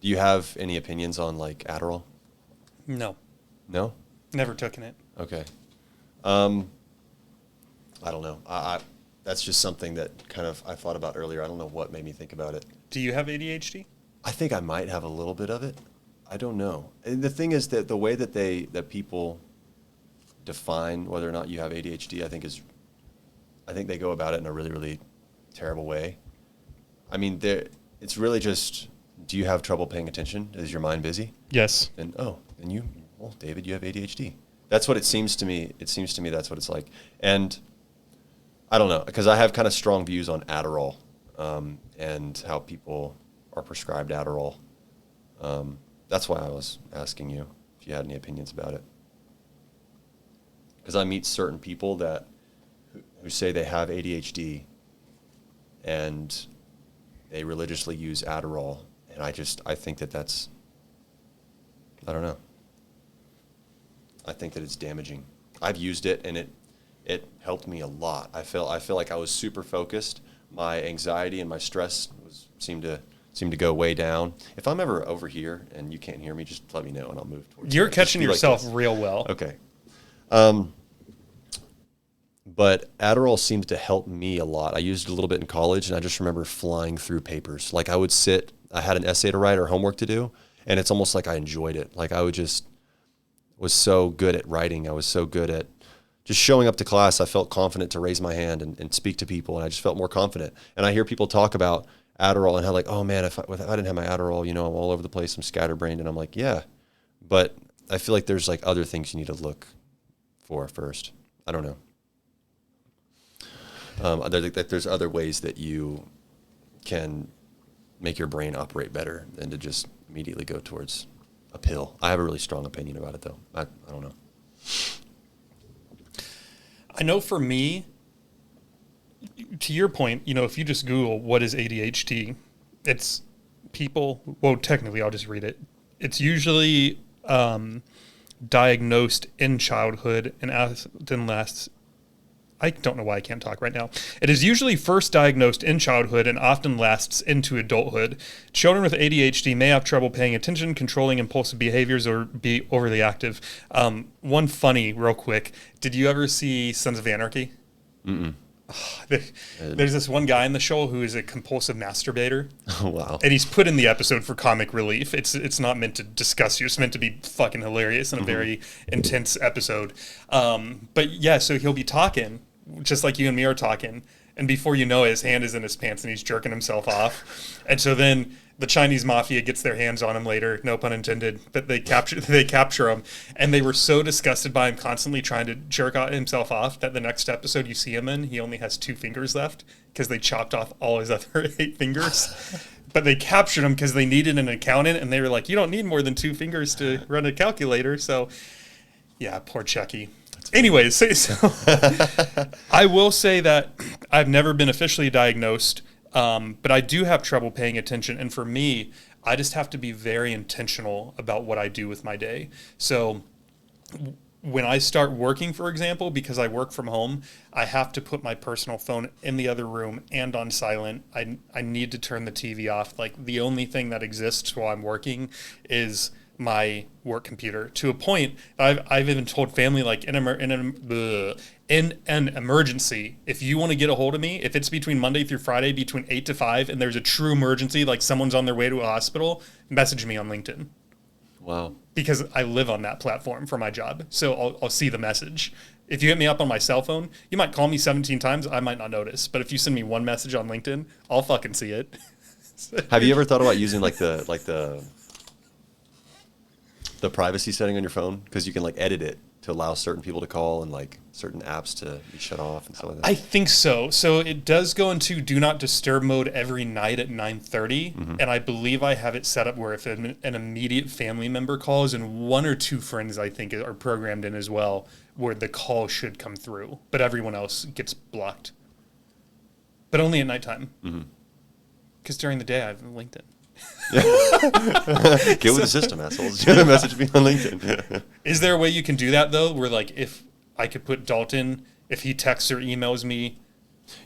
Do you have any opinions on, like, Adderall? No. No? Never taken it. Okay. I don't know. That's just something that kind of I thought about earlier. I don't know what made me think about it. Do you have ADHD? I think I might have a little bit of it. I don't know. And the thing is that the way that people define whether or not you have ADHD, I think they go about it in a really, really terrible way. I mean, it's really just, do you have trouble paying attention? Is your mind busy? Yes. And David, you have ADHD. That's what it seems to me. It seems to me that's what it's like. And I don't know, because I have kind of strong views on Adderall and how people are prescribed Adderall. That's why I was asking you if you had any opinions about it. Because I meet certain people who say they have ADHD and they religiously use Adderall, and I think that's, I don't know. I think that it's damaging. I've used it, and it helped me a lot. I feel like I was super focused. My anxiety and my stress seemed to go way down. If I'm ever over here and you can't hear me, just let me know and I'll move towards you. You're catching yourself real well. Okay. But Adderall seemed to help me a lot. I used it a little bit in college, and I just remember flying through papers. Like I had an essay to write or homework to do, and it's almost like I enjoyed it. Like I was so good at writing. I was so good at just showing up to class. I felt confident to raise my hand and speak to people, and I just felt more confident. And I hear people talk about Adderall and how like, oh man, if I didn't have my Adderall, I'm all over the place, I'm scatterbrained. And I'm like, yeah, but I feel like there's like other things you need to look for first. I don't know. There's other ways that you can make your brain operate better than to just immediately go towards a pill. I have a really strong opinion about it, though. I don't know. I know for me, to your point, if you just Google what is ADHD, it's people, well, technically I'll just read it. It's usually diagnosed in childhood and often lasts, I don't know why I can't talk right now. It is usually first diagnosed in childhood and often lasts into adulthood. Children with ADHD may have trouble paying attention, controlling impulsive behaviors, or be overly active. One funny, real quick. Did you ever see Sons of Anarchy? Mm-mm. There's this one guy in the show who is a compulsive masturbator. Oh, wow. And he's put in the episode for comic relief. It's not meant to disgust you. It's meant to be fucking hilarious and a very intense episode. But yeah, so he'll be talking, just like you and me are talking, and before you know it, his hand is in his pants and he's jerking himself off. And so then the Chinese mafia gets their hands on him later, no pun intended, but they capture him, and they were so disgusted by him constantly trying to jerk himself off that the next episode you see him in, he only has 2 fingers left because they chopped off all his other 8 fingers. But they captured him because they needed an accountant, and they were like, you don't need more than 2 fingers to run a calculator. So yeah, poor Chucky. Anyways, so I will say that I've never been officially diagnosed, but I do have trouble paying attention. And for me, I just have to be very intentional about what I do with my day. So when I start working, for example, because I work from home, I have to put my personal phone in the other room and on silent. I need to turn the TV off. Like the only thing that exists while I'm working is my work computer, to a point I've even told family, like in an emergency, if you want to get a hold of me, if it's between Monday through Friday between 8 to 5 and there's a true emergency, like someone's on their way to a hospital, message me on LinkedIn. Wow. Because I live on that platform for my job, so I'll see the message. If you hit me up on my cell phone, you might call me 17 times, I might not notice, but if you send me one message on LinkedIn, I'll fucking see it. Have you ever thought about using the privacy setting on your phone? Because you can like edit it to allow certain people to call and like certain apps to be shut off and stuff like that? I think so. So it does go into do not disturb mode every night at 9:30, and I believe I have it set up where if an immediate family member calls, and 1 or 2 friends I think are programmed in as well, where the call should come through, but everyone else gets blocked. But only at nighttime. Because during the day I have LinkedIn. Get with the system, assholes. Message me on LinkedIn. Is there a way you can do that though, where like if I could put Dalton, if he texts or emails me,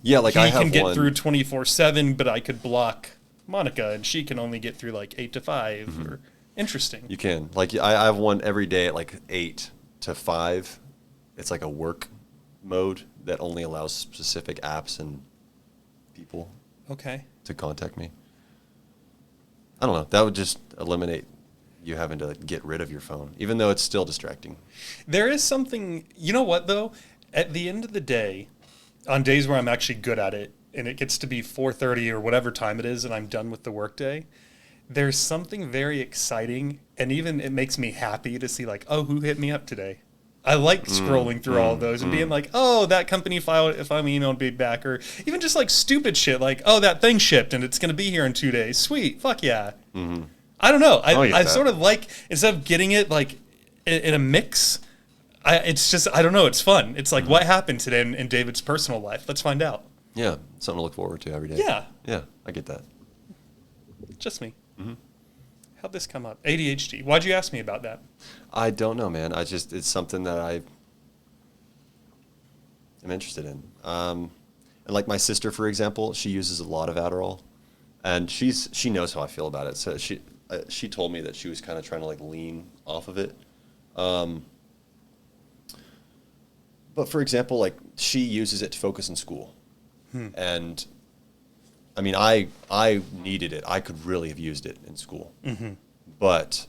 Yeah, like he I have can get one. through 24/7, but I could block Monica and she can only get through like 8 to 5. Or interesting. You can. Like I have one every day at like 8 to 5. It's like a work mode that only allows specific apps and people Okay. to contact me. I don't know. That would just eliminate you having to get rid of your phone, even though it's still distracting. There is something, you know what though? At the end of the day, on days where I'm actually good at it, and it gets to be 4:30 or whatever time it is, and I'm done with the workday, there's something very exciting, and even it makes me happy to see like, oh, who hit me up today? I like scrolling through all of those and being like, oh, that company file, if I'm emailed me back, or even just like stupid shit like, oh, that thing shipped and it's going to be here in 2 days. Sweet. Fuck yeah. I don't know. I sort of like, instead of getting it like in a mix, it's just, I don't know. It's fun. It's like, what happened today in David's personal life? Let's find out. Yeah, something to look forward to every day. Yeah. Yeah, I get that. Just me. How'd this come up? ADHD. Why'd you ask me about that? I don't know, man. It's something that I am interested in. And like my sister, for example, she uses a lot of Adderall, and she knows how I feel about it. So she told me that she was kind of trying to like lean off of it. But for example, like she uses it to focus in school, and I mean, I needed it. I could really have used it in school, but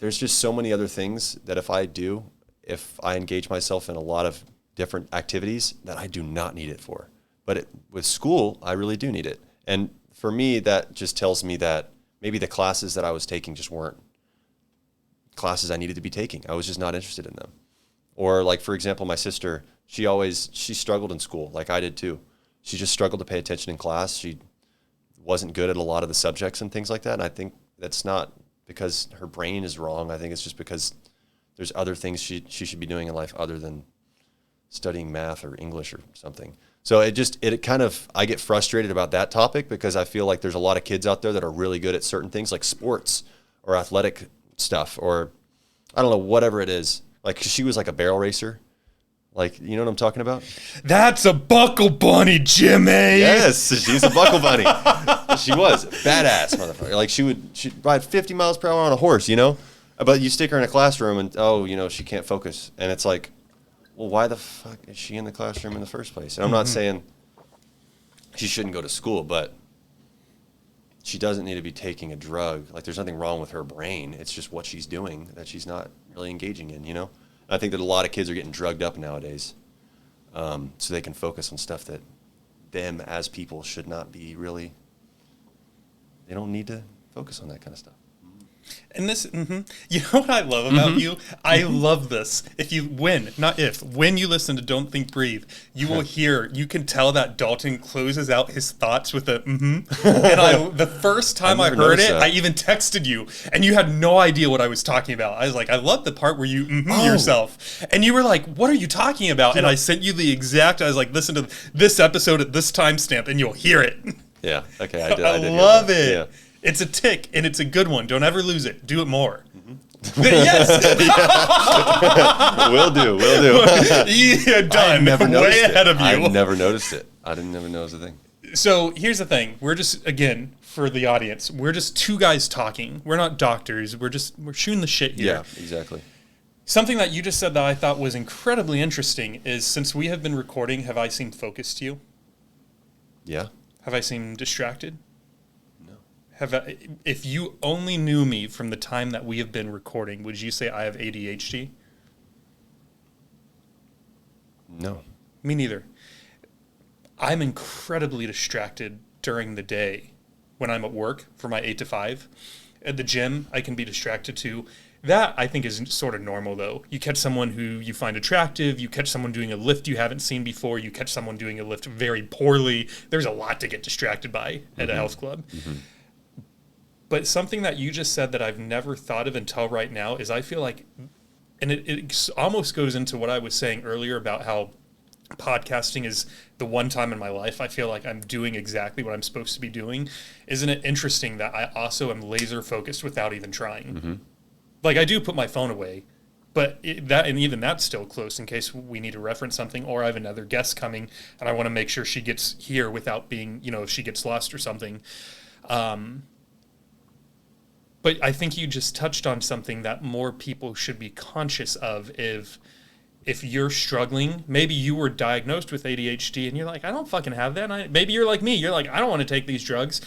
there's just so many other things that if I engage myself in a lot of different activities that I do not need it for. But with school, I really do need it. And for me, that just tells me that maybe the classes that I was taking just weren't classes I needed to be taking. I was just not interested in them. Or like, for example, my sister, she struggled in school like I did too. She just struggled to pay attention in class. She wasn't good at a lot of the subjects and things like that. And I think that's not because her brain is wrong. I think it's just because there's other things she should be doing in life other than studying math or English or something. So it kind of, I get frustrated about that topic because I feel like there's a lot of kids out there that are really good at certain things like sports or athletic stuff or I don't know, whatever it is. Like she was like a barrel racer. Like, you know what I'm talking about? That's a buckle bunny, Jimmy. Yes, she's a buckle bunny. She was badass, motherfucker. Like she'd ride 50 miles per hour on a horse, you know? But you stick her in a classroom and, she can't focus. And it's like, well, why the fuck is she in the classroom in the first place? And I'm not saying she shouldn't go to school, but she doesn't need to be taking a drug. Like there's nothing wrong with her brain. It's just what she's doing that she's not really engaging in, you know? I think that a lot of kids are getting drugged up nowadays, so they can focus on stuff that them as people should not be really. They don't need to focus on that kind of stuff. And this, you know what I love about you? I love this. When you listen to Don't Think, Breathe, you will hear, you can tell that Dalton closes out his thoughts with a And the first time I heard it, I even texted you, and you had no idea what I was talking about. I was like, I love the part where you yourself. And you were like, what are you talking about? And I sent you the exact, I was like, listen to this episode at this timestamp, and you'll hear it. Yeah, okay, I did. I love it. Yeah. It's a tick, and it's a good one. Don't ever lose it. Do it more. Yes. Will do. Yeah, done. Way ahead of you. I never noticed it. I didn't even know it was a thing. So here's the thing. We're just, again, for the audience, we're just two guys talking. We're not doctors. We're shooting the shit here. Yeah, exactly. Something that you just said that I thought was incredibly interesting is since we have been recording, have I seemed focused to you? Yeah. Have I seemed distracted? If you only knew me from the time that we have been recording, would you say I have ADHD? No. Me neither. I'm incredibly distracted during the day when I'm at work for my 8 to 5. At the gym, I can be distracted too. That, I think, is sort of normal, though. You catch someone who you find attractive, you catch someone doing a lift you haven't seen before, you catch someone doing a lift very poorly. There's a lot to get distracted by at a health club. But something that you just said that I've never thought of until right now is I feel like, and it almost goes into what I was saying earlier about how podcasting is the one time in my life I feel like I'm doing exactly what I'm supposed to be doing. Isn't it interesting that I also am laser focused without even trying? Like, I do put my phone away, but even that's still close in case we need to reference something, or I have another guest coming and I want to make sure she gets here without being, if she gets lost or something. But I think you just touched on something that more people should be conscious of. If you're struggling, maybe you were diagnosed with ADHD and you're like, I don't fucking have that. Maybe you're like me. You're like, I don't want to take these drugs.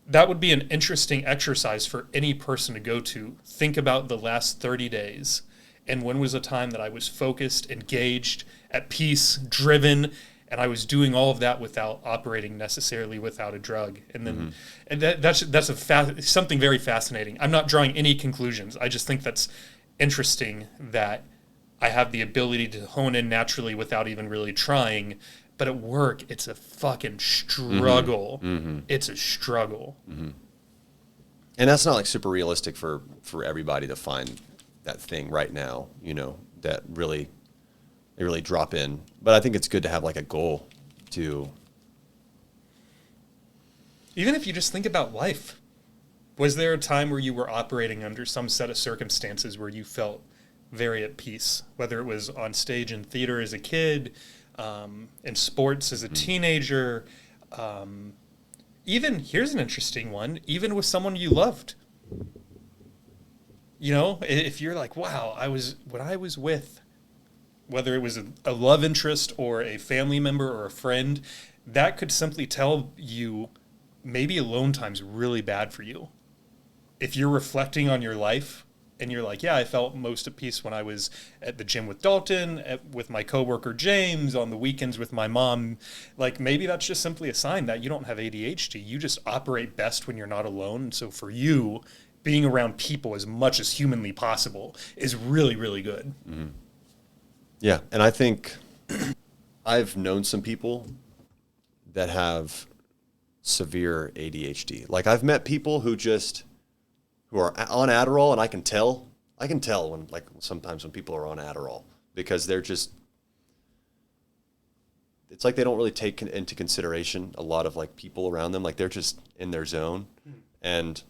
That would be an interesting exercise for any person to go to. Think about the last 30 days. And when was a time that I was focused, engaged, at peace, driven, and I was doing all of that without operating necessarily without a drug. And then and that's something very fascinating. I'm not drawing any conclusions. I just think that's interesting that I have the ability to hone in naturally without even really trying. But at work, it's a fucking struggle. It's a struggle. And that's not like super realistic for everybody to find that thing right now, that really, they really drop in. But I think it's good to have like a goal to. Even if you just think about life, was there a time where you were operating under some set of circumstances where you felt very at peace, whether it was on stage in theater as a kid, in sports as a teenager, even, here's an interesting one, even with someone you loved. If you're like, wow, when I was with, whether it was a love interest or a family member or a friend, that could simply tell you maybe alone time's really bad for you. If you're reflecting on your life, and you're like, yeah, I felt most at peace when I was at the gym with Dalton, with my coworker James, on the weekends with my mom. Like, maybe that's just simply a sign that you don't have ADHD. You just operate best when you're not alone. And so for you, being around people as much as humanly possible is really, really good. Yeah, and I think I've known some people that have severe ADHD. Like, I've met people who are on Adderall, and I can tell when, like, sometimes when people are on Adderall, because they're just, it's like they don't really take into consideration a lot of like people around them. Like, they're just in their zone. And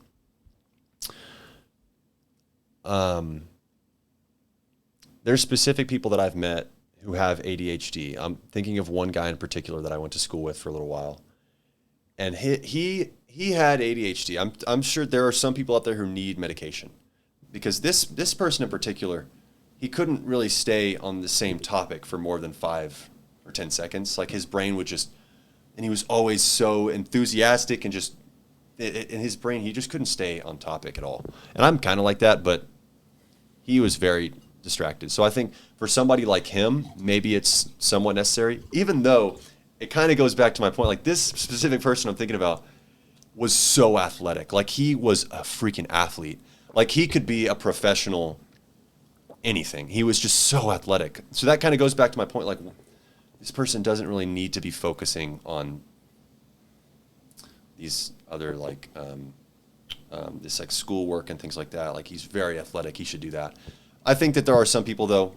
there's specific people that I've met who have ADHD. I'm thinking of one guy in particular that I went to school with for a little while, and he had ADHD. I'm sure there are some people out there who need medication, because this person in particular, he couldn't really stay on the same topic for more than 5 or 10 seconds. Like, his brain would just, and he was always so enthusiastic and just, in his brain, he just couldn't stay on topic at all. And I'm kind of like that, but he was very distracted. So I think for somebody like him, maybe it's somewhat necessary, even though it kind of goes back to my point. Like, this specific person I'm thinking about was so athletic. Like, he was a freaking athlete. Like, he could be a professional anything. He was just so athletic. So that kind of goes back to my point. Like, this person doesn't really need to be focusing on these other, like, this, like, schoolwork and things like that. Like, he's very athletic. He should do that. I think that there are some people, though,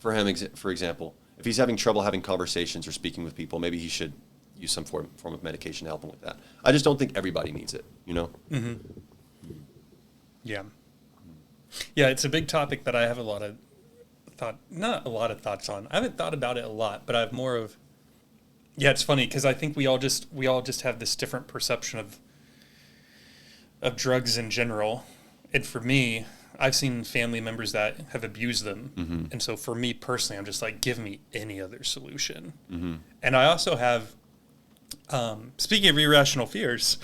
for him, for example, if he's having trouble having conversations or speaking with people, maybe he should use some form of medication to help him with that. I just don't think everybody needs it, Yeah. Yeah, it's a big topic that I have not a lot of thoughts on. I haven't thought about it a lot, but I have more of, it's funny because I think we all just have this different perception of drugs in general. And for me, I've seen family members that have abused them. And so for me personally, I'm just like, give me any other solution. And I also have, speaking of irrational fears,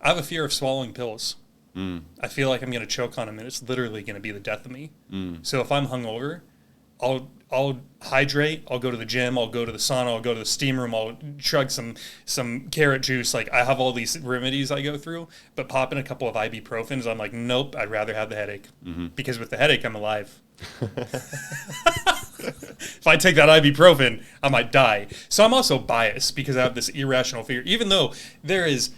I have a fear of swallowing pills. I feel like I'm going to choke on them, and it's literally going to be the death of me. So if I'm hungover, I'll hydrate, I'll go to the gym, I'll go to the sauna, I'll go to the steam room, I'll chug some carrot juice. Like, I have all these remedies I go through, but popping a couple of ibuprofens, I'm like, nope, I'd rather have the headache. Because with the headache, I'm alive. If I take that ibuprofen, I might die. So I'm also biased because I have this irrational fear, even though there is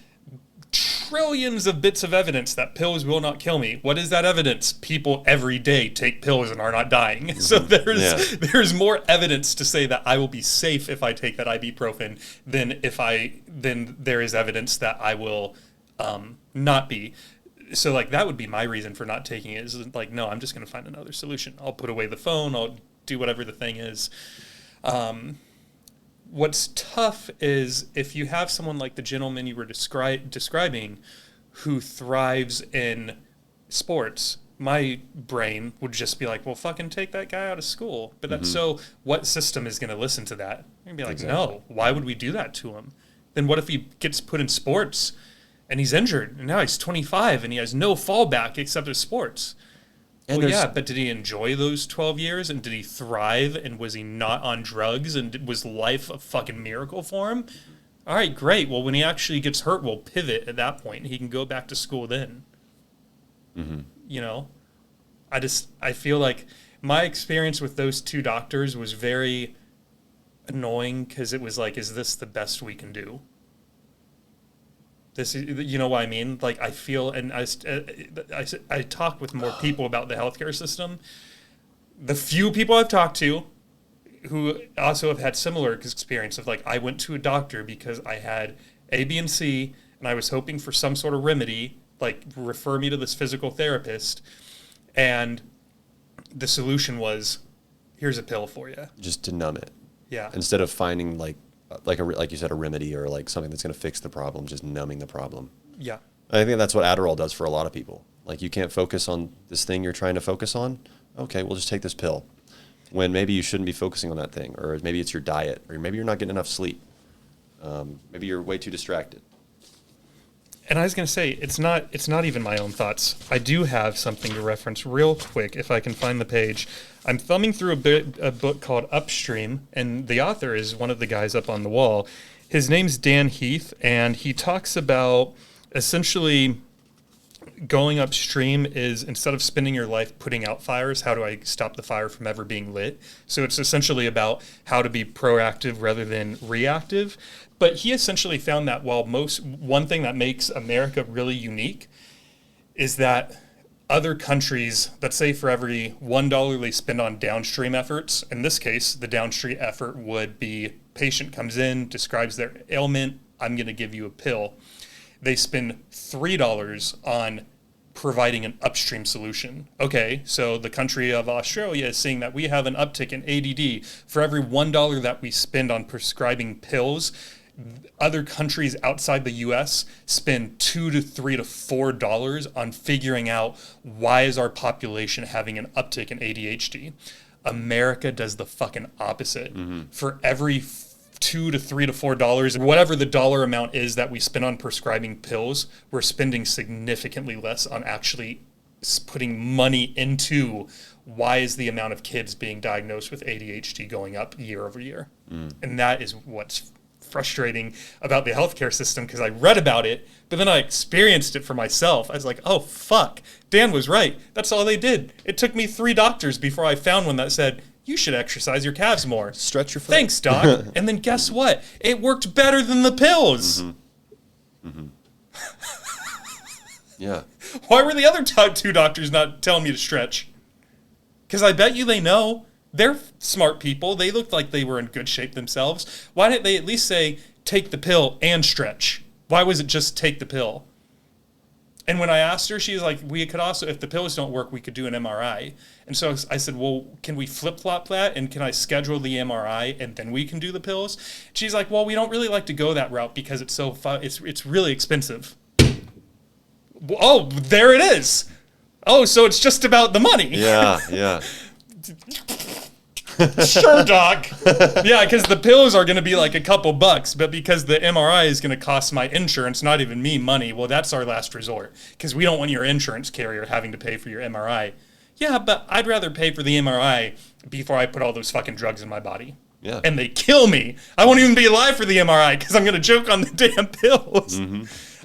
trillions of bits of evidence that pills will not kill me. What is that evidence? People every day take pills and are not dying. So there's more evidence to say that I will be safe if I take that ibuprofen than there is evidence that I will not be. So like that would be my reason for not taking it, is like, no, I'm just going to find another solution. I'll put away the phone. I'll do whatever the thing is. What's tough is if you have someone like the gentleman you were describing who thrives in sports, my brain would just be like, well, fucking take that guy out of school. But that's so, what system is going to listen to that? You're going to be like, no, why would we do that to him? Then what if he gets put in sports and he's injured and now he's 25 and he has no fallback except his sports? And well, yeah, but did he enjoy those 12 years, and did he thrive, and was he not on drugs, and was life a fucking miracle for him? All right, great. Well, when he actually gets hurt, we'll pivot at that point. He can go back to school then. You know? I feel like my experience with those two doctors was very annoying, because it was like, is this the best we can do? This, you know what I mean? Like, I feel, and I talk with more people about the healthcare system. The few people I've talked to who also have had similar experience of, like, I went to a doctor because I had A, B, and C, and I was hoping for some sort of remedy, like, refer me to this physical therapist, and the solution was, here's a pill for you. Just to numb it. Yeah. Instead of finding, like you said, a remedy or like something that's going to fix the problem, just numbing the problem. Yeah. I think that's what Adderall does for a lot of people. Like, you can't focus on this thing you're trying to focus on. Okay, we'll just take this pill. When maybe you shouldn't be focusing on that thing, or maybe it's your diet, or maybe you're not getting enough sleep. Maybe you're way too distracted. And I was going to say, it's not even my own thoughts. I do have something to reference real quick if I can find the page. I'm thumbing through a book called Upstream, and the author is one of the guys up on the wall. His name's Dan Heath, and he talks about essentially going upstream is, instead of spending your life putting out fires, how do I stop the fire from ever being lit? So it's essentially about how to be proactive rather than reactive. But he essentially found that one thing that makes America really unique is that other countries, let's say for every $1 they spend on downstream efforts, in this case, the downstream effort would be patient comes in, describes their ailment, I'm going to give you a pill. They spend $3 on providing an upstream solution. Okay, so the country of Australia is seeing that we have an uptick in ADD. For every $1 that we spend on prescribing pills, other countries outside the U.S. spend $2 to $3 to $4 on figuring out why is our population having an uptick in ADHD. America does the fucking opposite. For every $2 to $3 to $4, whatever the dollar amount is that we spend on prescribing pills, we're spending significantly less on actually putting money into why is the amount of kids being diagnosed with ADHD going up year over year. And that is what's frustrating about the healthcare system, because I read about it, but then I experienced it for myself. I was like, oh, fuck, Dan was right. That's all they did. It took me 3 doctors before I found one that said, you should exercise your calves more. Stretch your foot. Thanks, doc. And then guess what? It worked better than the pills. Yeah. Why were the other 2 doctors not telling me to stretch? Because I bet you they know. They're smart people. They looked like they were in good shape themselves. Why didn't they at least say, take the pill and stretch? Why was it just take the pill? And when I asked her, she was like, we could also, if the pills don't work, we could do an MRI. And so I said, well, can we flip-flop that? And can I schedule the MRI and then we can do the pills? She's like, well, we don't really like to go that route because it's so it's really expensive. Oh, there it is. Oh, so it's just about the money. Yeah. Sure, doc. Yeah, because the pills are going to be like a couple bucks, but because the MRI is going to cost my insurance, not even me, money, well, that's our last resort, because we don't want your insurance carrier having to pay for your MRI. Yeah, but I'd rather pay for the MRI before I put all those fucking drugs in my body. Yeah. And they kill me. I won't even be alive for the MRI because I'm going to choke on the damn pills.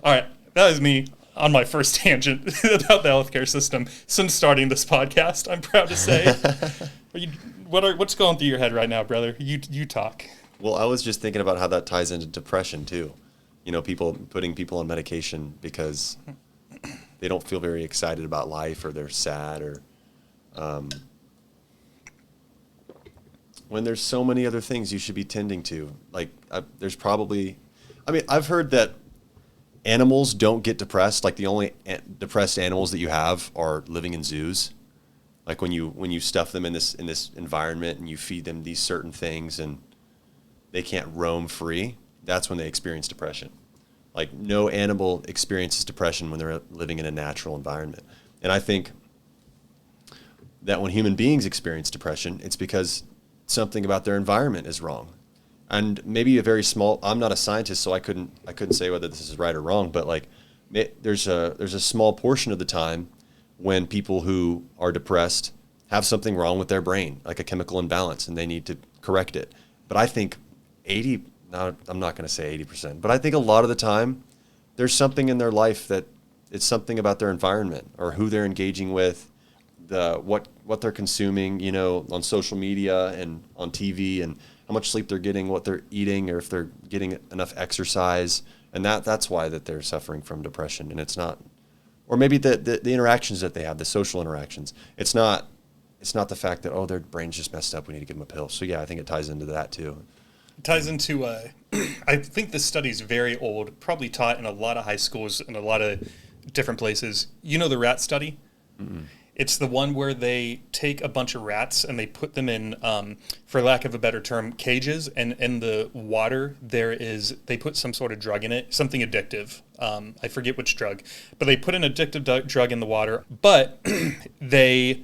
All right, that is me on my first tangent about the healthcare system since starting this podcast, I'm proud to say. What's going through your head right now, brother? You talk. Well, I was just thinking about how that ties into depression too. You know, putting people on medication because they don't feel very excited about life, or they're sad, or when there's so many other things you should be tending to. Like, there's probably, I mean, I've heard that animals don't get depressed. Like, the only depressed animals that you have are living in zoos. Like when you stuff them in this environment and you feed them these certain things and they can't roam free, that's when they experience depression. Like, no animal experiences depression when they're living in a natural environment. And I think that when human beings experience depression, it's because something about their environment is wrong. And maybe a very small, I'm not a scientist, so I couldn't say whether this is right or wrong, but like, there's a small portion of the time when people who are depressed have something wrong with their brain, like a chemical imbalance, and they need to correct it. But I think I'm not going to say 80%, but I think a lot of the time there's something in their life that it's something about their environment or who they're engaging with, what they're consuming, you know, on social media and on TV, and how much sleep they're getting, what they're eating, or if they're getting enough exercise. And that's why that they're suffering from depression. And it's not, or maybe the interactions that they have, the social interactions. It's not the fact that, oh, their brain's just messed up, we need to give them a pill. So yeah, I think it ties into that too. It ties into, I think this study is very old, probably taught in a lot of high schools and a lot of different places. You know the rat study? Mm-hmm. It's the one where they take a bunch of rats and they put them in, for lack of a better term, cages, and in the water they put some sort of drug in it, something addictive. I forget which drug, but they put an addictive drug in the water, but they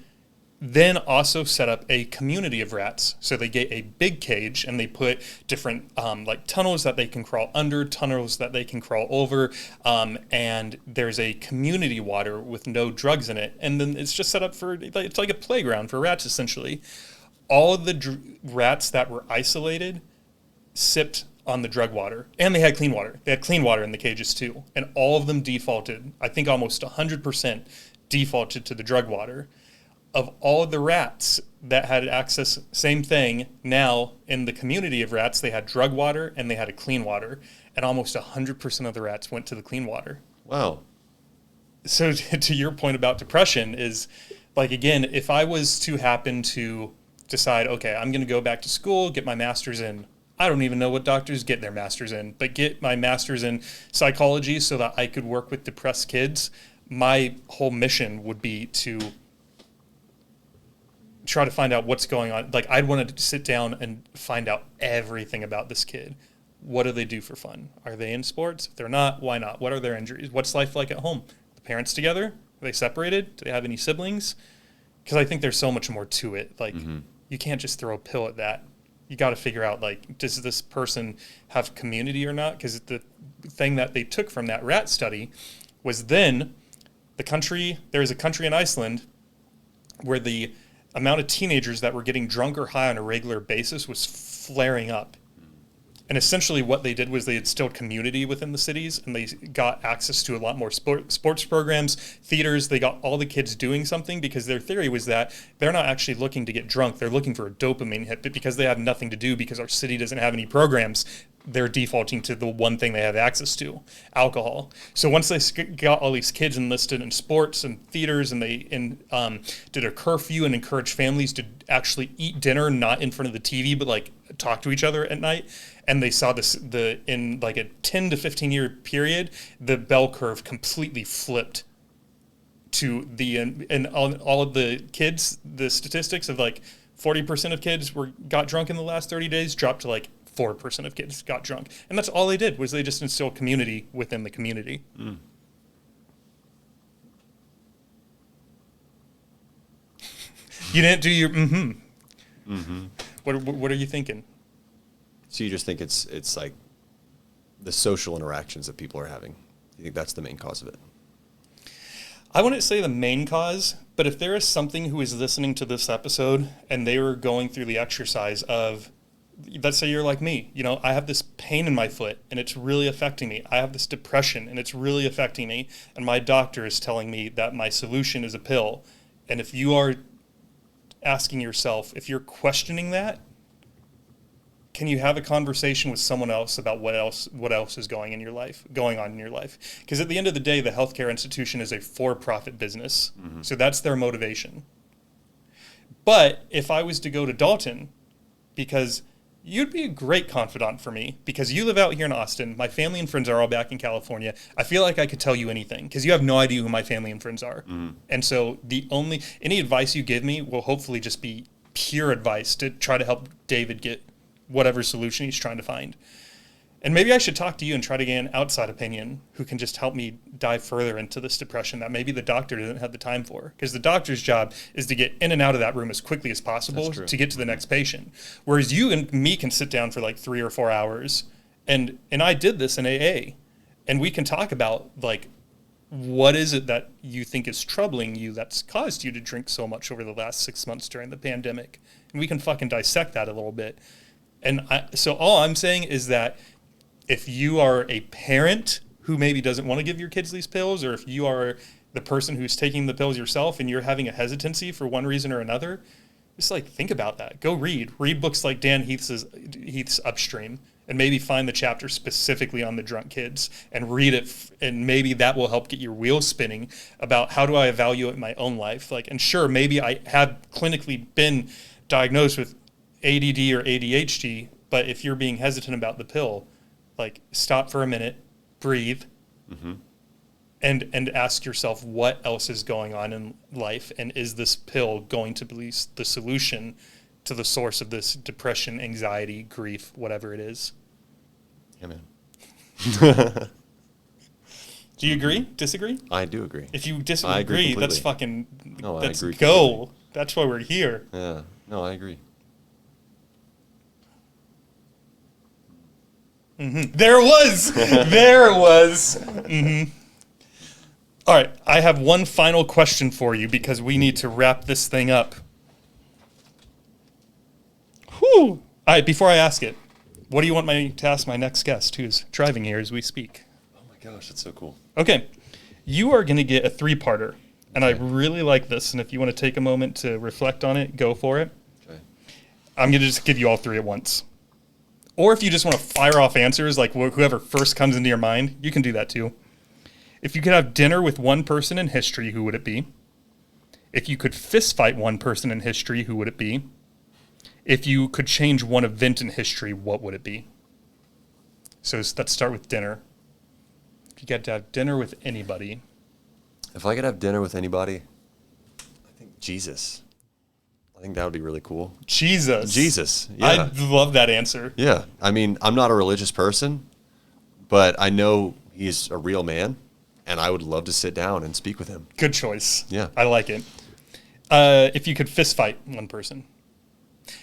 then also set up a community of rats. So they get a big cage and they put different like tunnels that they can crawl under, tunnels that they can crawl over, and there's a community water with no drugs in it. And then it's just set up it's like a playground for rats, essentially. All of the rats that were isolated sipped on the drug water, and they had clean water. They had clean water in the cages too. And all of them defaulted, I think almost 100% defaulted to the drug water. Of all of the rats that had access, same thing, now in the community of rats, they had drug water and they had a clean water, and almost 100% of the rats went to the clean water. Wow. So to your point about depression is, like, again, if I was to happen to decide, okay, I'm going to go back to school, get my master's in, I don't even know what doctors get their master's in, but get my master's in psychology so that I could work with depressed kids, my whole mission would be to try to find out what's going on. Like, I'd want to sit down and find out everything about this kid. What do they do for fun? Are they in sports? If they're not, why not? What are their injuries? What's life like at home? The parents together? Are they separated? Do they have any siblings? Because I think there's so much more to it. Like, you can't just throw a pill at that. You got to figure out, like, does this person have community or not? Because the thing that they took from that rat study was then there is a country in Iceland where the amount of teenagers that were getting drunk or high on a regular basis was flaring up. And essentially what they did was they instilled community within the cities, and they got access to a lot more sports programs, theaters. They got all the kids doing something, because their theory was that they're not actually looking to get drunk. They're looking for a dopamine hit, but because they have nothing to do, because our city doesn't have any programs, they're defaulting to the one thing they have access to, alcohol. So once they got all these kids enlisted in sports and theaters, and they did a curfew and encouraged families to actually eat dinner, not in front of the TV, but like talk to each other at night. And they saw in like a 10 to 15 year period, the bell curve completely flipped to and all of the kids, the statistics of like 40% of kids got drunk in the last 30 days dropped to like 4% of kids got drunk. And that's all they did, was they just instilled community within the community. Mm. You didn't do your mm-hmm. Mm-hmm. What are you thinking? So you just think it's like the social interactions that people are having. You think that's the main cause of it? I wouldn't say the main cause, but if there is something who is listening to this episode and they were going through the exercise of, let's say you're like me, I have this pain in my foot and it's really affecting me. I have this depression and it's really affecting me. And my doctor is telling me that my solution is a pill. And if you are asking yourself, if you're questioning that, can you have a conversation with someone else about what else is going on in your life? Because at the end of the day, the healthcare institution is a for-profit business. Mm-hmm. So that's their motivation. But if I was to go to Dalton, because you'd be a great confidant for me, because you live out here in Austin, my family and friends are all back in California. I feel like I could tell you anything because you have no idea who my family and friends are. Mm-hmm. And so any advice you give me will hopefully just be pure advice to try to help David get whatever solution he's trying to find. And maybe I should talk to you and try to get an outside opinion who can just help me dive further into this depression that maybe the doctor doesn't have the time for. Because the doctor's job is to get in and out of that room as quickly as possible to get to the next patient. Whereas you and me can sit down for like 3 or 4 hours. And I did this in AA. And we can talk about like, what is it that you think is troubling you that's caused you to drink so much over the last 6 months during the pandemic? And we can fucking dissect that a little bit. And so all I'm saying is that if you are a parent who maybe doesn't want to give your kids these pills, or if you are the person who's taking the pills yourself and you're having a hesitancy for one reason or another, just like think about that. Go read books like Dan Heath's Upstream, and maybe find the chapter specifically on the drunk kids and read it, and maybe that will help get your wheels spinning about how do I evaluate my own life. Like, and sure, maybe I have clinically been diagnosed with ADD or ADHD, but if you're being hesitant about the pill, like stop for a minute, breathe, mm-hmm. and ask yourself what else is going on in life, and is this pill going to be the solution to the source of this depression, anxiety, grief, whatever it is? Yeah, man. Do you agree? Disagree? I do agree. If you disagree, that's fucking, no, let's I agree go. Completely. That's why we're here. Yeah, no, I agree. Mm-hmm. There it was. There it was. Mm-hmm. All right. I have one final question for you because we need to wrap this thing up. Whew. All right. Before I ask it, what do you want to ask my next guest who's driving here as we speak? Oh my gosh, that's so cool. Okay. You are going to get a 3-parter, and I really like this. And if you want to take a moment to reflect on it, go for it. Okay. I'm going to just give you all 3 at once. Or if you just want to fire off answers, like whoever first comes into your mind, you can do that too. If you could have dinner with one person in history, who would it be? If you could fist fight one person in history, who would it be? If you could change one event in history, what would it be? So let's start with dinner. If you got to have dinner with anybody. If I could have dinner with anybody, I think Jesus. I think that would be really cool. Jesus. Yeah. I love that answer. Yeah. I mean, I'm not a religious person, but I know he's a real man, and I would love to sit down and speak with him. Good choice. Yeah. I like it. If you could fist fight one person.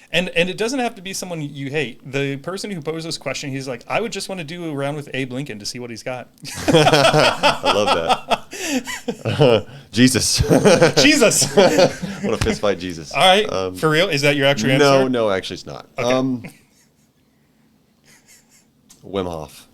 And it doesn't have to be someone you hate. The person who posed this question, he's like, I would just want to do a round with Abe Lincoln to see what he's got. I love that. Jesus. Jesus. What a fist fight, Jesus. All right. For real? Is that your actual answer? No, actually it's not. Okay. Wim Hof.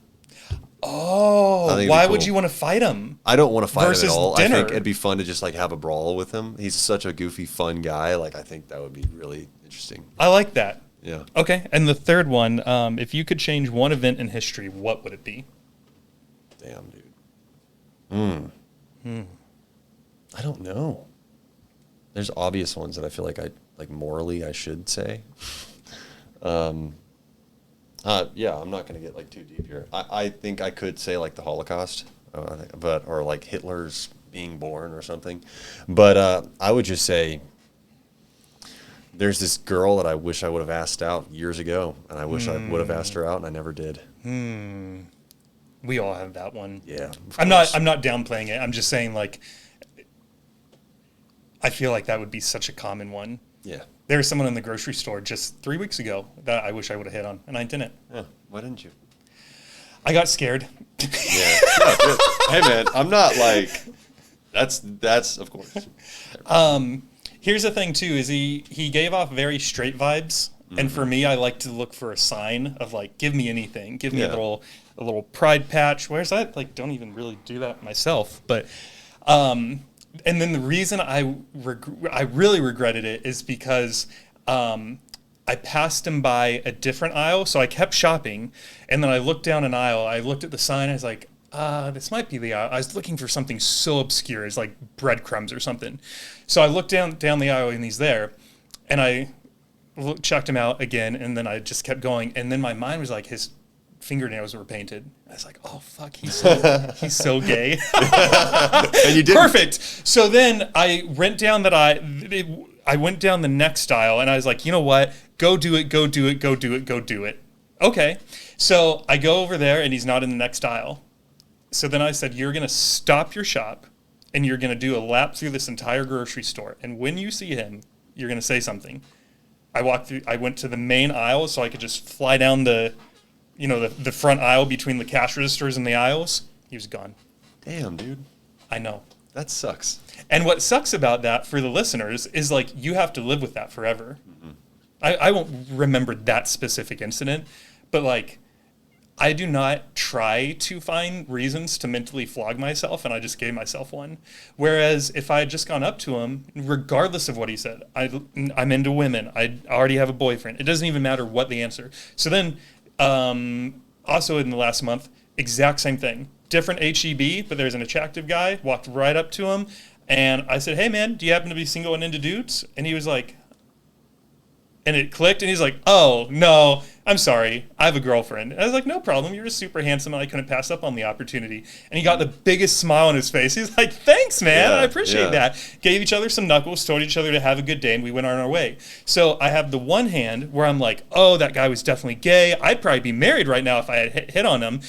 Oh, why would you want to fight him? I don't want to fight him at all. Dinner. I think it'd be fun to just like have a brawl with him. He's such a goofy, fun guy. Like I think that would be really interesting. I like that. Yeah. Okay. And the third one, if you could change one event in history, what would it be? Damn, dude. I don't know. There's obvious ones that I feel like morally I should say. Yeah, I'm not going to get like too deep here. I think I could say like the Holocaust, or like Hitler's being born or something. But I would just say there's this girl that I wish I would have asked out years ago, and I wish I would have asked her out, and I never did. We all have that one. Yeah. I'm not downplaying it. I'm just saying like I feel like that would be such a common one. Yeah. There was someone in the grocery store just 3 weeks ago that I wish I would have hit on, and I didn't. Yeah. Why didn't you? I got scared. Yeah. Hey, man, I'm not like That's of course. Here's the thing too: is he gave off very straight vibes, and for me, I like to look for a sign of like, give me anything, give me a little pride patch. Where's that? Like, don't even really do that myself, but. And then the reason I really regretted it is because I passed him by a different aisle, so I kept shopping, and then I looked down an aisle. I looked at the sign. I was like, this might be the aisle. I was looking for something so obscure as like breadcrumbs or something. So I looked down the aisle, and he's there, and I checked him out again, and then I just kept going, and then my mind was like, his fingernails were painted. I was like, oh fuck, he's so gay. And you did Perfect. So then I went down I went down the next aisle, and I was like, you know what? Go do it. Okay. So I go over there, and he's not in the next aisle. So then I said, you're gonna stop your shop, and you're gonna do a lap through this entire grocery store. And when you see him, you're gonna say something. I went to the main aisle so I could just fly down the front aisle between the cash registers and the aisles. He was gone. Damn, dude. I know. That sucks. And what sucks about that for the listeners is like, you have to live with that forever. Mm-hmm. I won't remember that specific incident, but like, I do not try to find reasons to mentally flog myself, and I just gave myself one. Whereas if I had just gone up to him, regardless of what he said, I'm into women, I already have a boyfriend, it doesn't even matter what the answer. So then, also in the last month, exact same thing. Different HEB, but there's an attractive guy, walked right up to him, and I said, hey man, do you happen to be single and into dudes? And he was like, and it clicked, and he's like, oh, no, I'm sorry, I have a girlfriend. And I was like, no problem, you're just super handsome, and I couldn't pass up on the opportunity. And he got the biggest smile on his face. He's like, thanks, man, I appreciate that. Gave each other some knuckles, told each other to have a good day, and we went on our way. So I have the one hand where I'm like, oh, that guy was definitely gay. I'd probably be married right now if I had hit on him.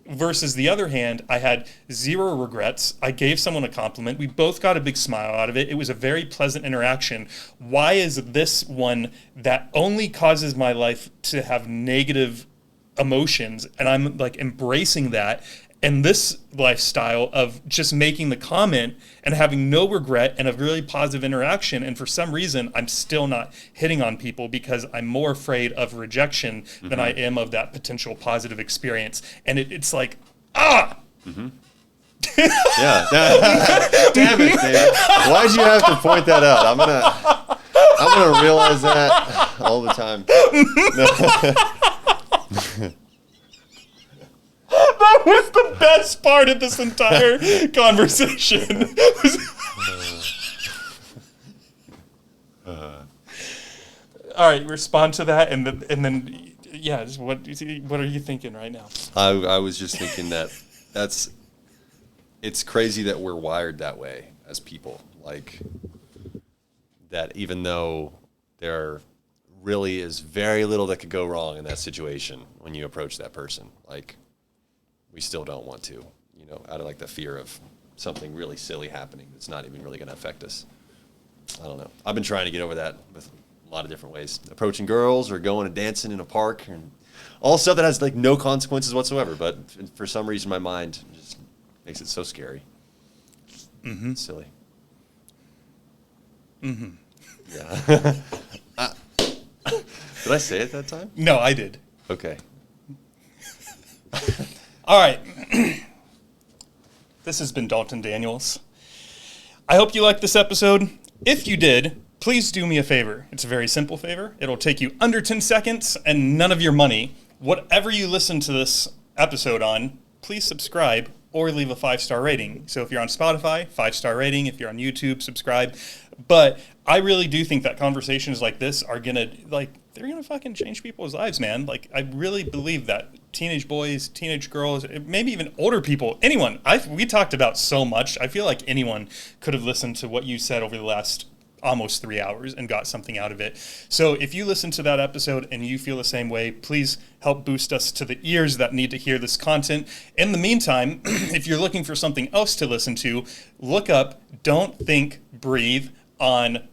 Versus the other hand, I had zero regrets. I gave someone a compliment. We both got a big smile out of it. It was a very pleasant interaction. Why is this one that only causes my life to have negative emotions, and I'm like embracing that, and this lifestyle of just making the comment and having no regret and a really positive interaction, and for some reason I'm still not hitting on people because I'm more afraid of rejection than I am of that potential positive experience. And it's like, Yeah. Damn it, David. Why'd you have to point that out? I'm gonna realize that all the time. That was the best part of this entire conversation. All right, respond to that, and then yeah, what are you thinking right now? I was just thinking it's crazy that we're wired that way as people. Like, that even though there really is very little that could go wrong in that situation when you approach that person, like, we still don't want to, out of like the fear of something really silly happening that's not even really going to affect us. I don't know. I've been trying to get over that with a lot of different ways. Approaching girls or going and dancing in a park and all stuff that has like no consequences whatsoever. But for some reason, my mind just makes it so scary. Mm-hmm. It's silly. Mm-hmm. Yeah. Did I say it that time? No, I did. Okay. All right. This has been Dalton Daniels. I hope you liked this episode. If you did, please do me a favor. It's a very simple favor. It'll take you under 10 seconds and none of your money. Whatever you listen to this episode on, please subscribe or leave a 5-star rating. So if you're on Spotify, 5-star rating. If you're on YouTube, subscribe. But I really do think that conversations like this are gonna, they're gonna fucking change people's lives, man. Like, I really believe that. Teenage boys, teenage girls, maybe even older people, anyone. We talked about so much. I feel like anyone could have listened to what you said over the last almost 3 hours and got something out of it. So if you listen to that episode and you feel the same way, please help boost us to the ears that need to hear this content. In the meantime, if you're looking for something else to listen to, look up Don't Think, Breathe on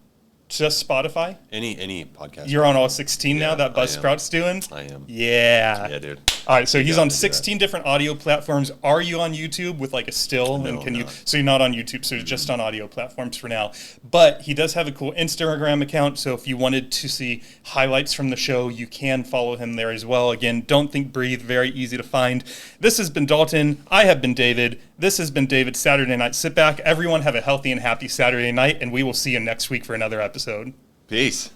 just Spotify. Any podcast. You're on all 16 now that Buzzsprout's doing? I am. Yeah. Yeah, dude. All right, so he's on gotta do that. 16 different audio platforms. Are you on YouTube with like a still? No, and can you? not. So you're not on YouTube. So you're just on audio platforms for now. But he does have a cool Instagram account. So if you wanted to see highlights from the show, you can follow him there as well. Again, Don't Think Breathe. Very easy to find. This has been Dalton. I have been David. This has been David's Saturday Night Sit Back. Everyone have a healthy and happy Saturday night, and we will see you next week for another episode. Peace.